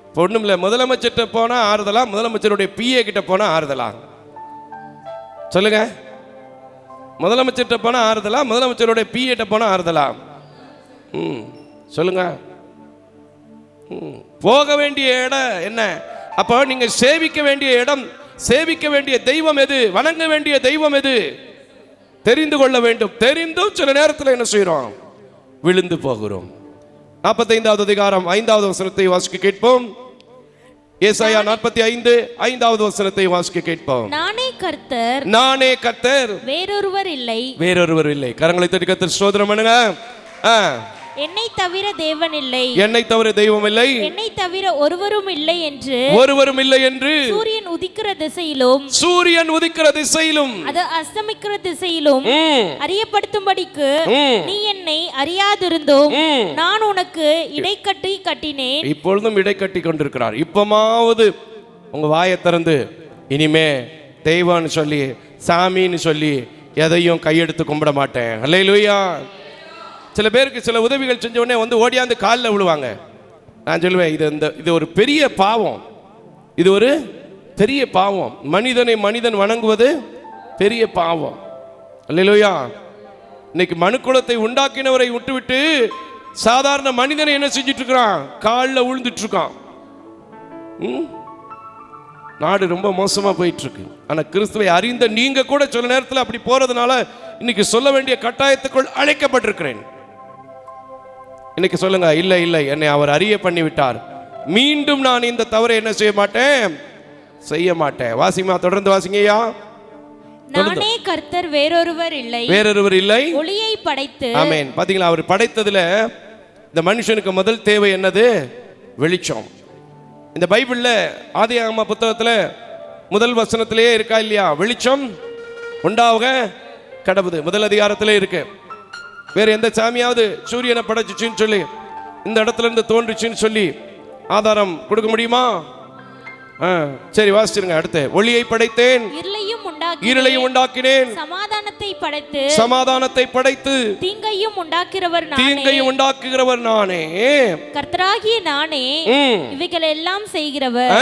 S3: இப்போ ஒன்றும் இல்லை, முதலமைச்சர்கிட்ட போனால் ஆறுதலா, முதலமைச்சருடைய பிஏ கிட்ட போனால் ஆறுதலா? சொல்லுங்க. முதலமைச்சர்கிட்ட போனால் ஆறுதலா, முதலமைச்சருடைய பிஏ கிட்ட போனால் ஆறுதலா? சொல்லுங்க. போக வேண்டிய இடம் என்ன? அப்போ நீங்க சேவிக்க வேண்டிய இடம், சேவிக்க வேண்டிய தெய்வம் எது, வணங்க வேண்டிய தெய்வம் எது தெரிந்து கொள்ள வேண்டும். தெரிந்தும் சில நேரத்தில் என்ன செய்யறோம்? விழுந்து போகிறோம். 45வது அதிகாரம் 5வது வசனத்தை வாசிக்க கேட்போம். ஏசாயா 45:5வது வசனத்தை வாசிக்க கேட்போம்.
S5: நானே கர்த்தர்,
S3: நானே கர்த்தர்,
S5: வேறொருவர் இல்லை.
S3: வேறொருவர் இல்லை. கரங்களை தட்டி கர்த்தர் ஸ்தோத்திரம் பண்ணுங்க.
S5: என்னை தவிர தேவன் இல்லை,
S3: என்னை தவிர தெய்வம் இல்லை,
S5: என்னை தவிர ஒருவரும் இல்லை என்று,
S3: ஒருவரும் இல்லை என்று
S5: சூரியன் உதிக்கிற திசையிலும்,
S3: சூரியன் உதிக்கிற திசையிலும்,
S5: அது அஸ்தமிக்கிற திசையிலும் அறியப்படுத்தும்படிக்கு நீ என்னை அறியாதிருந்தோம் நான் உனக்கு இடைக்கட்டி கட்டினேன்.
S3: இப்பொழுதும் இடை கட்டி கொண்டிருக்கிறார். இப்பமாவது உங்க வாயை திறந்து இனிமே தெய்வம்னு சொல்லி சாமின்னு சொல்லி எதையும் கையெடுத்து கும்பிட மாட்டேன். அல்லேலூயா. சில பேருக்கு சில உதவிகள் செஞ்ச உடனே வந்து ஓடியாந்து காலில் விழுவாங்க. நான் சொல்லுவேன், இது ஒரு பெரிய பாவம், இது ஒரு பெரிய பாவம். மனிதனை மனிதன் வணங்குவது பெரிய பாவம். அல்லேலூயா. இன்னைக்கு மனுக்குலத்தை உண்டாக்கினவரை விட்டுவிட்டு சாதாரண மனிதனை என்ன செஞ்சிட்டு இருக்கிறான்? காலில் விழுந்துட்டு இருக்கான். நாடு ரொம்ப மோசமா போயிட்டு இருக்கு. ஆனா கிறிஸ்துவை அறிந்த நீங்க கூட சில நேரத்தில் அப்படி போறதுனால இன்னைக்கு சொல்ல வேண்டிய கட்டாயத்துக்குள் அழைக்கப்பட்டிருக்கிறேன். இன்னைக்கு சொல்லுங்க, இல்லை இல்லை, என்னை அவர் அறிய பண்ணி விட்டார், மீண்டும் நான் இந்த தவறை என்ன செய்ய மாட்டேன், செய்ய மாட்டேன். வாசிமா, தொடர்ந்து வாசிங்கய்யா.
S5: நானே கர்த்தர், வேறொருவர் இல்லை,
S3: வேறொருவர் இல்லை,
S5: ஒளியை படைத்து.
S3: ஆமென். பாத்தீங்களா, அவர் படைத்ததுல இந்த மனுஷனுக்கு முதல் தேவை என்னது? வெளிச்சம். இந்த பைபிள்ல ஆதியாகம புத்தகத்துல முதல் வசனத்திலேயே இருக்கா இல்லையா? வெளிச்சம் உண்டாக கடவுது. முதல் அதிகாரத்திலே இருக்கு. வேற எந்த சாமியாவது சூரியனை படைச்சுன்னு சொல்லி இந்த இடத்துல இருந்து தோன்றுச்சுன்னு சொல்லி ஆதாரம் கொடுக்க முடியுமா? சரி, வாசிச்சிருங்க. அடுத்து, ஒளியை படைத்தேன், இருளையும் உண்டாக்கினேன்,
S5: சமாதானத்தை படைத்து,
S3: சமாதானத்தை படைத்து,
S5: தீங்கையும் உண்டாக்குகிறவர் நானே,
S3: தீங்கையும் உண்டாக்குகிறவர் நானே,
S5: கர்த்தராகிய நானே இவைகள் எல்லாம் செய்கிறவர்.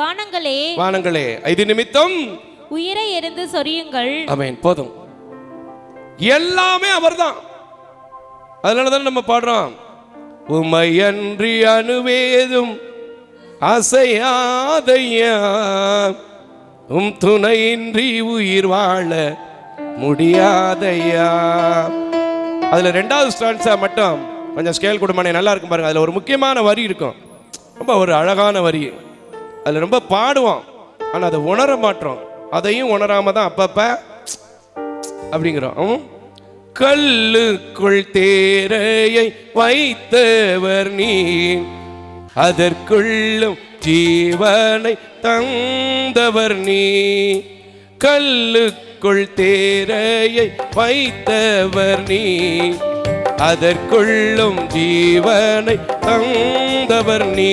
S5: வானங்களே,
S3: வானங்களே, இது நிமித்தம்
S5: உயிரை எறிந்து சொரியுங்கள்.
S3: ஆமென். போதும், எல்லாமே அவர்தான். அதனாலதான் நம்ம பாடுறோம், உமையன்றி அணுவேதும் அசையாதையா, துணையின்றி உயிர் வாழ முடியாதையா. அதுல 2வது ஸ்டான்ஸா மட்டும் கொஞ்சம் ஸ்கேல் கொடுமானே, நல்லா இருக்கும் பாருங்க. அதுல ஒரு முக்கியமான வரி இருக்கும், ரொம்ப ஒரு அழகான வரி. அதுல ரொம்ப பாடுவோம், ஆனா அதை உணர மாட்டோம். அதையும் உணராம தான் அப்பப்ப அப்படிங்கிறோம். கல்லுக்குள் தேரையை வைத்தவர் நீ, அதற்குள்ளும் ஜீவனை தந்தவர் நீ. கல்லுக்குள் தேரையை வைத்தவர் நீ, அதற்குள்ளும் ஜீவனை தந்தவர் நீ.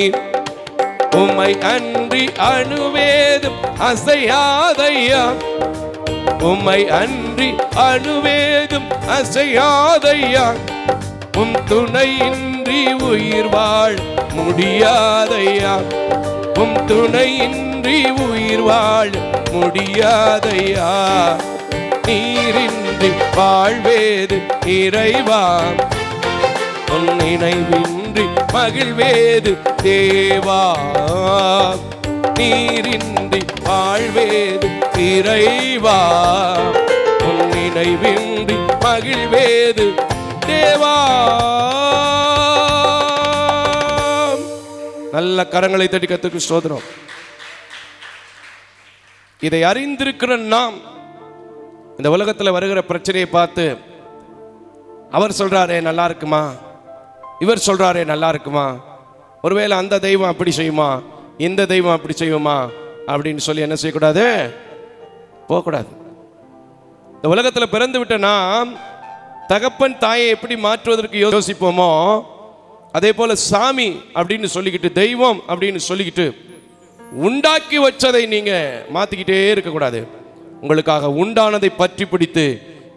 S3: உம்மை அன்றி அணுவேதும் அசையாதையா, உம்மை அன்றி அணுவேதும் அசையாதையா, துணையின்றி உயிர் வாழ் முடியாதையா, துணையின்றி உயிர் வாழ் முடியாதையா. நீரின்றி வாழ்வேது இறைவா, உன் நினைவின்றி மகிழ்வேது தேவா. நீரின்றி வாழ்வேது இறைவா, உன் நினைவின்றி மகிழ்வேது தேவா. நல்ல கரங்களை தட்டி கர்த்தருக்கு ஸ்தோத்திரம். இதை அறிந்திருக்கிற நாம் இந்த உலகத்தில் வருகிற பிரச்சனையை பார்த்து அவர் சொல்றாரே நல்லா இருக்குமா, இவர் சொல்றாரே நல்லா இருக்குமா, ஒருவேளை அந்த தெய்வம் அப்படி செய்யுமா, இந்த தெய்வம் அப்படி செய்யுமா அப்படின்னு சொல்லி என்ன செய்யக்கூடாது, போகக்கூடாது. இந்த உலகத்தில் பிறந்து விட்ட நாம் தகப்பன் தாயை எப்படி மாற்றுவதற்கு யோசிப்போமோ, அதே போல சாமி அப்படின்னு சொல்லிக்கிட்டு, தெய்வம் அப்படின்னு சொல்லிக்கிட்டு உண்டாக்கி வச்சதை நீங்க மாத்திக்கிட்டே இருக்கக்கூடாது. உங்களுக்காக உண்டானதை பற்றி பிடித்து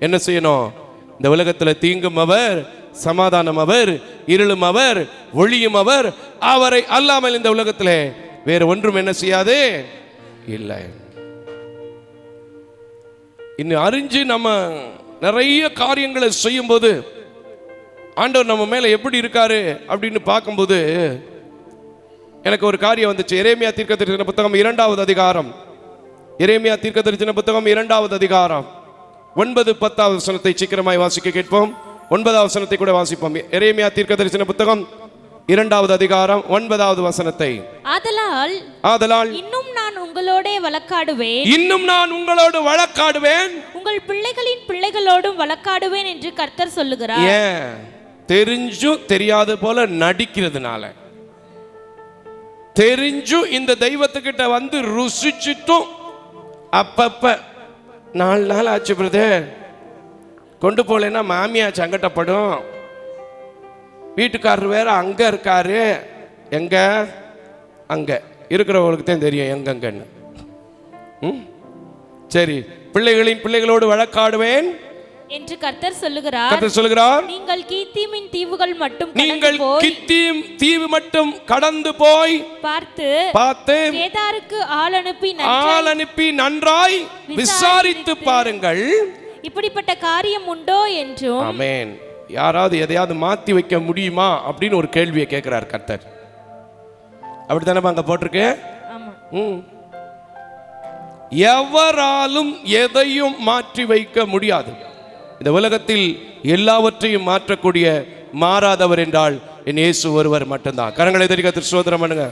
S3: என்ன செய்யணும்? இந்த உலகத்தில் தீங்கும் அவர், சமாதானம் அவர், இருளும் அவர், ஒளியும் அவர். அவரை அல்லாமல் இந்த உலகத்தில் வேற ஒன்றும் என்ன செய்யாது இல்லை. இன்னும் அறிஞ்சு நம்ம நிறைய காரியங்களை செய்யும் போது ஆண்டவர் நம்ம மேலே எப்படி இருக்காரு அப்படின்னு பார்க்கும்போது எனக்கு ஒரு காரியம் வந்துச்சு. எரேமியா தீர்க்கதரிசன புத்தகம் 2வது அதிகாரம், எரேமியா தீர்க்கதரிசன புத்தகம் 2வது அதிகாரம் 9-10 வசனத்தை சீக்கிரமாய் வாசிக்க கேட்போம். 9வது வசனத்தை கூட வாசிப்போம். எரேமியா தீர்க்கதரிசன புத்தகம் 2வது அதிகாரம் 9வது வசனத்தை. ஆதலால்
S5: இன்னும் நான் உங்களோடே வழக்காடுவேன்,
S3: இன்னும் நான் உங்களோடு வழக்காடுவேன்,
S5: உங்கள் பிள்ளைகளின் பிள்ளைகளோடும் வழக்காடுவேன் என்று கர்த்தர் சொல்லுகிறார்.
S3: ஏன்? தெரிஞ்சும் தெரியாத போல நடிக்கிறதுனால. தெரிஞ்சும் இந்த தெய்வத்துக்கிட்ட வந்து ருசிச்சுட்டும் அப்பப்ப 4 நாள் ஆச்சு பிரதர், கொண்டு போலேன்னா மாமியா சங்கடப்படும், வீட்டுக்காரர் வேற அங்க இருக்காரு, எங்க அங்க இருக்கிறவங்களுக்கு தான் தெரியும் எங்கன்னு. சரி, பிள்ளைகளின் பிள்ளைகளோடு வழக்காடுவேன்
S5: என்று கர்த்தர் சொல்லுகிறார். நீங்கள் கித்தீமின் தீவுகள் மட்டும்
S3: கித்தீம் தீவு மட்டும் கடந்து போய் பார்த்து
S5: கேதாருக்கு ஆள் அனுப்பி
S3: நன்றாய் விசாரித்து பாருங்கள்,
S5: இப்படிப்பட்ட காரியம் உண்டோ என்றும்.
S3: ஆமென். யாராவது எதையாவது மாத்தி வைக்க முடியுமா அப்படின்னு ஒரு கேள்வியை கேட்கிறார் கர்த்தர். அப்படித்தானே அங்க போட்டிருக்கு. எவராலும் எதையும் மாற்றி வைக்க முடியாது. இந்த உலகத்தில் எல்லாவற்றையும் மாற்றக்கூடிய மாறாதவர் என்றால் என் இயேசு ஒருவர் மட்டும்தான். கரங்களை தட்டி ஸ்தோத்திரம் பண்ணுங்க.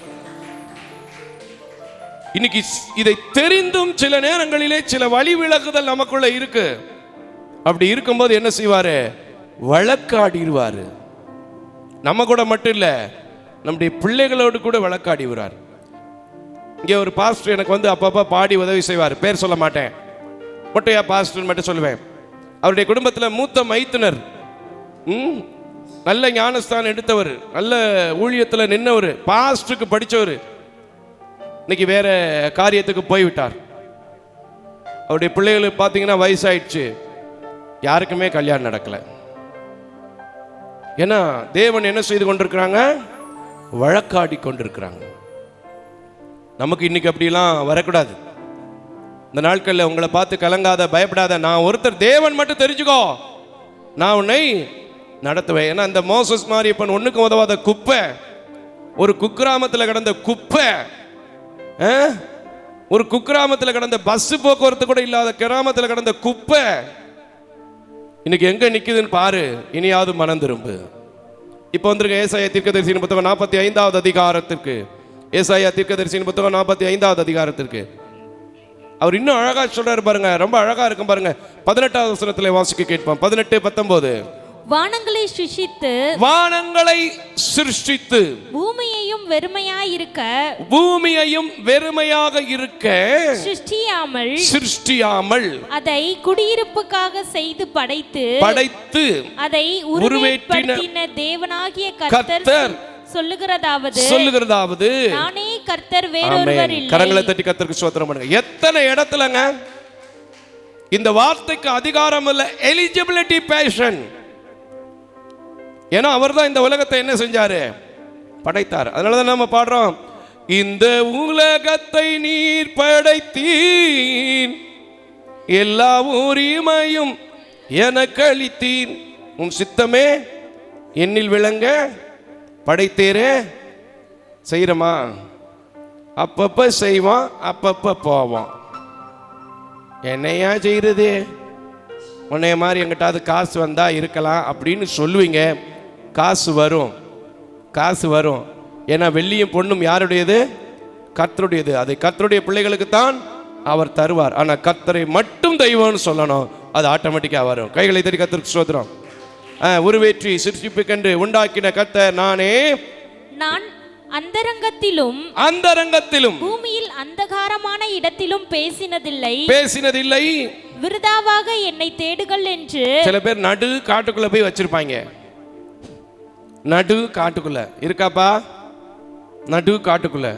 S3: இன்னைக்கு இதை தெரிந்தும் சில நேரங்களிலே சில வழி விலகுதல் நமக்குள்ள இருக்கு. அப்படி இருக்கும்போது என்ன செய்வாரு? வழக்காடிடுவாரு. நம்ம கூட மட்டும் இல்ல, நம்முடைய பிள்ளைகளோடு கூட வழக்காடிடுவார். இங்கே ஒரு பாஸ்டர் எனக்கு வந்து அப்பப்ப பாடி உதவி செய்வார். பேர் சொல்ல மாட்டேன், மொட்டையா பாஸ்டர் மட்டும் சொல்லுவேன். அவருடைய குடும்பத்தில் மூத்த மைத்துனர், நல்ல ஞானஸ்தானம் எடுத்தவர், நல்ல ஊழியத்தில் நின்னவர், பாஸ்டருக்கு படித்தவர், இன்னைக்கு வேற காரியத்துக்கு போய்விட்டார். அவருடைய பிள்ளைகளுக்கு பார்த்தீங்கன்னா வயசாயிடுச்சு, யாருக்குமே கல்யாணம் நடக்கலை. ஏன்னா தேவன் என்ன செய்து கொண்டிருக்கிறாங்க? வழக்காடி கொண்டிருக்கிறாங்க. நமக்கு இன்னைக்கு அப்படிலாம் வரக்கூடாது. இந்த நாட்களில் உங்களை பார்த்து கலங்காத, பயப்படாத, நான் ஒருத்தர் தேவன் மட்டும் தெரிஞ்சுக்கோ, நான் உன்னை நடத்துவேன். ஏன்னா இந்த மோசஸ் மாரியப்பன் ஒண்ணுக்கு உதவாத குப்பை, ஒரு குக்கிராமத்தில் கிடந்த குப்பை, ஒரு குக்கிராமத்தில் கிடந்த பஸ் போக்குவரத்து கூட இல்லாத கிராமத்தில் கிடந்த குப்பை இன்னைக்கு எங்க நிக்குதுன்னு பாரு. இனியாவது மனம் திரும்பு. இப்போ வந்துருங்க ஏசாயா தீர்க்கதரிசியின் புத்தகம் 45வது அதிகாரத்திற்கு. ஏசாயா தீர்க்கதரிசியின் புத்தகம் 45வது அதிகாரத்திற்கு அவர் இன்னும் அழகா சொல்றாரு பாருங்க, ரொம்ப அழகா இருக்கும் பாருங்க. 18வது வசனத்திலே வாசிக்க கேட்போம். 18-19.
S5: வானங்களை சிருஷ்டித்து பூமியையும் வெறுமையாக இருக்க சிருஷ்டியாமல் அதை குடியிருப்புக்காக செய்து படைத்து அதை உருவேற்றின தேவனாகிய கர்த்தர் சொல்லுகிறதாவது நானே கர்த்தர், வேறொருவர் இல்லை.
S3: கரங்களை தட்டி கர்த்தருக்கு ஸ்தோத்திரம் பண்ணுங்க. எத்தனை இடத்துலங்க இந்த வார்த்தைக்கு அதிகாரம் இல்ல, எலிஜிபிலிட்டி பேஷன். ஏன்னா அவர் தான் இந்த உலகத்தை என்ன செஞ்சாரு? படைத்தார். அதனாலதான் நம்ம பாடுறோம், இந்த உலகத்தை நீர் படைத்தீன், எல்லா உரிமையும் எனக்கு அளித்தீன், உன் சித்தமே என்னில் விளங்க படைத்தேரே. செய்யறமா? அப்பப்ப செய்வான், அப்பப்ப போவான். என்னையா செய்யறது? உன்னைய மாதிரி எங்கிட்டாவது காசு வந்தா இருக்கலாம் அப்படின்னு சொல்லுவீங்க. காசு வரும், காசு வரும். ஏன்னா வெள்ளியும் பொண்ணும் யாருடையது? கர்த்தருடையது. அதை கர்த்தருடைய பிள்ளைகளுக்கு தான் அவர் தருவார். ஆனால் கர்த்தரை மட்டும் தெய்வம்னு சொல்லணும், அது ஆட்டோமேட்டிக்காக வரும். கைகளை தட்டி கர்த்தருக்கு ஸ்தோத்திரம். உருவேற்றி சிருஷ்டிப்புக்கென்று உண்டாக்கின கர்த்தர் நானே.
S5: நான் அந்தரங்கத்திலும் பூமியில் அந்தகாரமான இடத்திலும் பேசினதில்லை, விருதாவாக என்னை தேடுகள் என்று.
S3: சில பேர் நடு காட்டுக்குள்ள போய் வச்சிருப்பாங்க. நடு காட்டுக்குள்ள இருக்காப்பா, நடு காட்டுக்குள்ள.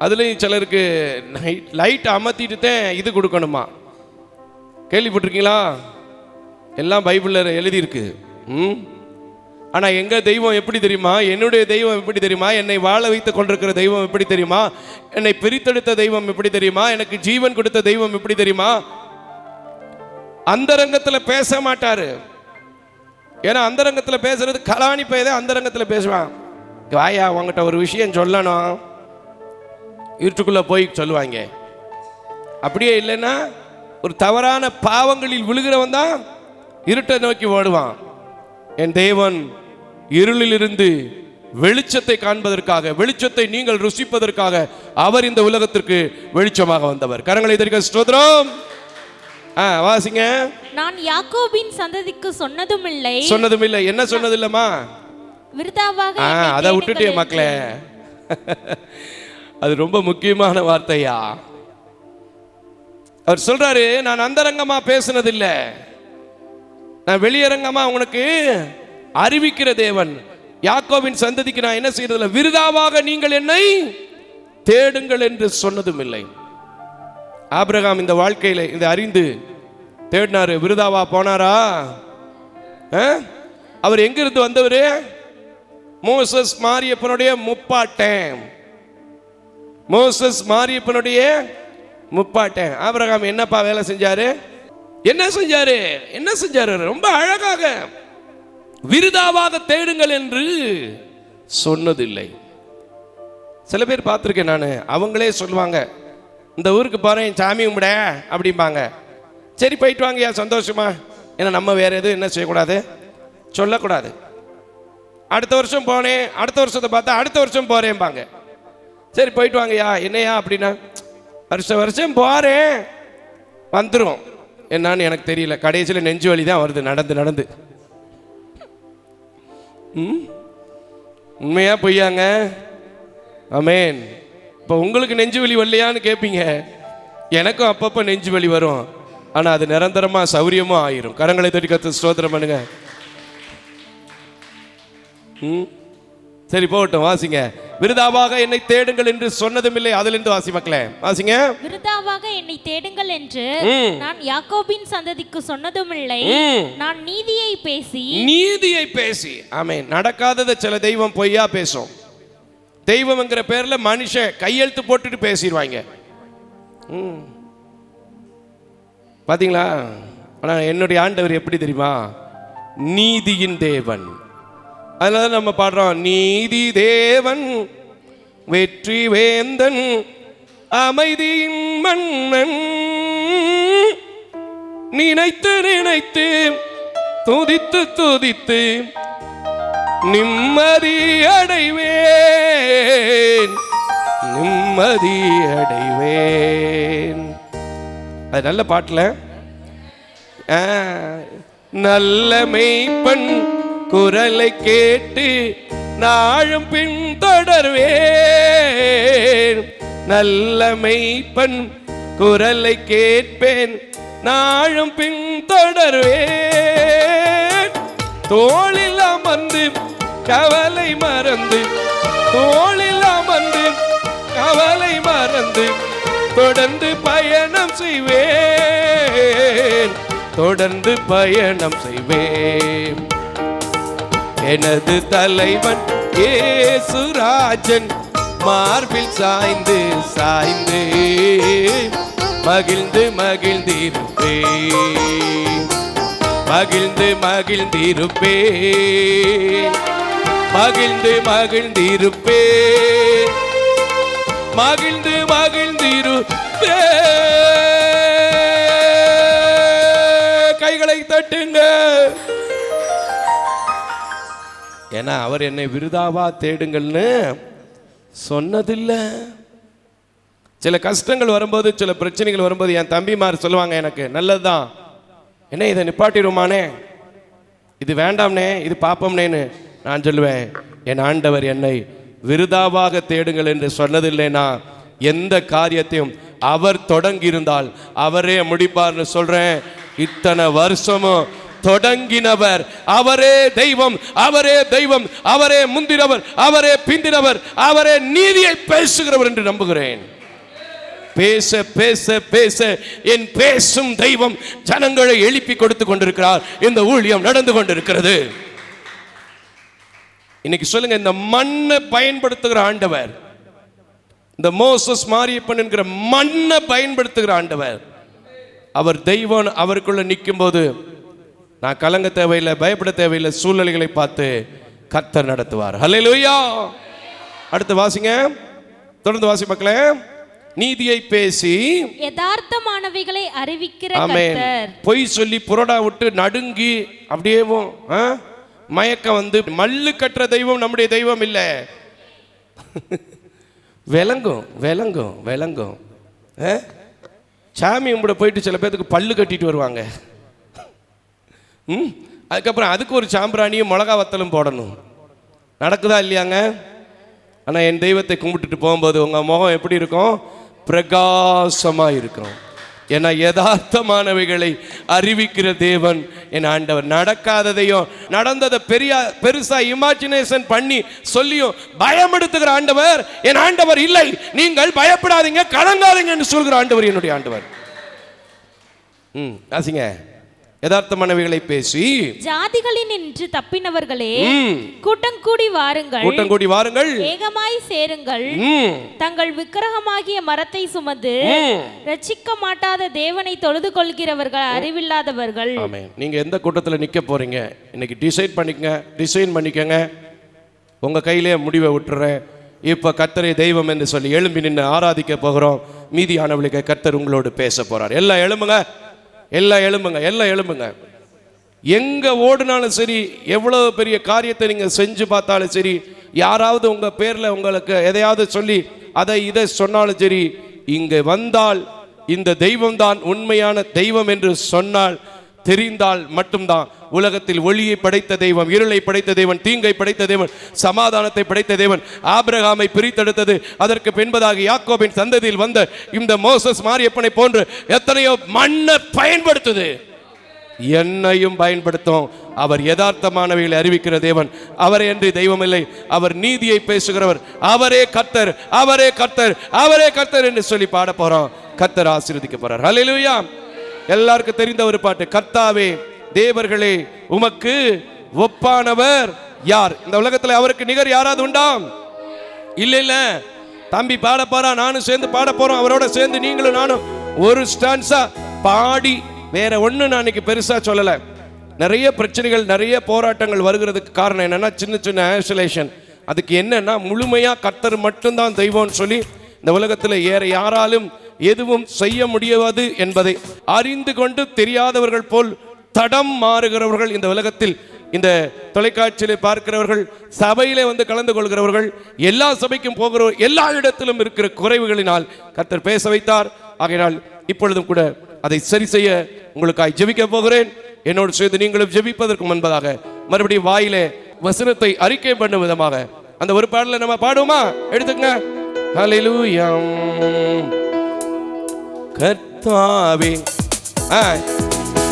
S3: அதுலயும் சிலருக்கு லைட் அமர்த்திட்டு தான் இது கொடுக்கணுமா? கேள்விப்பட்டிருக்கீங்களா? எல்லாம் பைபிள்ல எழுதி இருக்கு. ஆனா எங்க தெய்வம் எப்படி தெரியுமா? என்னுடைய தெய்வம் எப்படி தெரியுமா? என்னை வாழ வைத்துக் கொண்டிருக்கிற தெய்வம் எப்படி தெரியுமா? என்னை பிரித்தெடுத்த தெய்வம் எப்படி தெரியுமா? எனக்கு ஜீவன் கொடுத்த தெய்வம் எப்படி தெரியுமா? அந்தரங்கத்துல பேச மாட்டாரு. ஏன்னா அந்தரங்கத்தில் பேசுறது கலாணி பையதே அந்தரங்கத்தில் பேசுவான். வாயா உங்ககிட்ட ஒரு விஷயம் சொல்லணும், இருட்டுக்குள்ளே போய் சொல்லுவாங்க. அப்படியே இல்லைன்னா ஒரு தவறான பாவங்களில் விழுகிறவன் தான் இருட்டை நோக்கி ஓடுவான். என் தேவன் இருளிலிருந்து வெளிச்சத்தை காண்பதற்காக, வெளிச்சத்தை நீங்கள் ருசிப்பதற்காக அவர் இந்த உலகத்திற்கு வெளிச்சமாக வந்தவர். கரங்களை தரிக்க ஸ்தோத்திரம். வாசிங்க.
S5: நான் யாக்கோபின் சந்ததிக்கு சொன்னதும் இல்லை.
S3: என்ன சொன்னது இல்லம்மா?
S5: விருதாவாக
S3: அதை விட்டுட்டே மக்களே, அது ரொம்ப முக்கியமான வார்த்தையா. அவர் சொல்றாரு, நான் அந்தரங்கமா பேசினதில்லை, நான் வெளியரங்கமா உனக்கு அறிவிக்கிற தேவன். யாக்கோபின் சந்ததிக்கு நான் என்ன செய்யறதில்லை, விருதாவாக நீங்கள் என்னை தேடுங்கள் என்று சொன்னதும் இல்லை. ஆபிரகாம் இந்த வாழ்க்கையில இதை அறிந்து தேடினாரு. விருதாவா போனாரா? அவர் எங்கிருந்து வந்தவரு? மோசஸ் மாரியப்பனுடைய முப்பாட்டன். மோசஸ் மாரியப்பனுடைய முப்பாட்டன். ஆபிரகாம் என்னப்பா வேலை செஞ்சாரு? என்ன செஞ்சாரு? ரொம்ப அழகாக விருதாவாக தேடுங்கள் என்று சொன்னதில்லை. சில பேர் பார்த்துருக்கேன் நான், அவங்களே சொல்லுவாங்க, இந்த ஊருக்கு போறேன் சாமி கும்பிட அப்படிம்பாங்க. சரி போயிட்டு வாங்கயா சந்தோஷமா. ஏன்னா நம்ம வேற எதுவும் என்ன செய்யக்கூடாது, சொல்லக்கூடாது. அடுத்த வருஷம் போனேன், அடுத்த வருஷத்தை பார்த்தா அடுத்த வருஷம் போறேன்பாங்க. சரி போயிட்டு வாங்கயா. என்னையா அப்படின்னா, வருஷம் போறேன் வந்துடும். என்னன்னு எனக்கு தெரியல, கடைசியில் நெஞ்சு வலி தான் வருது நடந்து. உண்மையா பொய்யாங்க? ஆமென். இப்போ உங்களுக்கு நெஞ்சு வலி வரலையான்னு கேட்பீங்க. எனக்கும் அப்பப்போ நெஞ்சு வலி வரும், ஆனால் அது நிரந்தரமாக சௌரியமாக ஆயிரும். கரங்களை தட்டி கத்து ஸ்தோத்திரம் பண்ணுங்க. சரி போகட்டும், வாசிங்க. விருதாவாக என்னை தேடுங்கள் என்று சொன்னதும் இல்லை. அதிலிருந்து வாசி மக்களே, வாசிங்க.
S5: விருதாவாக என்னை தேடுங்கள் என்று நான் யாக்கோபின் சந்ததிக்கு சொன்னதும் இல்லை. நான் நீதியை பேசி.
S3: ஆமென். நடக்காததை சில தெய்வம் பொய்யா பேசும். தெய்வம்ங்கிற பேர்ல மனுஷன் கையெழுத்து போட்டுட்டு பேசிடுவாங்க. பாத்தீங்களா? ஆனா என்னுடைய ஆண்டவர் எப்படி தெரியுமா? நீதியின் தேவன். அதனால நம்ம பாடுறோம், நீதி தேவன் வெற்றி வேந்தன் அமைதியின் மன்னன், நினைத்து துதித்து நிம்மதி அடைவேன். அது நல்ல பாட்டுல, நல்ல மெய்ப்பன் குரலை கேட்டு நாளும் பின் தொடர்வேன். நல்ல மெய்ப்பன் குரலை கேட்பேன், நாளும் பின் தொடர்வேன். தோளில் அமர்ந்து கவலை மறந்து, தொடர்ந்து பயணம் செய்வேன். எனது தலைவன் இயேசுராஜன் மார்பில் சாய்ந்து மகிழ்ந்திருப்பேன். கைகளை தட்டுங்க. ஏன்னா அவர் என்னை விருதாவா தேடுங்கள்னு சொன்னதில்லை. சில கஷ்டங்கள் வரும்போது, சில பிரச்சனைகள் வரும்போது என் தம்பிமார் சொல்லுவாங்க, எனக்கு நல்லதுதான், என்ன இதை நிப்பாட்டிடுமானே, இது வேண்டாம்னே, இது பாப்பம்னேன்னு. நான் சொல்லுவேன், என் ஆண்டவர் என்னை விருதாவாக தேடுங்கள் என்று சொன்னதில்லைனா எந்த காரியத்தையும் அவர் தொடங்கி இருந்தால் அவரே முடிப்பார்னு சொல்றேன். இத்தனை வருஷமும் தொடங்கினவர் அவரே தெய்வம், அவரே முந்தினவர், அவரே பிந்தினவர், அவரே நீதியை பேசுகிறவர் என்று நம்புகிறேன். பேச பேச பேச என் பேசும் தெய்வம் ஜனங்களை எழுப்பி கொடுத்து கொண்டிருக்கிறார். இந்த ஊழியம் நடந்து கொண்டிருக்கிறது. இன்னைக்கு சொல்லுங்க, இந்த மண்ணை பயன்படுத்துகிற ஆண்டவர், இந்த மோசஸ் மாரியப்பன் என்கிற மண்ணை பயன்படுத்துகிற ஆண்டவர், அவர் தெய்வம் அவருக்குள்ள நிற்கும் போது நான் கலங்க தேவையில்லை, பயப்பட தேவையில்லை. சூழ்நிலைகளை பார்த்து கர்த்தர் நடத்துவார். ஹல்லேலூயா. அடுத்து வாசிங்க, தொடர்ந்து வாசி மக்களே. நீதியை பேசி
S5: யதார்த்தமானவைகளை அறிவிக்கிற
S3: ஆமென்.
S5: கர்த்தர்.
S3: பொய் சொல்லி புரடா விட்டு நடுங்கி அப்படியே மயக்கம் வந்து மல்லு கட்டுற தெய்வம் நம்முடைய தெய்வம் இல்லை. விளங்கும் விளங்கும் விளங்கும். சாமி கும்பிட போயிட்டு சில பேருக்கு பல்லு கட்டிட்டு வருவாங்க. அதுக்கப்புறம் அதுக்கு ஒரு சாம்பிராணியும் மிளகா வத்தலும் போடணும். நடக்குதா இல்லையாங்க? ஆனால் என் தெய்வத்தை கும்பிட்டுட்டு போகும்போது உங்கள் முகம் எப்படி இருக்கும்? பிரகாசமாக இருக்கும். ஏன்னா யதார்த்தமானவைகளை அறிவிக்கிற தேவன் என் ஆண்டவர். நடக்காததையும் நடந்ததை பெருசா இமேஜினேஷன் பண்ணி சொல்லியும் பயமெடுத்துகிற ஆண்டவர் என் ஆண்டவர் இல்லை. நீங்கள் பயப்படாதீங்க, கலங்காதீங்க என்று சொல்கிற ஆண்டவர் என்னுடைய ஆண்டவர். ஆசிங்க. யதார்த்தமானவைகளை பேசி
S5: ஜாதிகளின் நின்று தப்பினவர்களே கூட்டம் கூடி வாருங்கள்,
S3: கூட்டம் கூடி வாருங்கள்,
S5: ஏகமாய் சேருங்கள். தங்கள் விக்கிரகமாகிய மரத்தை சுமந்து ரட்சிக்க மாட்டாத தேவனை தொழுது கொள்கிறவர்கள் அறிவில்லாதவர்கள்.
S3: ஆமென். நீங்க எந்த கூட்டத்தில் நிக்க போறீங்க இன்னைக்கு டிசைன் பண்ணிக்கங்க. உங்க கையிலே முடிவை விட்டுறேன். இப்ப கர்த்தரை தெய்வம் என்று சொல்லி எழும்பி நின்று ஆராதிக்க போகிறோம். மீதியானவளுக்கு கர்த்தர் உங்களோடு பேச போறார். எல்லாம் எழும்புங்க, எல்லாம் எழும்புங்க, எல்லாம் எழும்புங்க. எங்க ஓடுனாலும் சரி, எவ்வளவு பெரிய காரியத்தை நீங்க செஞ்சு பார்த்தாலும் சரி, யாராவது உங்க பேர்ல உங்களுக்கு எதையாவது சொல்லி அதை இதை சொன்னாலும் சரி, இங்க வந்தால் இந்த தெய்வம் தான் உண்மையான தெய்வம் என்று சொன்னால் தெரிந்தால் மட்டும்தான் உலகத்தில் ஒளியை படைத்த தெய்வம், இருளை படைத்த தேவன், தீங்கை படைத்த தேவன், சமாதானத்தை படைத்த தேவன், ஆபிரகாமை பிரித்தெடுத்தது, அதற்கு பின்பதாக யாக்கோபின் சந்ததியில் வந்த இந்த மோசஸ் மாரியப்பனை போன்று எத்தனையோ மண்ணை பயன்படுத்துது, என்னையும் பயன்படுத்தும். அவர் யதார்த்தமானவைகளை அறிவிக்கிற தேவன். அவரே என்று தெய்வம் இல்லை. அவர் நீதியை பேசுகிறவர். அவரே கர்த்தர், அவரே கர்த்தர், அவரே கர்த்தர் என்று சொல்லி பாட போறோம். கர்த்தர் ஆசீர்வதிக்க போறார். ஹல்லேலூயா. எல்லாருக்கும் தெரிந்த ஒரு பாட்டு, கர்த்தாவே தேவர்களே உமக்கு ஒப்பானவர் யார்? இந்த உலகத்தில் அவருக்கு நிகர் யாராவது உண்டாம்? இல்ல இல்ல. தம்பி பாட போறா, நானும் சேர்ந்து பாட போறோம். அவரோட சேர்ந்து நீங்களும் நானும் ஒரு ஸ்டான்ஸா பாடி, வேற ஒண்ணு நான் இன்னைக்கு பெருசா சொல்லல. நிறைய பிரச்சனைகள், நிறைய போராட்டங்கள் வருகிறதுக்கு காரணம் என்னன்னா சின்ன சின்ன ஐசோலேஷன். அதுக்கு என்னன்னா முழுமையா கர்த்தர் மட்டும்தான் தெய்வம்னு சொல்லி இந்த உலகத்தில் ஏற யாராலும் எதுவும் செய்ய முடியாது என்பதை அறிந்து கொண்டு தெரியாதவர்கள் போல் தடம் மாறுகிறவர்கள் இந்த உலகத்தில், இந்த தொலைக்காட்சியிலே பார்க்கிறவர்கள், சபையிலே வந்து கலந்து கொள்கிறவர்கள், எல்லா சபைக்கும் போகிறவர், எல்லா இடத்திலும் இருக்கிற குறைவுகளினால் கர்த்தர் பேச வைத்தார். ஆகையினால் இப்பொழுதும் கூட அதை சரி செய்ய உங்களுக்காய் ஜெபிக்க போகிறேன். என்னோடு சேர்ந்து நீங்களும் ஜெபிப்பதற்கு முன்பதாக மறுபடியும் வாயிலே வசனத்தை அறிக்கை பண்ணும் விதமாக அந்த ஒரு பாடலை நம்ம பாடுவோமா? எடுத்துங்க. ஹல்லேலூயா. கர்த்தாவே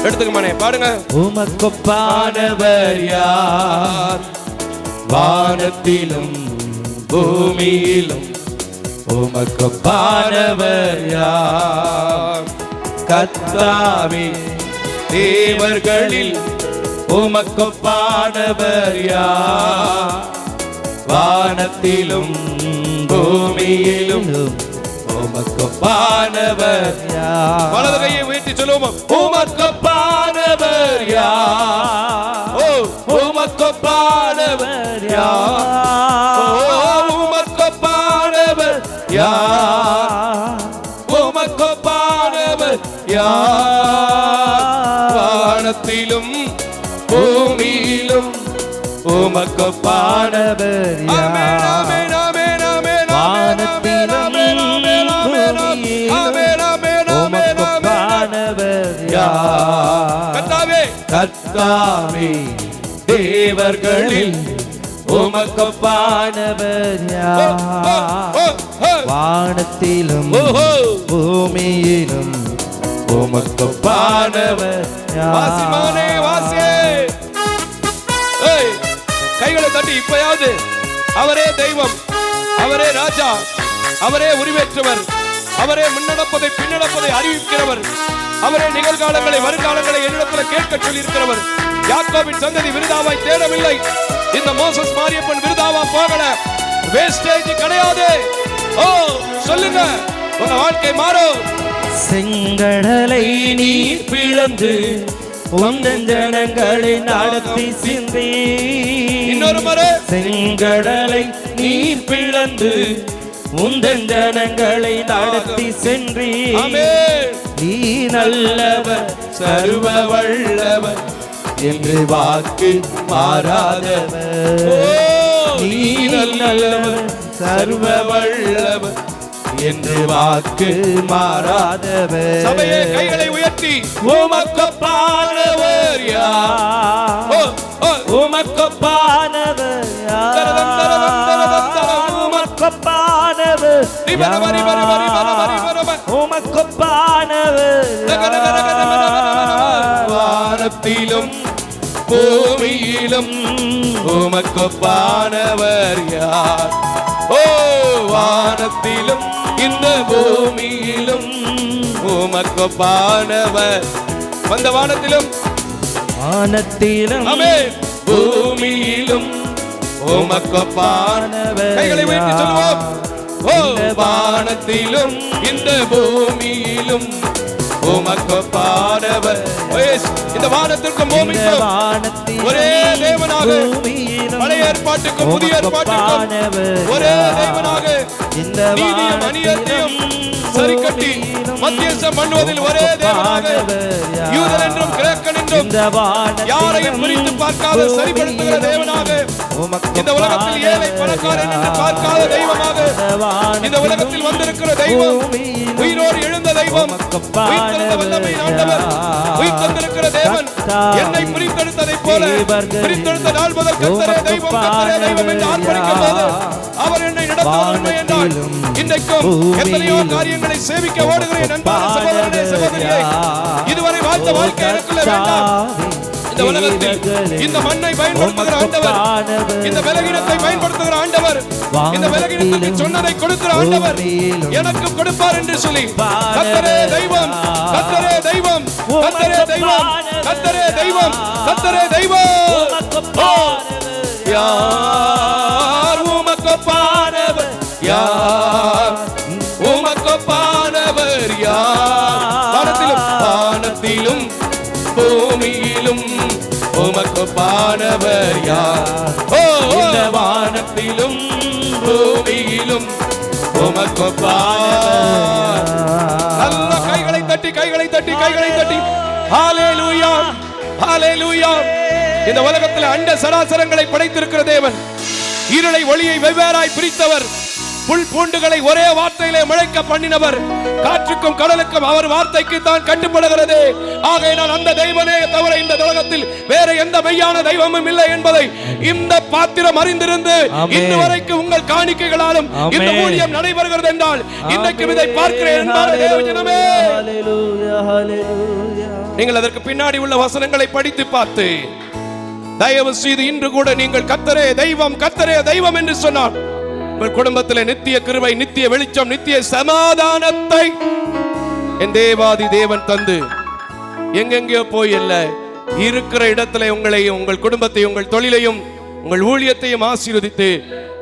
S3: எடுத்துக்க மானே, பாடுங்க.
S4: உமக்கொப்பானவர் யார்? வானத்திலும் பூமியிலும் உமக்கொப்பானவர் யார்? கர்த்தாவே தேவர்களில் உமக்கொப்பானவர் யார்? வானத்திலும் பூமியிலும் உமக்கொப்பானவர் யார்?
S3: வலது கையை உயர்த்தி சொல்லுவோம்.
S4: உமக்கொப்பானவர் யார்? ஓ உமக்கொப்பானவர் யார்? ஓ உமக்கொப்பானவர் யார்? உமக்கொப்பானவர் யார்? வானத்திலும் பூமியிலும் உமக்கொப்பானவர் யார்? ஆமென் ஆமென் ஆமென். வானத்திலும் கர்த்தாவே தேவர்களில் உமக்கொப்பானவர் யார்? வானத்திலும் பூமியிலும் உமக்கொப்பானவர் யார்?
S3: கைகளை தட்டி இப்பயாவது அவரே தெய்வம், அவரே ராஜா, அவரே உரிமையற்றவர், அவரே முன்னடப்பதை பின்னடப்பதை அறிவிக்கிறவர், அவரே நிகழ்காலங்களை வருங்காலங்களை என்னிடத்தில் கேட்க சொல்லி இருக்கிறவர். யாக்கோபின் சந்ததி விருதாவாய் தேடவில்லை. இந்த மோசஸ் மாரியப்பன் விருதாவா போகல. வேஸ்டேஜ் கிடையாது. ஓ சொல்லுங்க, உங்க வாழ்க்கை மாறும்.
S4: செங்கடலை நீர் பிளந்து உந்தன் ஜனங்களை நடத்தி சிந்தி.
S3: இன்னொரு முறை.
S4: செங்கடலை நீர் பிளந்து உந்தன் ஜனங்களை நடத்தி சென்றி. நீ நல்லவர் சர்வ வல்லவர் என்று வாக்கு மாறாதவர். நீ நல்லவர் சர்வ வல்லவர் என்று வாக்கு மாறாதவர்.
S3: சபையே கைகளை உயர்த்தி உமக்கொப்பானவர் யார்?
S4: உமக்கொப்பானவர் யார்? உமக்கொப்பானவர் உமக்கொப்பானவர்
S3: வானத்திலும் பூமியிலும் உமக்கொப்பானவர் யார்? ஓ வானத்திலும் இந்த பூமியிலும் உமக்கொப்பானவர். வந்த வானத்திலும்
S4: வானத்திலும்
S3: பூமியிலும் உமக்கொப்பானவர். கைகளை உயர்த்தி சொல்லுவோம். ஓ வானத்திலும் இந்த பூமியிலும் உமக்கொப்பானவர். இந்த வானத்திற்கும் பூமிக்கும் ஒரே தேவனாக, பழைய ஏற்பாட்டுக்கும் புதிய ஏற்பாட்டுக்கும் ஒரே தேவனாக, நீதியும் அநியாயத்தையும் சரி கட்டி மத்தியஸ்தம் பண்ணுவதில் ஒரே தேவனாக, யூதன் என்றும் கிரேக்கன் என்றும் யாரையும் பிரித்து பார்க்காத சரிப்படுத்துகிற தேவனாக, இந்த உலகத்தில் ஏழை பணக்காரன் என்று பார்க்காத தெய்வமாக, இந்த உலகத்தில் வந்திருக்கிற தெய்வம், உயிரோடு எழுந்த தெய்வம், உயிர்த்தெழுந்த வல்லமையின் ஆண்டவர், உயிர்த்தெழுந்திருக்கிற தேவன், என்னை பிரித்தெடுத்ததைப் போல பிரித்தெடுத்த நாள் முதல் கர்த்தரே தெய்வம், கர்த்தரே தெய்வம் என்று ஆர்ப்பரிக்கும் போது அவர் என்னை நடத்துவது உண்மை என்றால், இன்றைக்கும் எத்தனையோ காரியங்களை சேவிக்க ஓடுகிறேன் அன்பான சகோதரனே, சகோதரியே. இதுவரை வாழ்ந்த வாழ்க்கை எனக்குள்ள வேண்டாம். இந்த உலகத்தில் இந்த மண்ணை பயன்படுத்துகிற ஆண்டவர், இந்த விலகினத்தை பயன்படுத்துகிற ஆண்டவர், இந்த விலகினத்துக்கு சொன்னதை கொடுக்கிற ஆண்டவர் எனக்கு கொடுப்பார் என்று சொல்லி, கர்த்தரே தெய்வம், கர்த்தரே தெய்வம், கர்த்தரே தெய்வம், கர்த்தரே தெய்வம், கர்த்தரே தெய்வம். யார் உமக்கொப்பானவர் யார்? உமக்கொப்பானவர் யார்? வானத்திலும் வானத்திலும் பூமியிலும் உமக்கொப்பானவர் யார்? ஓ வானத்திலும் பூமியிலும் உமக்கொப்பானவர். நல்ல கைகளை தட்டி, கைகளை தட்டி, கைகளை தட்டி ஹalleluya, ஹalleluya. இந்த உலகத்தில் அண்ட சராசரங்களை படைத்திருக்கிற தேவன், இருளை ஒளியை வெவ்வேறாய் பிரித்தவர், புல் பூண்டுகளை ஒரே வார்த்தையிலே முளைக்க பண்ணினவர், காற்றுக்கும் கடலுக்கும் அவர் வார்த்தைக்கு தான் கட்டுப்படுகிறது. ஆகையினால் அந்த தெய்வனே தவிர இந்த உலகத்தில் வேற எந்த மெய்யான தெய்வமும் இல்லை என்பதை இந்த பாத்திரம் அறிந்திருந்து இன்று வரைக்கும் உங்கள் காணிக்கைகளாலும் இந்த ஊழியம் நடைபெறுகிறது என்றால் இன்றைக்கு இதை பார்க்கிறேன் என்பாரே தேவஜனமே. நீங்கள் அதற்கு பின்னாடி உள்ள வசனங்களை படித்து பார்த்து தயவு செய்து இன்று கூட நீங்கள் கர்த்தரே தெய்வம், கர்த்தரே தெய்வம் என்று சொன்னார், உங்கள் குடும்பத்தில் நித்திய கிருபை, நித்திய வெளிச்சம், நித்திய சமாதானத்தை என் தேவாதி தேவன் தந்து எங்கெங்கேயோ போய் இல்ல, இருக்கிற இடத்துல உங்களையும், உங்கள் குடும்பத்தையும், உங்கள் தொழிலையும், உங்கள் ஊழியத்தையும் ஆசீர்வதித்து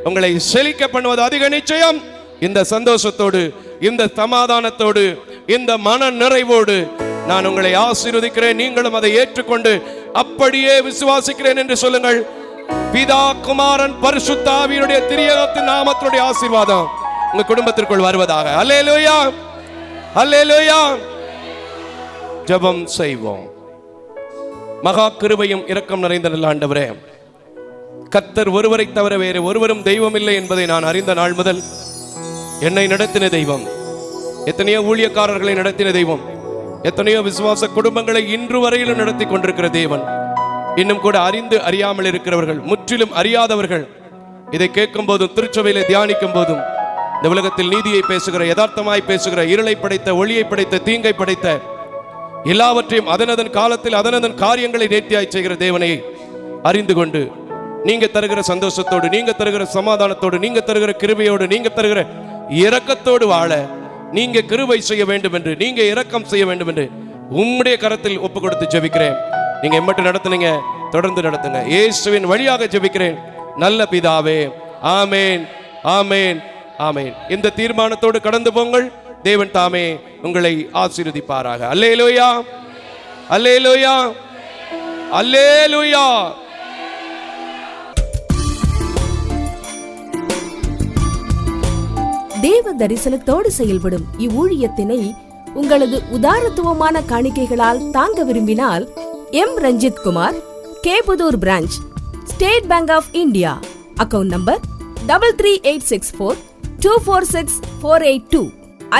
S3: உங்களை செழிக்க பண்ணுவது அதிக நிச்சயம். இந்த சந்தோஷத்தோடு, இந்த சமாதானத்தோடு, இந்த மன நிறைவோடு நான் உங்களை ஆசீர்வதிக்கிறேன். நீங்களும் அதை ஏற்றுக்கொண்டு அப்படியே விசுவாசிக்கிறேன் என்று சொல்லுங்கள். பிதா, குமாரன், பரிசுத்த ஆவியினுடைய திரியகத்தின் நாமத்தினுடைய ஆசீர்வாதம் உங்க குடும்பத்திற்குள் வருவதாக. அல்லேலூயா, அல்லேலூயா. ஜெபம் செய்வோம். மகா கிருபையும் இரக்கம் நிறைந்த நல்ல ஆண்டவரே, கர்த்தர் ஒருவரை தவிர வேறு ஒருவரும் தெய்வம் இல்லை என்பதை நான் அறிந்த நாள் முதல் என்னை நடத்தின தெய்வம், எத்தனையோ ஊழியக்காரர்களை நடத்தின தெய்வம், எத்தனையோ விசுவாச குடும்பங்களை இன்று வரையிலும் நடத்தி கொண்டிருக்கிற தேவன், இன்னும் கூட அறிந்து அறியாமல் இருக்கிறவர்கள், முற்றிலும் அறியாதவர்கள் இதை கேட்கும் போதும், திருச்சபையிலே தியானிக்கும் போதும், இந்த உலகத்தில் நீதியை பேசுகிற, யதார்த்தமாய் பேசுகிற, இருளை படைத்த, ஒளியை படைத்த, தீங்கை படைத்த, எல்லாவற்றையும் அதனதன் காலத்தில் அதனதன் காரியங்களை நேர்த்தியாய் செய்கிற தேவனை அறிந்து கொண்டு நீங்க தருகிற சந்தோஷத்தோடு, நீங்க தருகிற சமாதானத்தோடு, நீங்க தருகிற கிருபையோடு, நீங்க தருகிற இரக்கத்தோடு வாழ நீங்க கிருபை செய்ய வேண்டும் என்று, நீங்க இரக்கம் செய்ய வேண்டும் என்று உம்முடைய கரத்தில் ஒப்பு கொடுத்து ஜெபிக்கிறேன். நீங்க எம்மட்டு நடத்துனீங்க, தொடர்ந்து நடத்துங்க. இயேசுவின் வழியாக ஜெபிக்கிறேன் நல்ல பிதாவே. ஆமேன், ஆமேன், ஆமேன். இந்த தீர்மானத்தோடு கடந்து போங்கள். தேவன் தாமே உங்களை ஆசீர்வதிப்பாராக. அல்லேலூயா, அல்லேலூயா. அல்லேலூயா.
S1: தேவ தரிசனத்தோடு செயல்படும் இவ்வூழியத்தினை உங்களது உதாரத்துவமான காணிக்கைகளால் தாங்க விரும்பினால் M Ranjith Kumar, Kepudur branch, State Bank of India, account number 3386424648,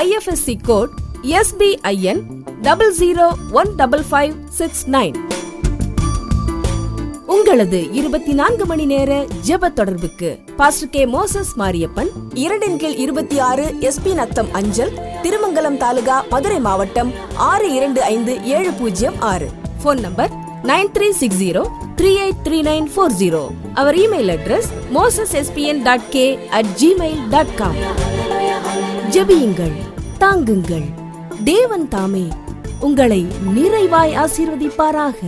S1: IFSC code SBIN 00155569. உங்களது 24 மணி நேர ஜெப தொடர்புக்கு pastor K. Moses Mariappan, 2/26 SP Natham அஞ்சல், திருமங்கலம் தாலுகா, மதுரை மாவட்டம் 625706. Phone number 9360383940. அவர் இமெயில் அட்ரஸ் mosespn.k@gmail.com. ஜெபியுங்கள், தாங்குங்கள். தேவன் தாமே உங்களை நிறைவாய் ஆசீர்வதிப்பாராக.